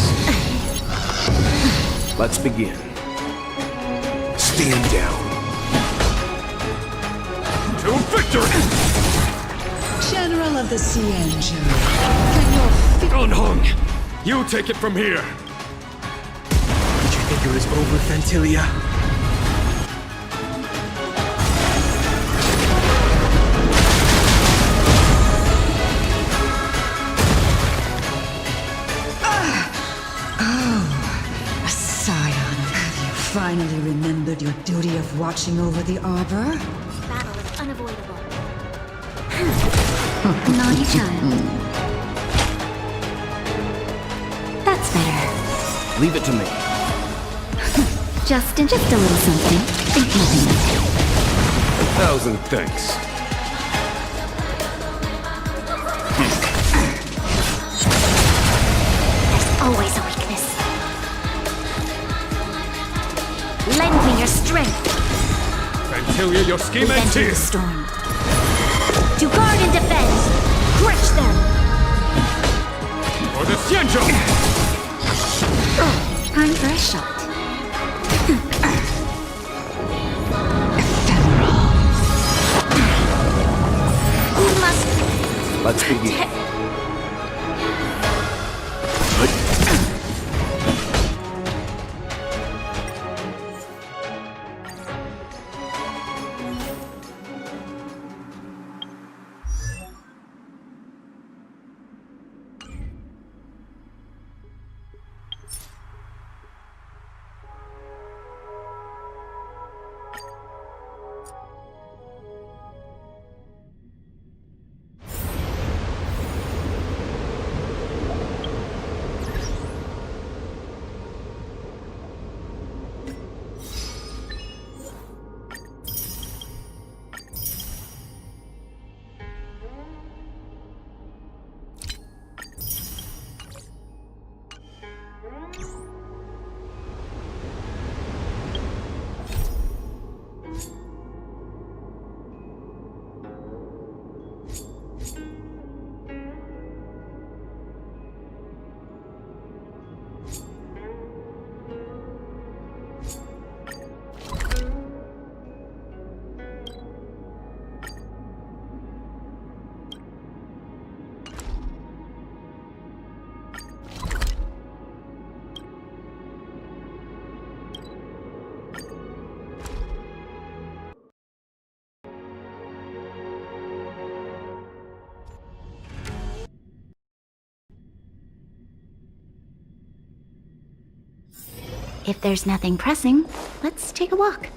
Let's begin. Stand down. To victory! General of the Xianzhou, can your Unhung! You take it from here! Did you think it was over, Vantilia? finally remembered your duty of watching over the Arbor? This battle is unavoidable. Naughty child. That's better. Leave it to me. Just a little something. Think nothing. 1,000 thanks. always a weakness. Lend me your strength. Ventilia, your scheme We ends enter here! the storm. To guard and defend! Crush them! For the Xianzhou! Time for a shot. We must... Let's begin. If there's nothing pressing, let's take a walk.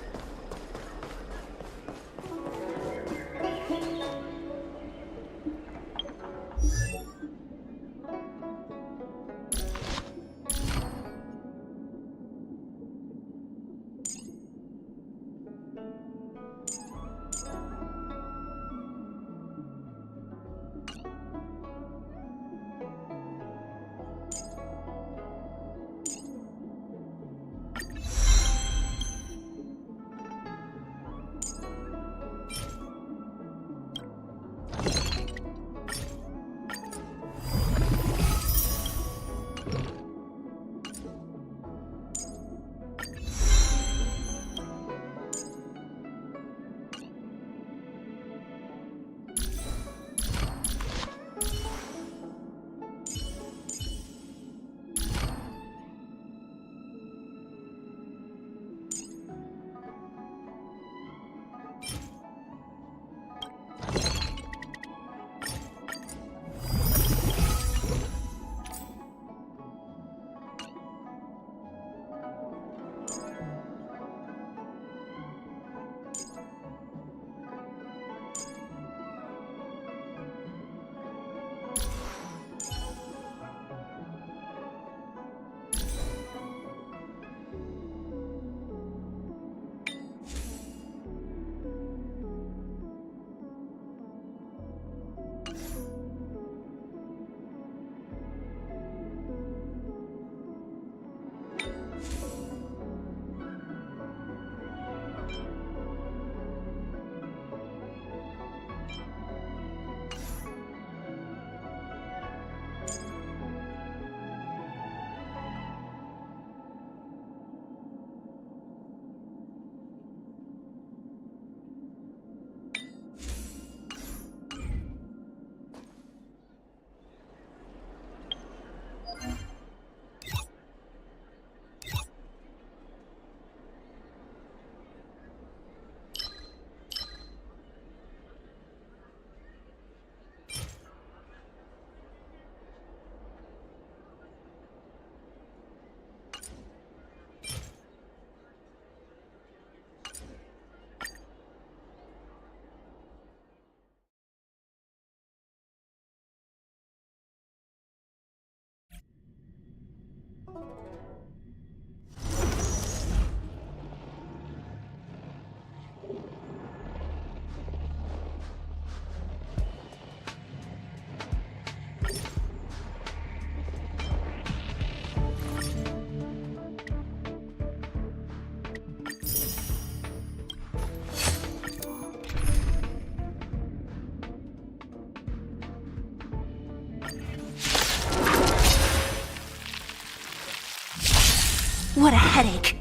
What a headache.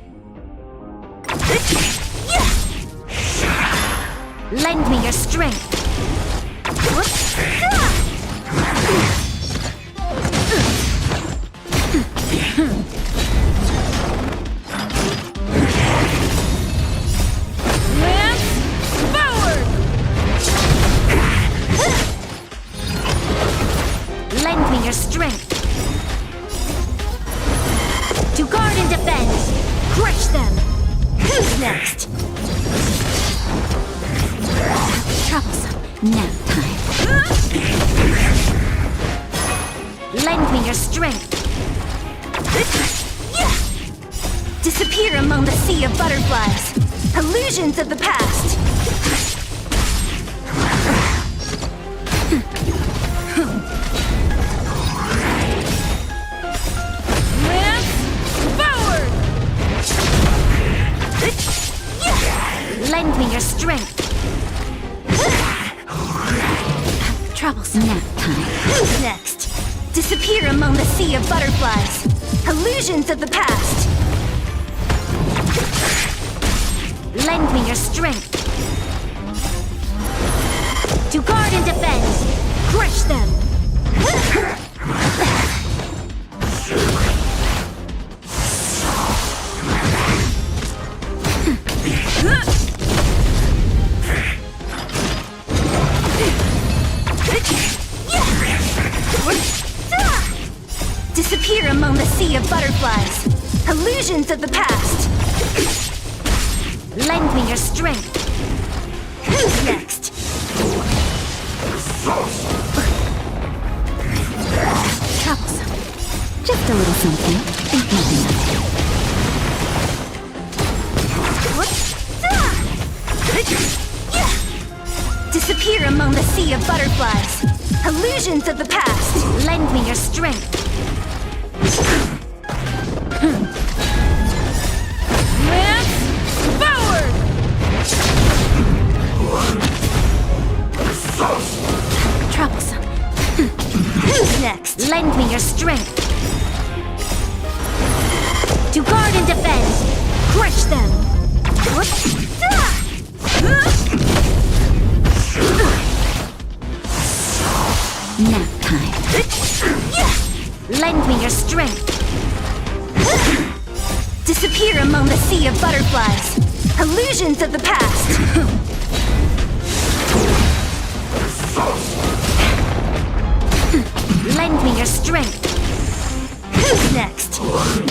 Lend me your strength. Lend me your strength. To guard and defend. Crush them. Who's next? Troublesome. Nap time. Lend me your strength. Disappear among the sea of butterflies. Illusions of the past. Lend me your strength. Troublesome. Nap time. Who's next? Disappear among the sea of butterflies. Illusions of the past. Lend me your strength. To guard and defend. Crush them. Disappear among the sea of butterflies. Illusions of the past. Lend me your strength. Who's next? Troublesome. Just a little something. Think nothing of it. Disappear among the sea of butterflies. Illusions of the past. Lend me your strength. Forward! Troublesome. Who's next? Lend me your strength. To guard and defend. Crush them. Nap time. Lend me your strength. Disappear among the sea of butterflies. Illusions of the past. Lend me your strength. Who's next? Forward!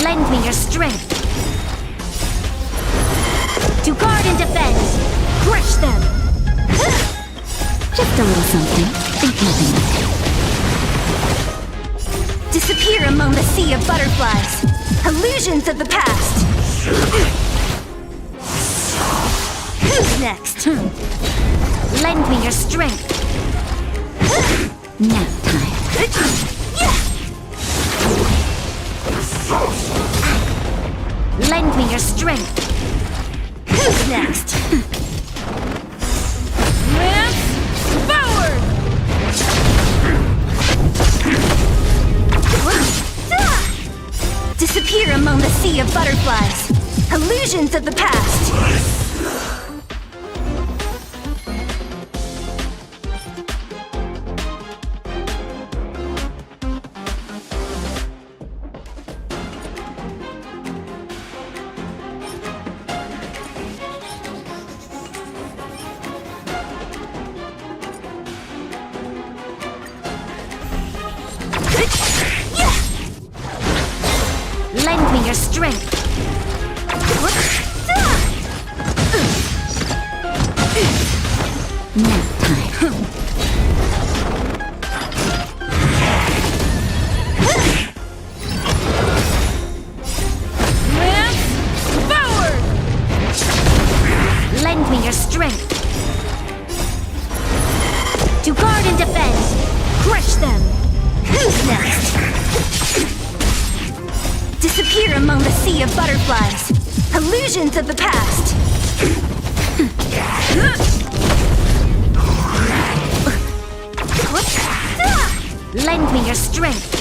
Lend me your strength. To guard and defend. Crush them. Just a little something. Think nothing of it. Disappear among the sea of butterflies. Illusions of the past. Who's next? Lend me your strength. Nap time. Lend me your strength. Who's next? Forward! Disappear among the sea of butterflies. Illusions of the past. Lend me your strength. Nap time. Forward! Lend me your strength. To guard and defend. Crush them. Who's next? Disappear among the sea of butterflies. Illusions of the past! Lend me your strength.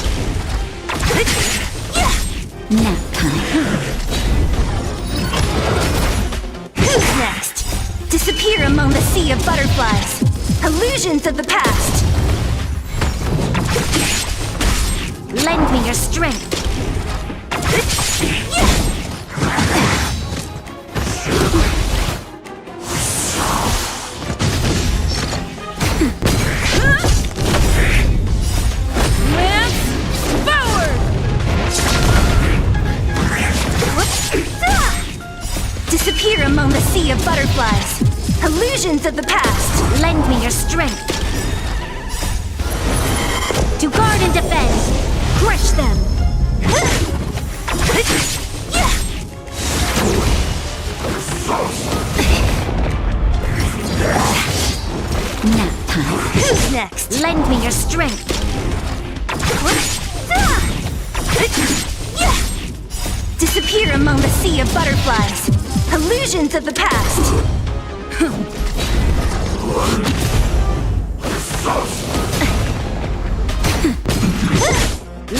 Nap time. Who's next? Disappear among the sea of butterflies. Illusions of the past. Lend me your strength. Disappear among the sea of butterflies. Illusions of the past. Lend me your strength. To guard and defend. Crush them. Nap time. Who's next? Lend me your strength. Disappear among the sea of butterflies. Illusions of the past.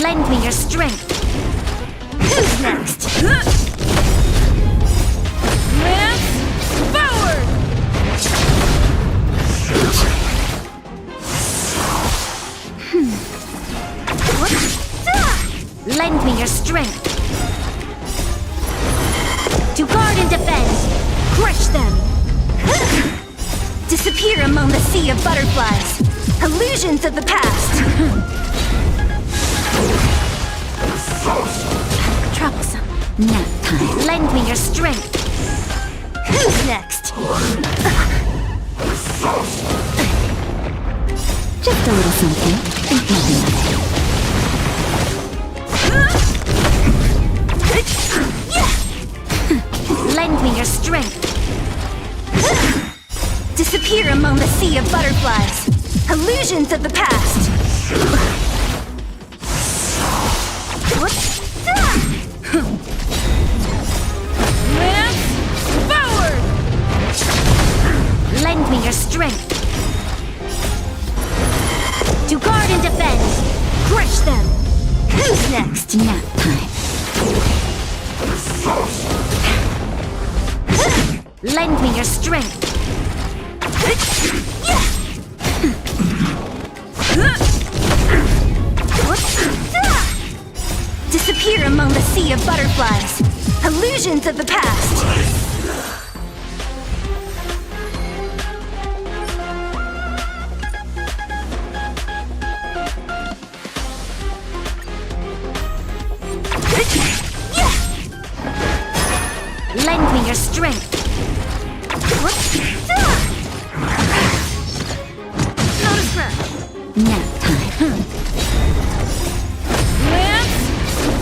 Lend me your strength. Who's next? Forward! Lend me your strength. To guard and defend. Crush them. Disappear among the sea of butterflies. Illusions of the past. Troublesome. Nap time. Lend me your strength. Who's next? Just a little something. Think nothing of it. Lend me your strength. Disappear among the sea of butterflies. Illusions of the past. Forward! Lend me your strength. To guard and defend. Crush them. Who's next? Nap time. Lend me your strength. Disappear among the sea of butterflies. Illusions of the past. Lend me your strength. Not a scratch. Nap time.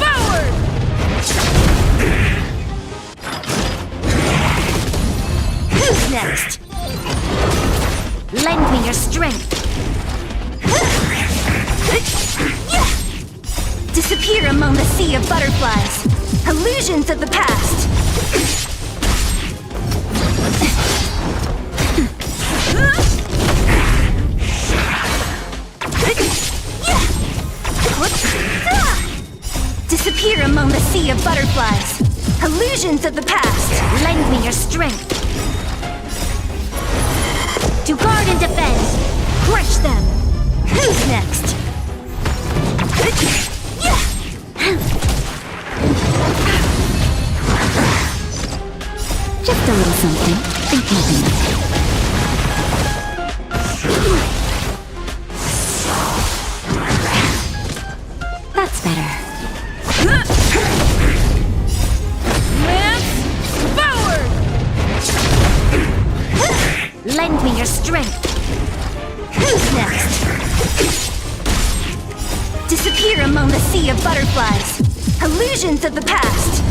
Forward! Who's next? Lend me your strength. Disappear among the sea of butterflies. Illusions of the past. Disappear among the sea of butterflies. Illusions of the past. Lend me your strength. To guard and defend. Crush them. Who's next? Just a little something. Think nothing of it. That's better. Forward! Lend me your strength. Who's next? Disappear among the sea of butterflies. Illusions of the past.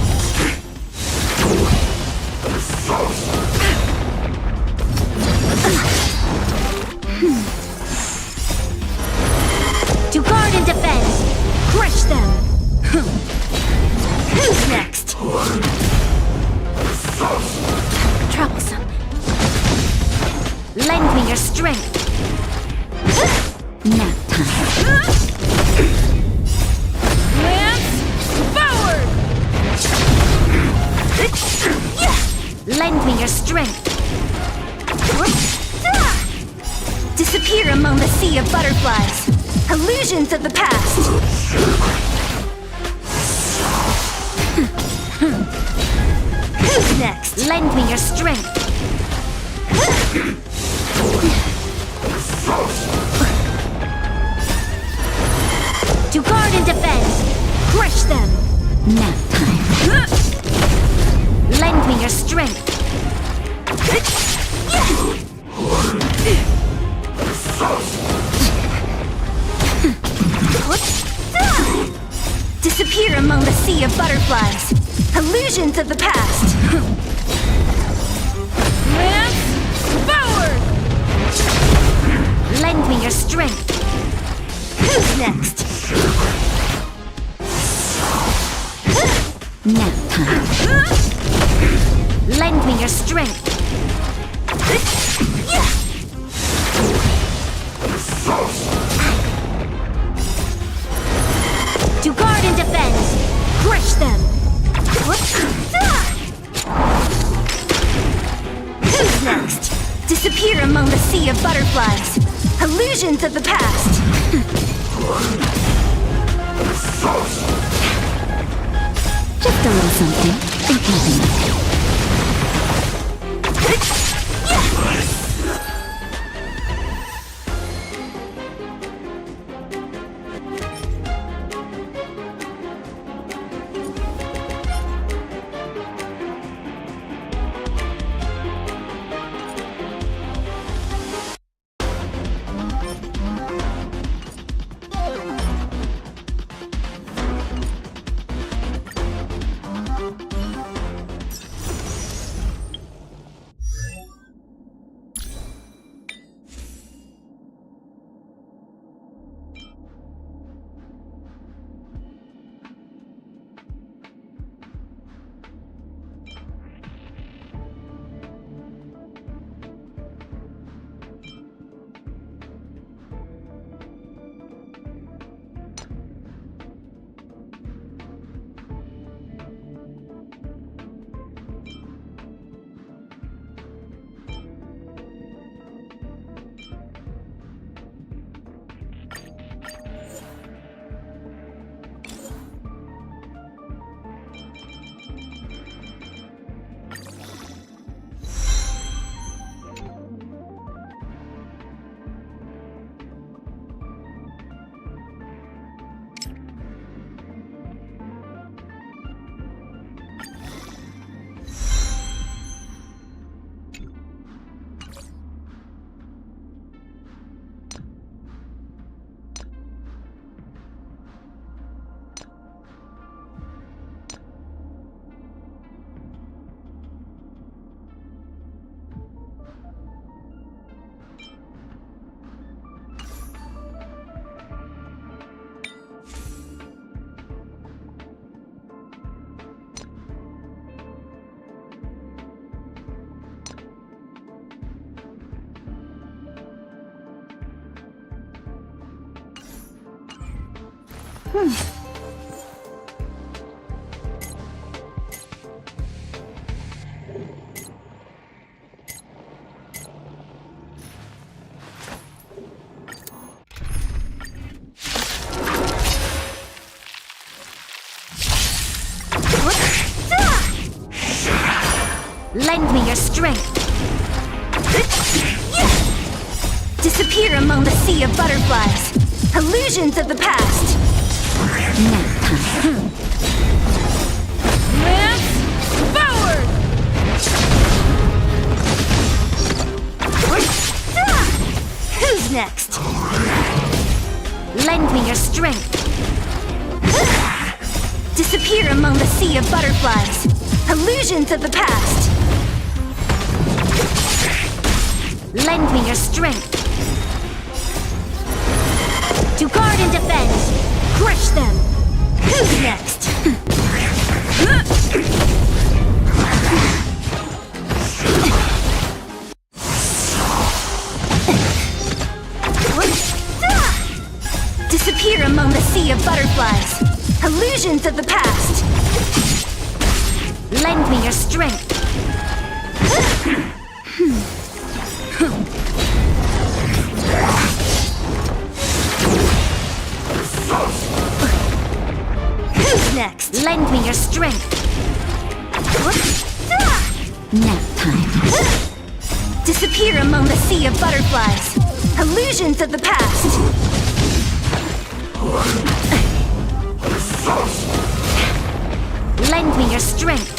To guard and defend. Crush them. Who's next? troublesome. Lend me your strength. Nap time. Lance forward! Lend me your strength. Disappear among the sea of butterflies. Illusions of the past. Who's next? Lend me your strength. To guard and defend. Crush them. Nap time. Lend me your strength. Disappear among the sea of butterflies. Illusions of the past. Lance forward! Lend me your strength. Who's next? Nap time. Lend me your strength. To guard and defend. Crush them. Who's next? Disappear among the sea of butterflies. Illusions of the past. Just a little something. Think nothing of it. Lend me your strength. Disappear among the sea of butterflies. Illusions of the past. Lance forward! Who's next? Lend me your strength. Disappear among the sea of butterflies. Illusions of the past. Lend me your strength. To guard and defend. Crush them. Who's next? Illusions of the past! Lend me your strength! Who's next? Lend me your strength! Nap time. Disappear among the sea of butterflies! Illusions of the past! Lend me your strength!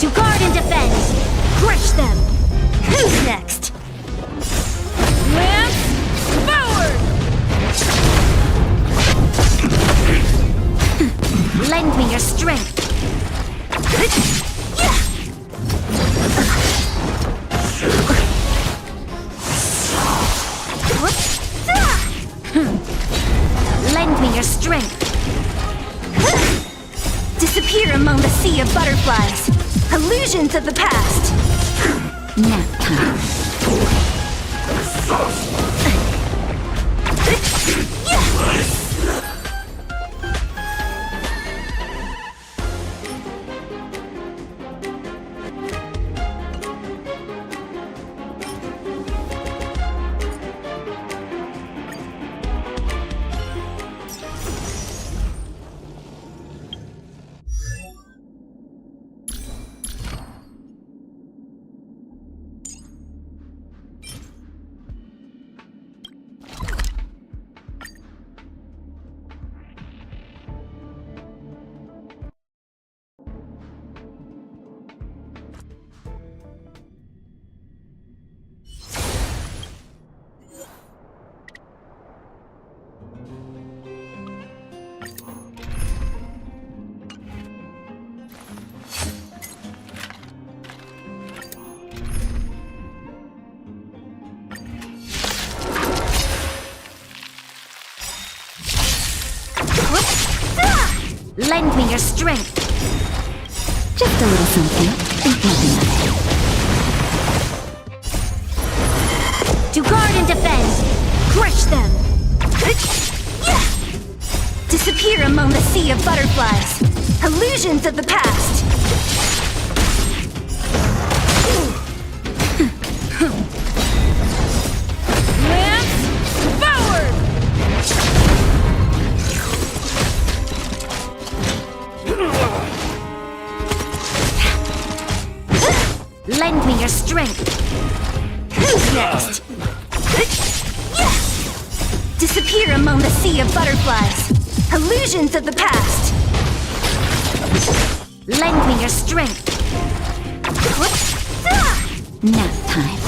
To guard and defend! Crush them! Who's next? Lance forward! Lend me your strength! Lend me your strength! Disappear among the sea of butterflies! Illusions of the past! Nap time. Lend me your strength. Just a little something. Think nothing of it. To guard and defend. Crush them. Disappear among the sea of butterflies. Illusions of the past. Lance forward! Lend me your strength. Who's next? Disappear among the sea of butterflies. Illusions of the past. Lend me your strength. Nap time.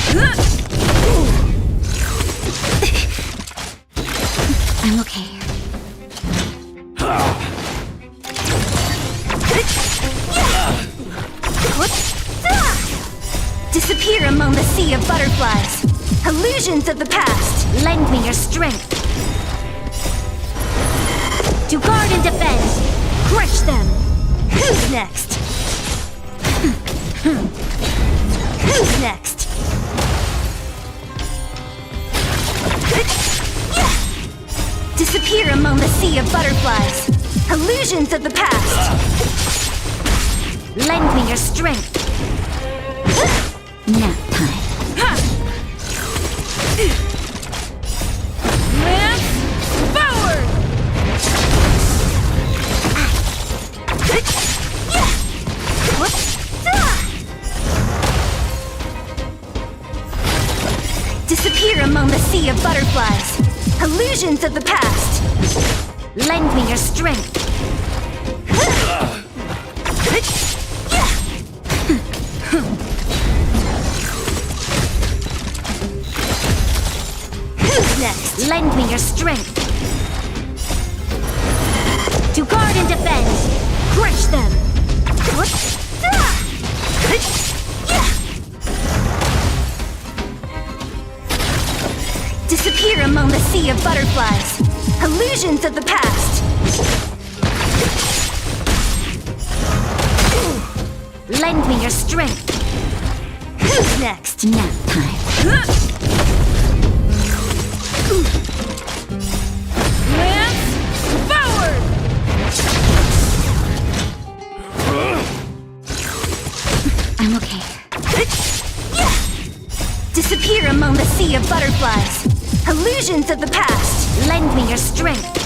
I'm okay. Disappear among the sea of butterflies. Illusions of the past. Lend me your strength. To guard and defend. Crush them. Who's next? Who's next? Disappear among the sea of butterflies. Illusions of the past. Lend me your strength. Nap time. Lance forward! Disappear among the sea of butterflies. Illusions of the past. Lend me your strength. Who's next? Lend me your strength. To guard and defend. Crush them. Disappear among the sea of butterflies. Illusions of the past. Lend me your strength. Who's next? Nap time. Lance I'm okay. Disappear among the sea of butterflies. Illusions of the past, lend me your strength.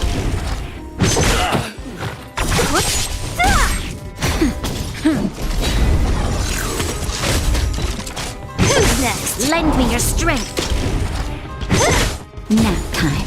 Who's next? Lend me your strength. Nap time.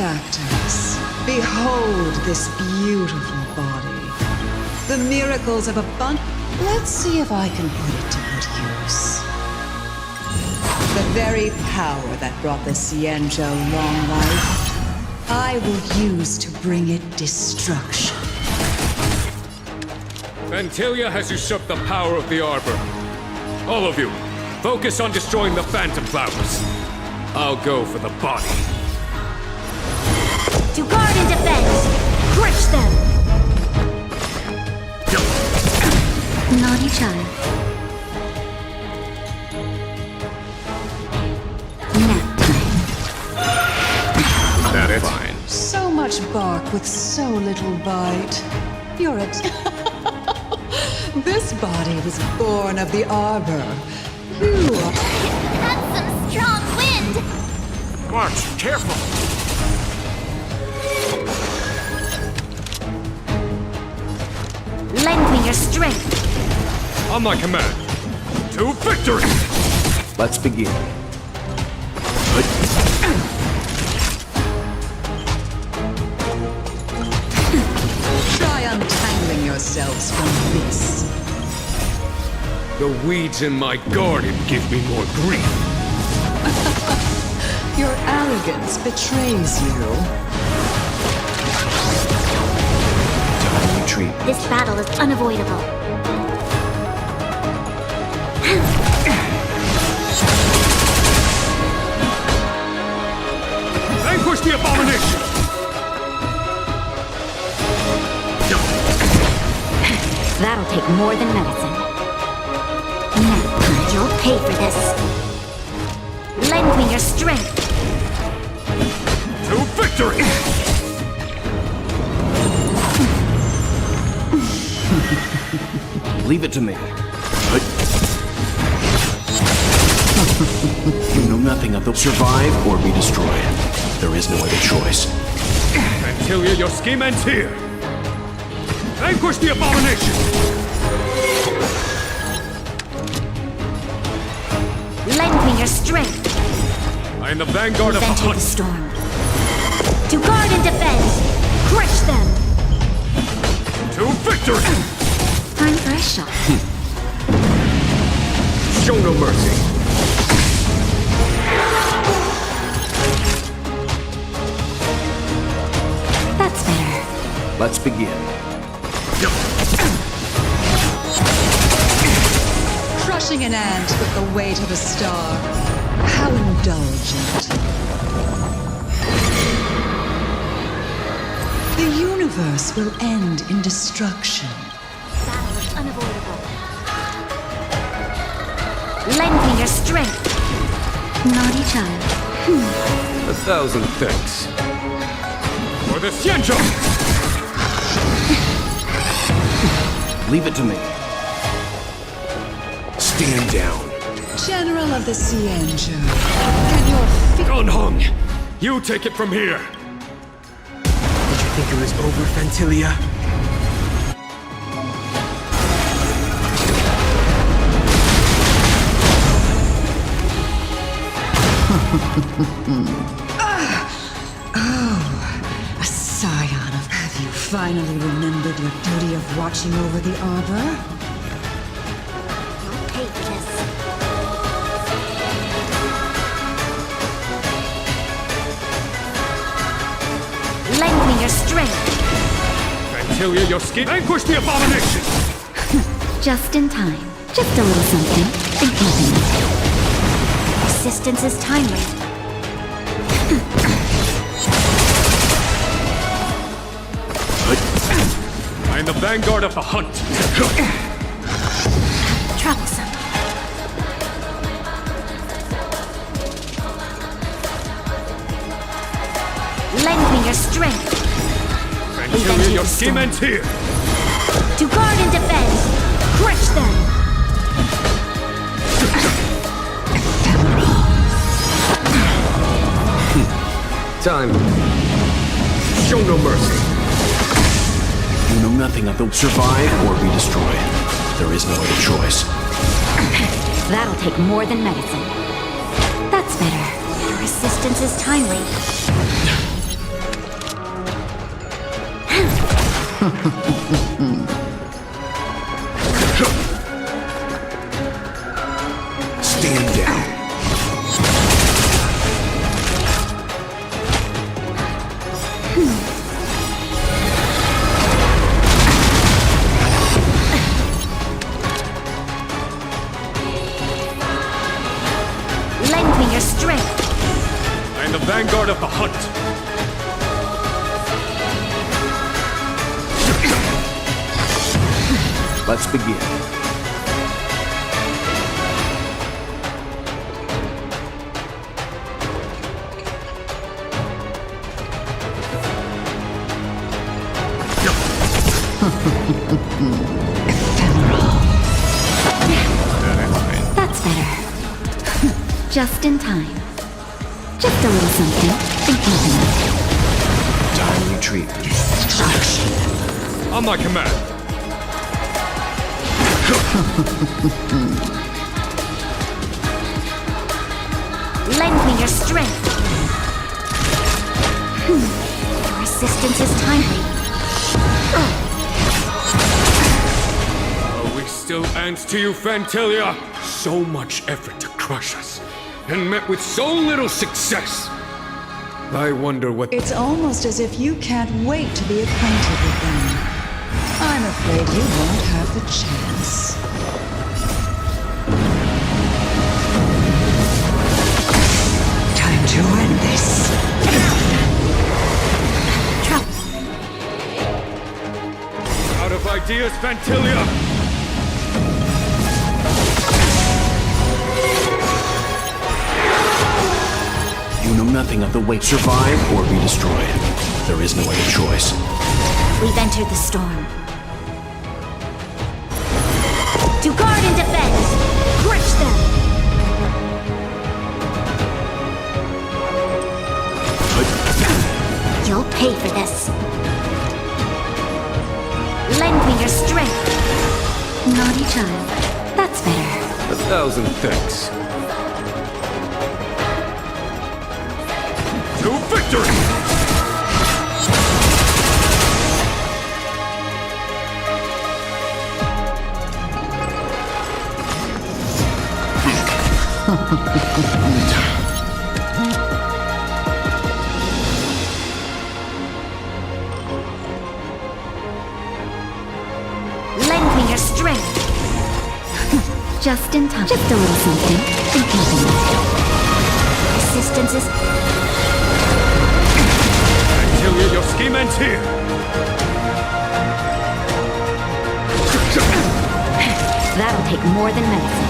benefactors, behold this beautiful body. The miracles of abundance. Let's see if I can put it to good use. The very power that brought the Xianzhou long life, I will use to bring it destruction. Vantilia has usurped the power of the Arbor. All of you, focus on destroying the Phantom Flowers. I'll go for the body. To guard and defend! Crush them! Naughty child. Nap time. That it? Fine. So much bark with so little bite. You're a... This body was born of the Arbor. You are... That's some strong wind! March, careful! Lend me your strength. On my command. To victory! Let's begin. Try untangling yourselves from this. The weeds in my garden give me more grief. Your arrogance betrays you. Time retreat. This battle is unavoidable. Vanquish the abomination! That'll take more than medicine. Now, you'll pay for this. Lend me your strength. To victory! Leave it to me. You know nothing of the survive or be destroyed. There is no other choice. Vantilia, your scheme ends here! Vanquish the abomination! Lend me your strength. I am the vanguard of the Enter hunt. the storm. To guard and defend. Crush them. To victory! Time for a shot. Show no mercy. That's better. Let's begin. Crushing an ant with the weight of a star. How indulgent. The universe will end in destruction. Battle is unavoidable. Lend me your strength. Naughty child. 1,000 thanks. For the Xianzhou! Leave it to me. Stand down. General of the Xianzhou, can your Gonhong, you take it from here. Did you think it was over, Vantilia? Oh, a scion of... Have you finally remembered your duty of watching over the Arbor? You'll pay for this. Lend me your strength. Vantilia, your scheme. Vanquish the abomination! Just in time. Just a little something. Think nothing of it. Resistance is timely. I am the vanguard of the hunt. Troublesome. Lend me your strength. Vantilia, your scheme ends here. To guard and defend. Crush them. Time. Show no mercy. You know nothing of the survive or be destroyed. There is no other choice. That'll take more than medicine. That's better. Your resistance is timely. Stand down. Lend me your strength. I am the vanguard of the hunt. Let's begin. That's better. Just in time. Just a little something. Think nothing of. Time retreat. On my command. Lend me your strength. Your resistance is timely. Are we still ants to you, Fantilia? So much effort to crush us, and met with so little success. I wonder what... It's almost as if you can't wait to be acquainted with them. I'm afraid you won't have the chance. Time to end this. Out of ideas, Fantilia! You know nothing of the way. Survive or be destroyed. There is no other choice. We've entered the storm. To guard and defend! Crush them! You'll pay for this. Lend me your strength. Naughty child. That's better. 1,000 thanks. To victory! Lend me your strength. Just in time. Just a little something. Think nothing of it. Resistance is... Fantilia, your scheme ends here! That'll take more than medicine.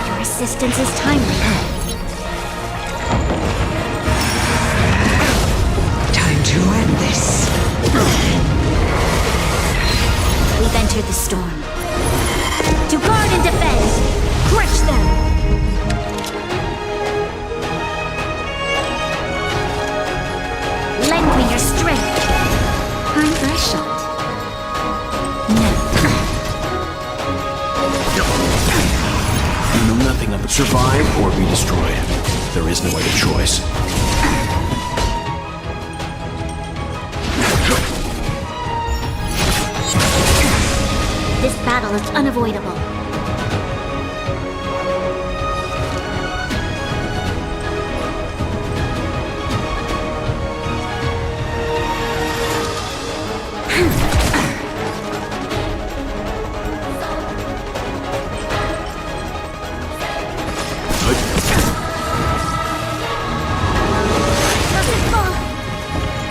Your resistance is timely. Time to end this. We've entered the storm. To guard and defend! Crush them! Lend me your strength. Time for a shot. You know nothing of it. Survive or be destroyed. There is no other choice. This battle is unavoidable.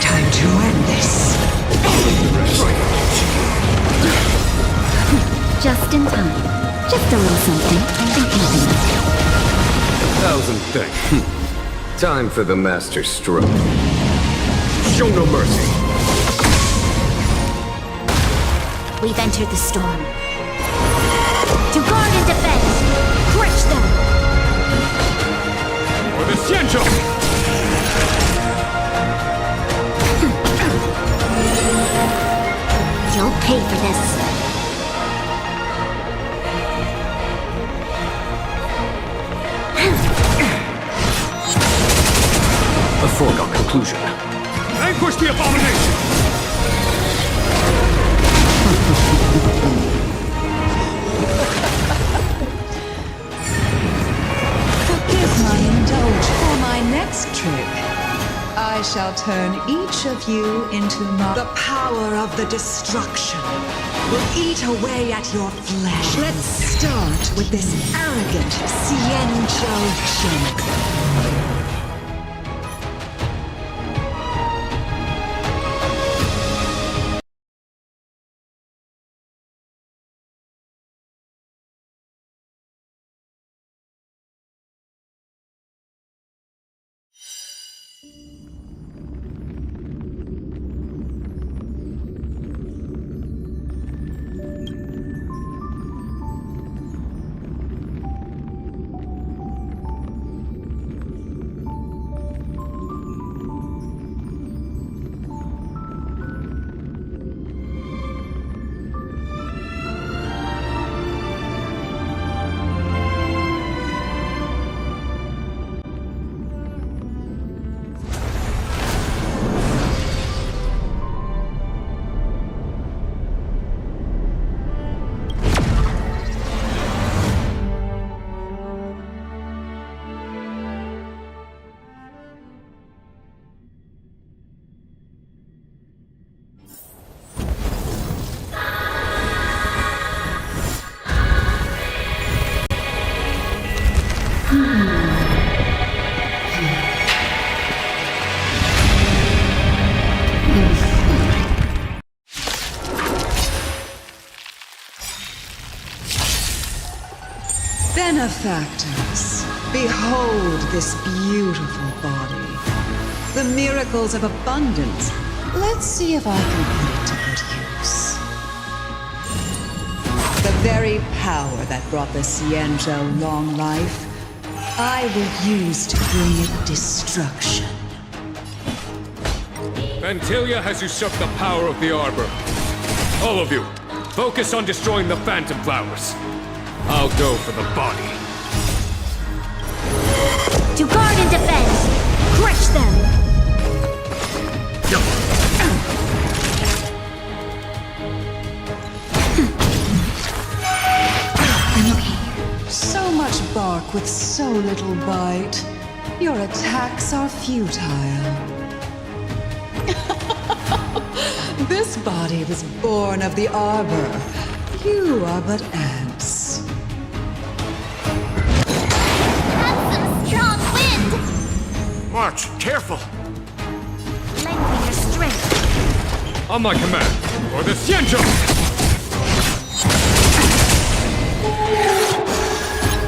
Time to end this. Just in time. Just a little something. Think nothing of it. 1,000 thanks. Time for the master stroke. Show no mercy. We've entered the storm. To guard and defend! Crush them! For the Xianzhou! You'll pay for this. A foregone conclusion. Vanquish the abomination! shall turn each of you into the power of the destruction will eat away at your flesh. Let's start with this arrogant Xianzhou general. Benefactors, behold this beautiful body. The miracles of abundance. Let's see if I can put it to good use. The very power that brought the Xianzhou long life, I will use to bring it destruction. Vantilia has usurped the power of the Arbor. All of you, focus on destroying the Phantom Flowers. I'll go for the body. To guard and defend! Crush them! I'm okay. So much bark with so little bite. Your attacks are futile. This body was born of the Arbor. You are but ants. Strong wind! March, careful! Lend me your strength. On my command, for the Xianzhou!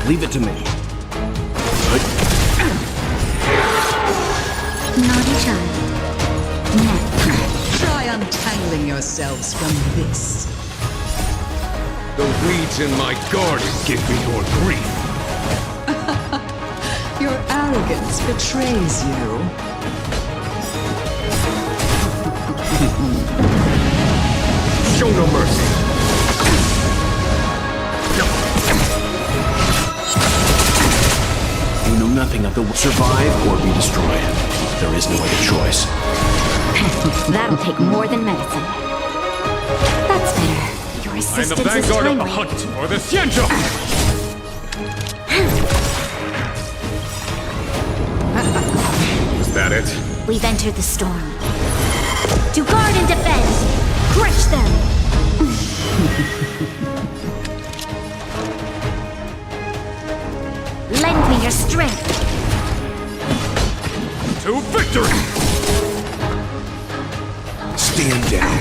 Leave it to me. Naughty child. Try untangling yourselves from this. The weeds in my garden give me your grief. Your arrogance betrays you. Show no mercy. You know nothing of the survive or be destroyed. There is no other choice. That'll take more than medicine. That's better. Your I'm the assistance is vanguard of the timely. hunt, or the Xianzhou! Is that it? We've entered the storm. To guard and defend! Crush them! Lend me your strength! To victory! Stand down.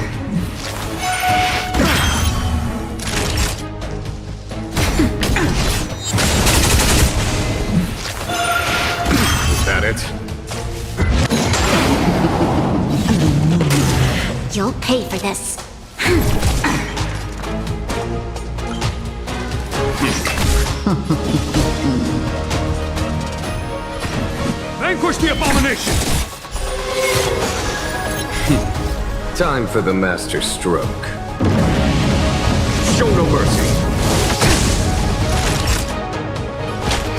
Is that it? You'll pay for this. Vanquish the abomination! Time for the master stroke. Show no mercy.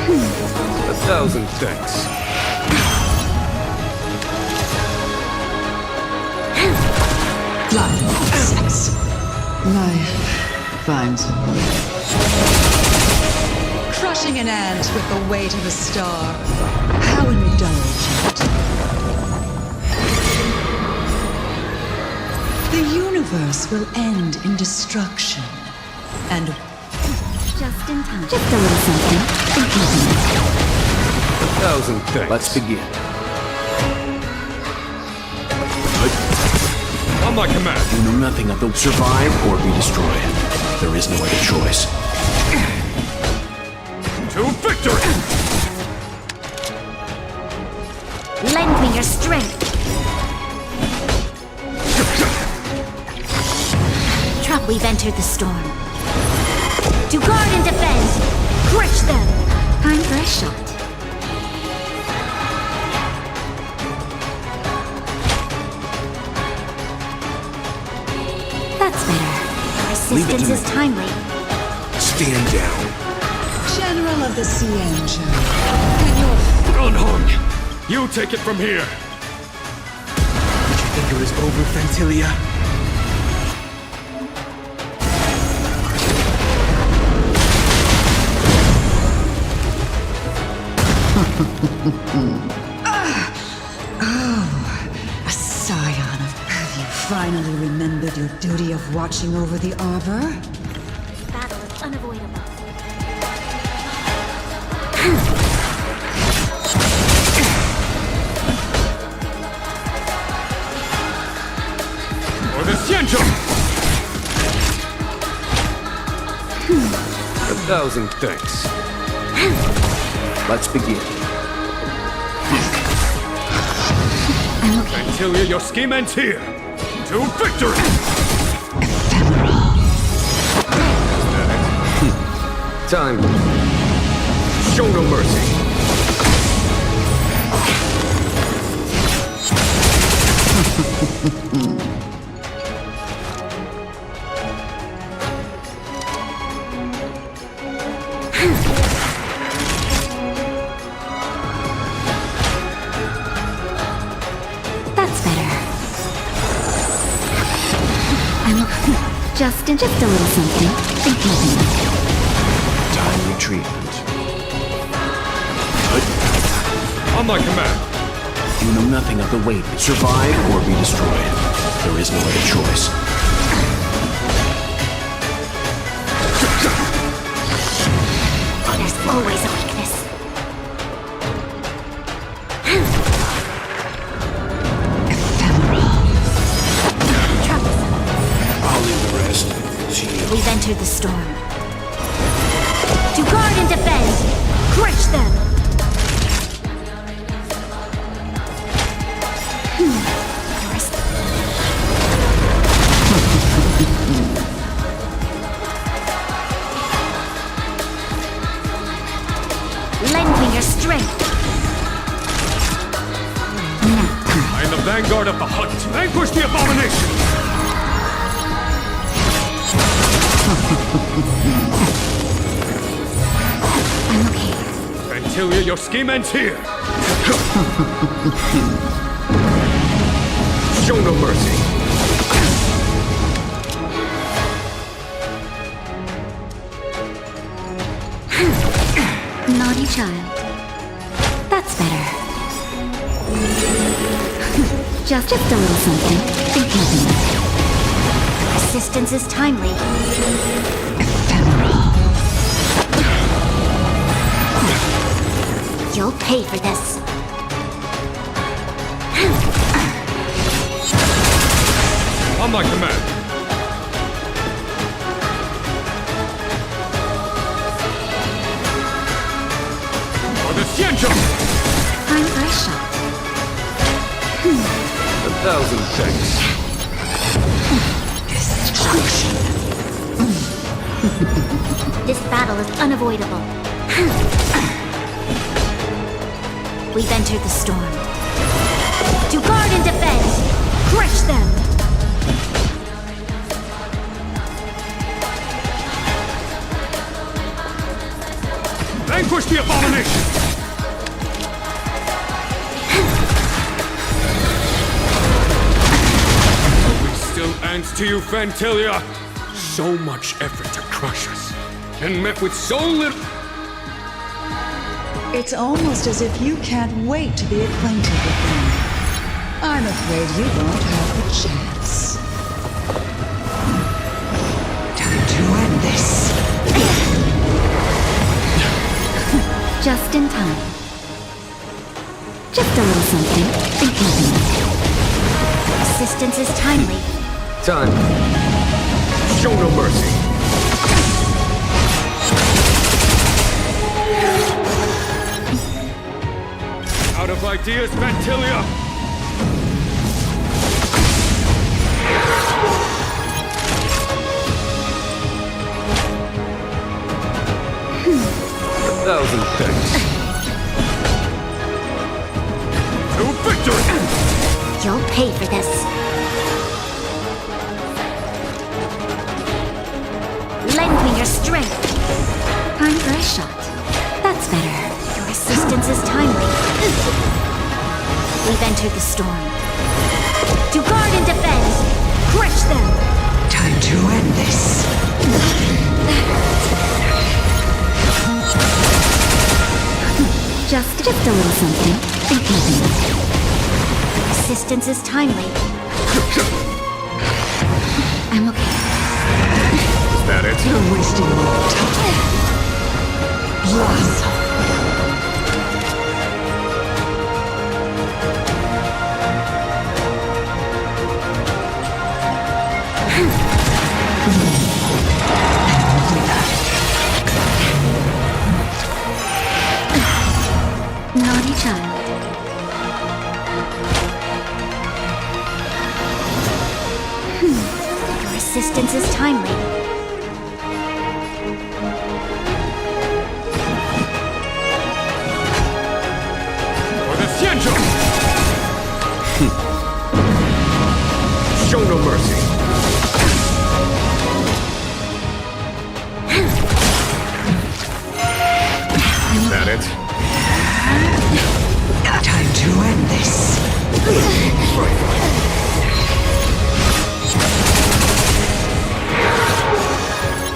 1,000 thanks. Blood, sex. Life finds a way. Crushing an ant with the weight of a star. How indulgent. The universe will end in destruction. And Just in time. Just a little something. In keeping. 1,000 thanks. Let's begin. On my command. You know nothing of the survive or be destroyed. There is no other choice. To victory! Lend me your strength. We've entered the storm. To guard and defend! Crush them! Time for a shot. That's better. Resistance is timely. Stand down. General of the Cienjo, can you... Unharmed! You take it from here! Did you think it was over, Fantilia? A scion of... Have you finally remembered your duty of watching over the Arbor? This battle is unavoidable. For the Cienjo! 1,000 thanks. Let's begin. Fantilia, your scheme ends here! To victory! Time. Show no mercy. Just a little something. In keeping. Timely treatment. On my command. You know nothing of the weight. Survive or be destroyed. There is no other choice. There's always a weakness. We've entered the storm. To guard and defend! Crush them! Lend me your strength. I am the vanguard of the hunt. Vanquish the abomination! I'm okay. Fantilia, your scheme ends here! Show no mercy. Naughty child. That's better. Just a little something. In keeping. Resistance is timely. Ephemeral. You'll pay for this. On my command. For the Cienjo! Time for a shot. 1,000 thanks. Destruction. This battle is unavoidable. We've entered the storm. To guard and defend! Crush them! Vanquish the abomination! Still ends to you, Fantilia. So much effort to crush us, and met with so little... It's almost as if you can't wait to be acquainted with them. I'm afraid you won't have the chance. timely. Time. Show no mercy. Out of ideas, Vantilia! Thousand thanks. To victory! You'll pay for this. Lend me your strength. Time for a shot. That's better. Your assistance is timely. We've entered the storm. To guard and defend! Crush them! Time to end this. Just a little something. Think nothing of it. Assistance is timely. I'm okay. Is that it? You're wasting more time. Blossom. Naughty child. Your assistance is timely. For the Xianzhou! Show no mercy. Is that it? Time to end this.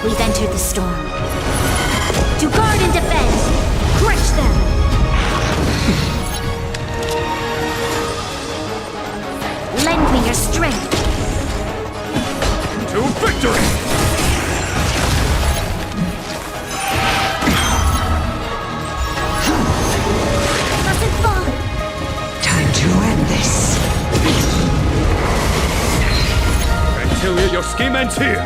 We've entered the storm. To guard and defend! Crush them! Lend me your strength. To victory! Mustn't fall! Time to end this. Vantilia, your scheme ends here!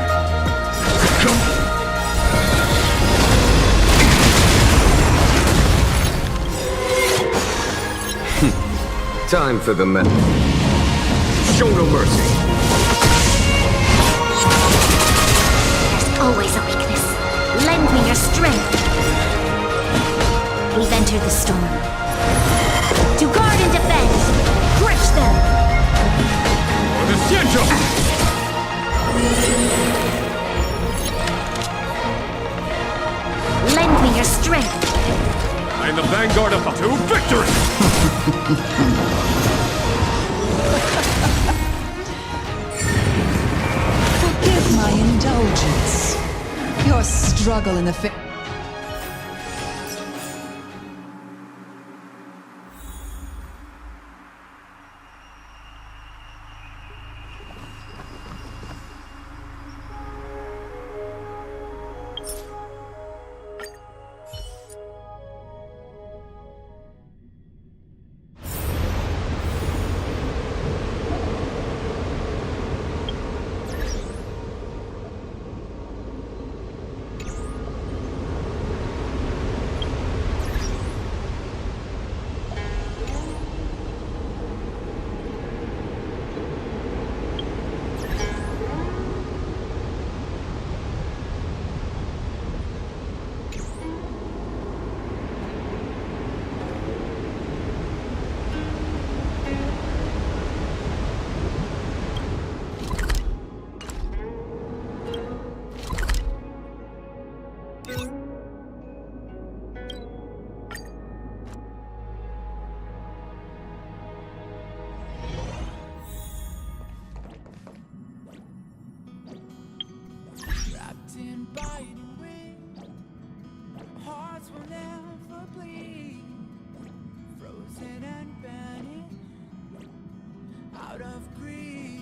Time for the men. Show no mercy. There's always a weakness. Lend me your strength. We've entered the storm. To guard and defend! Crush them! For the Xianzhou! Lend me your strength. I am the vanguard of to victory! Forgive my indulgence. Your struggle in the out of greed.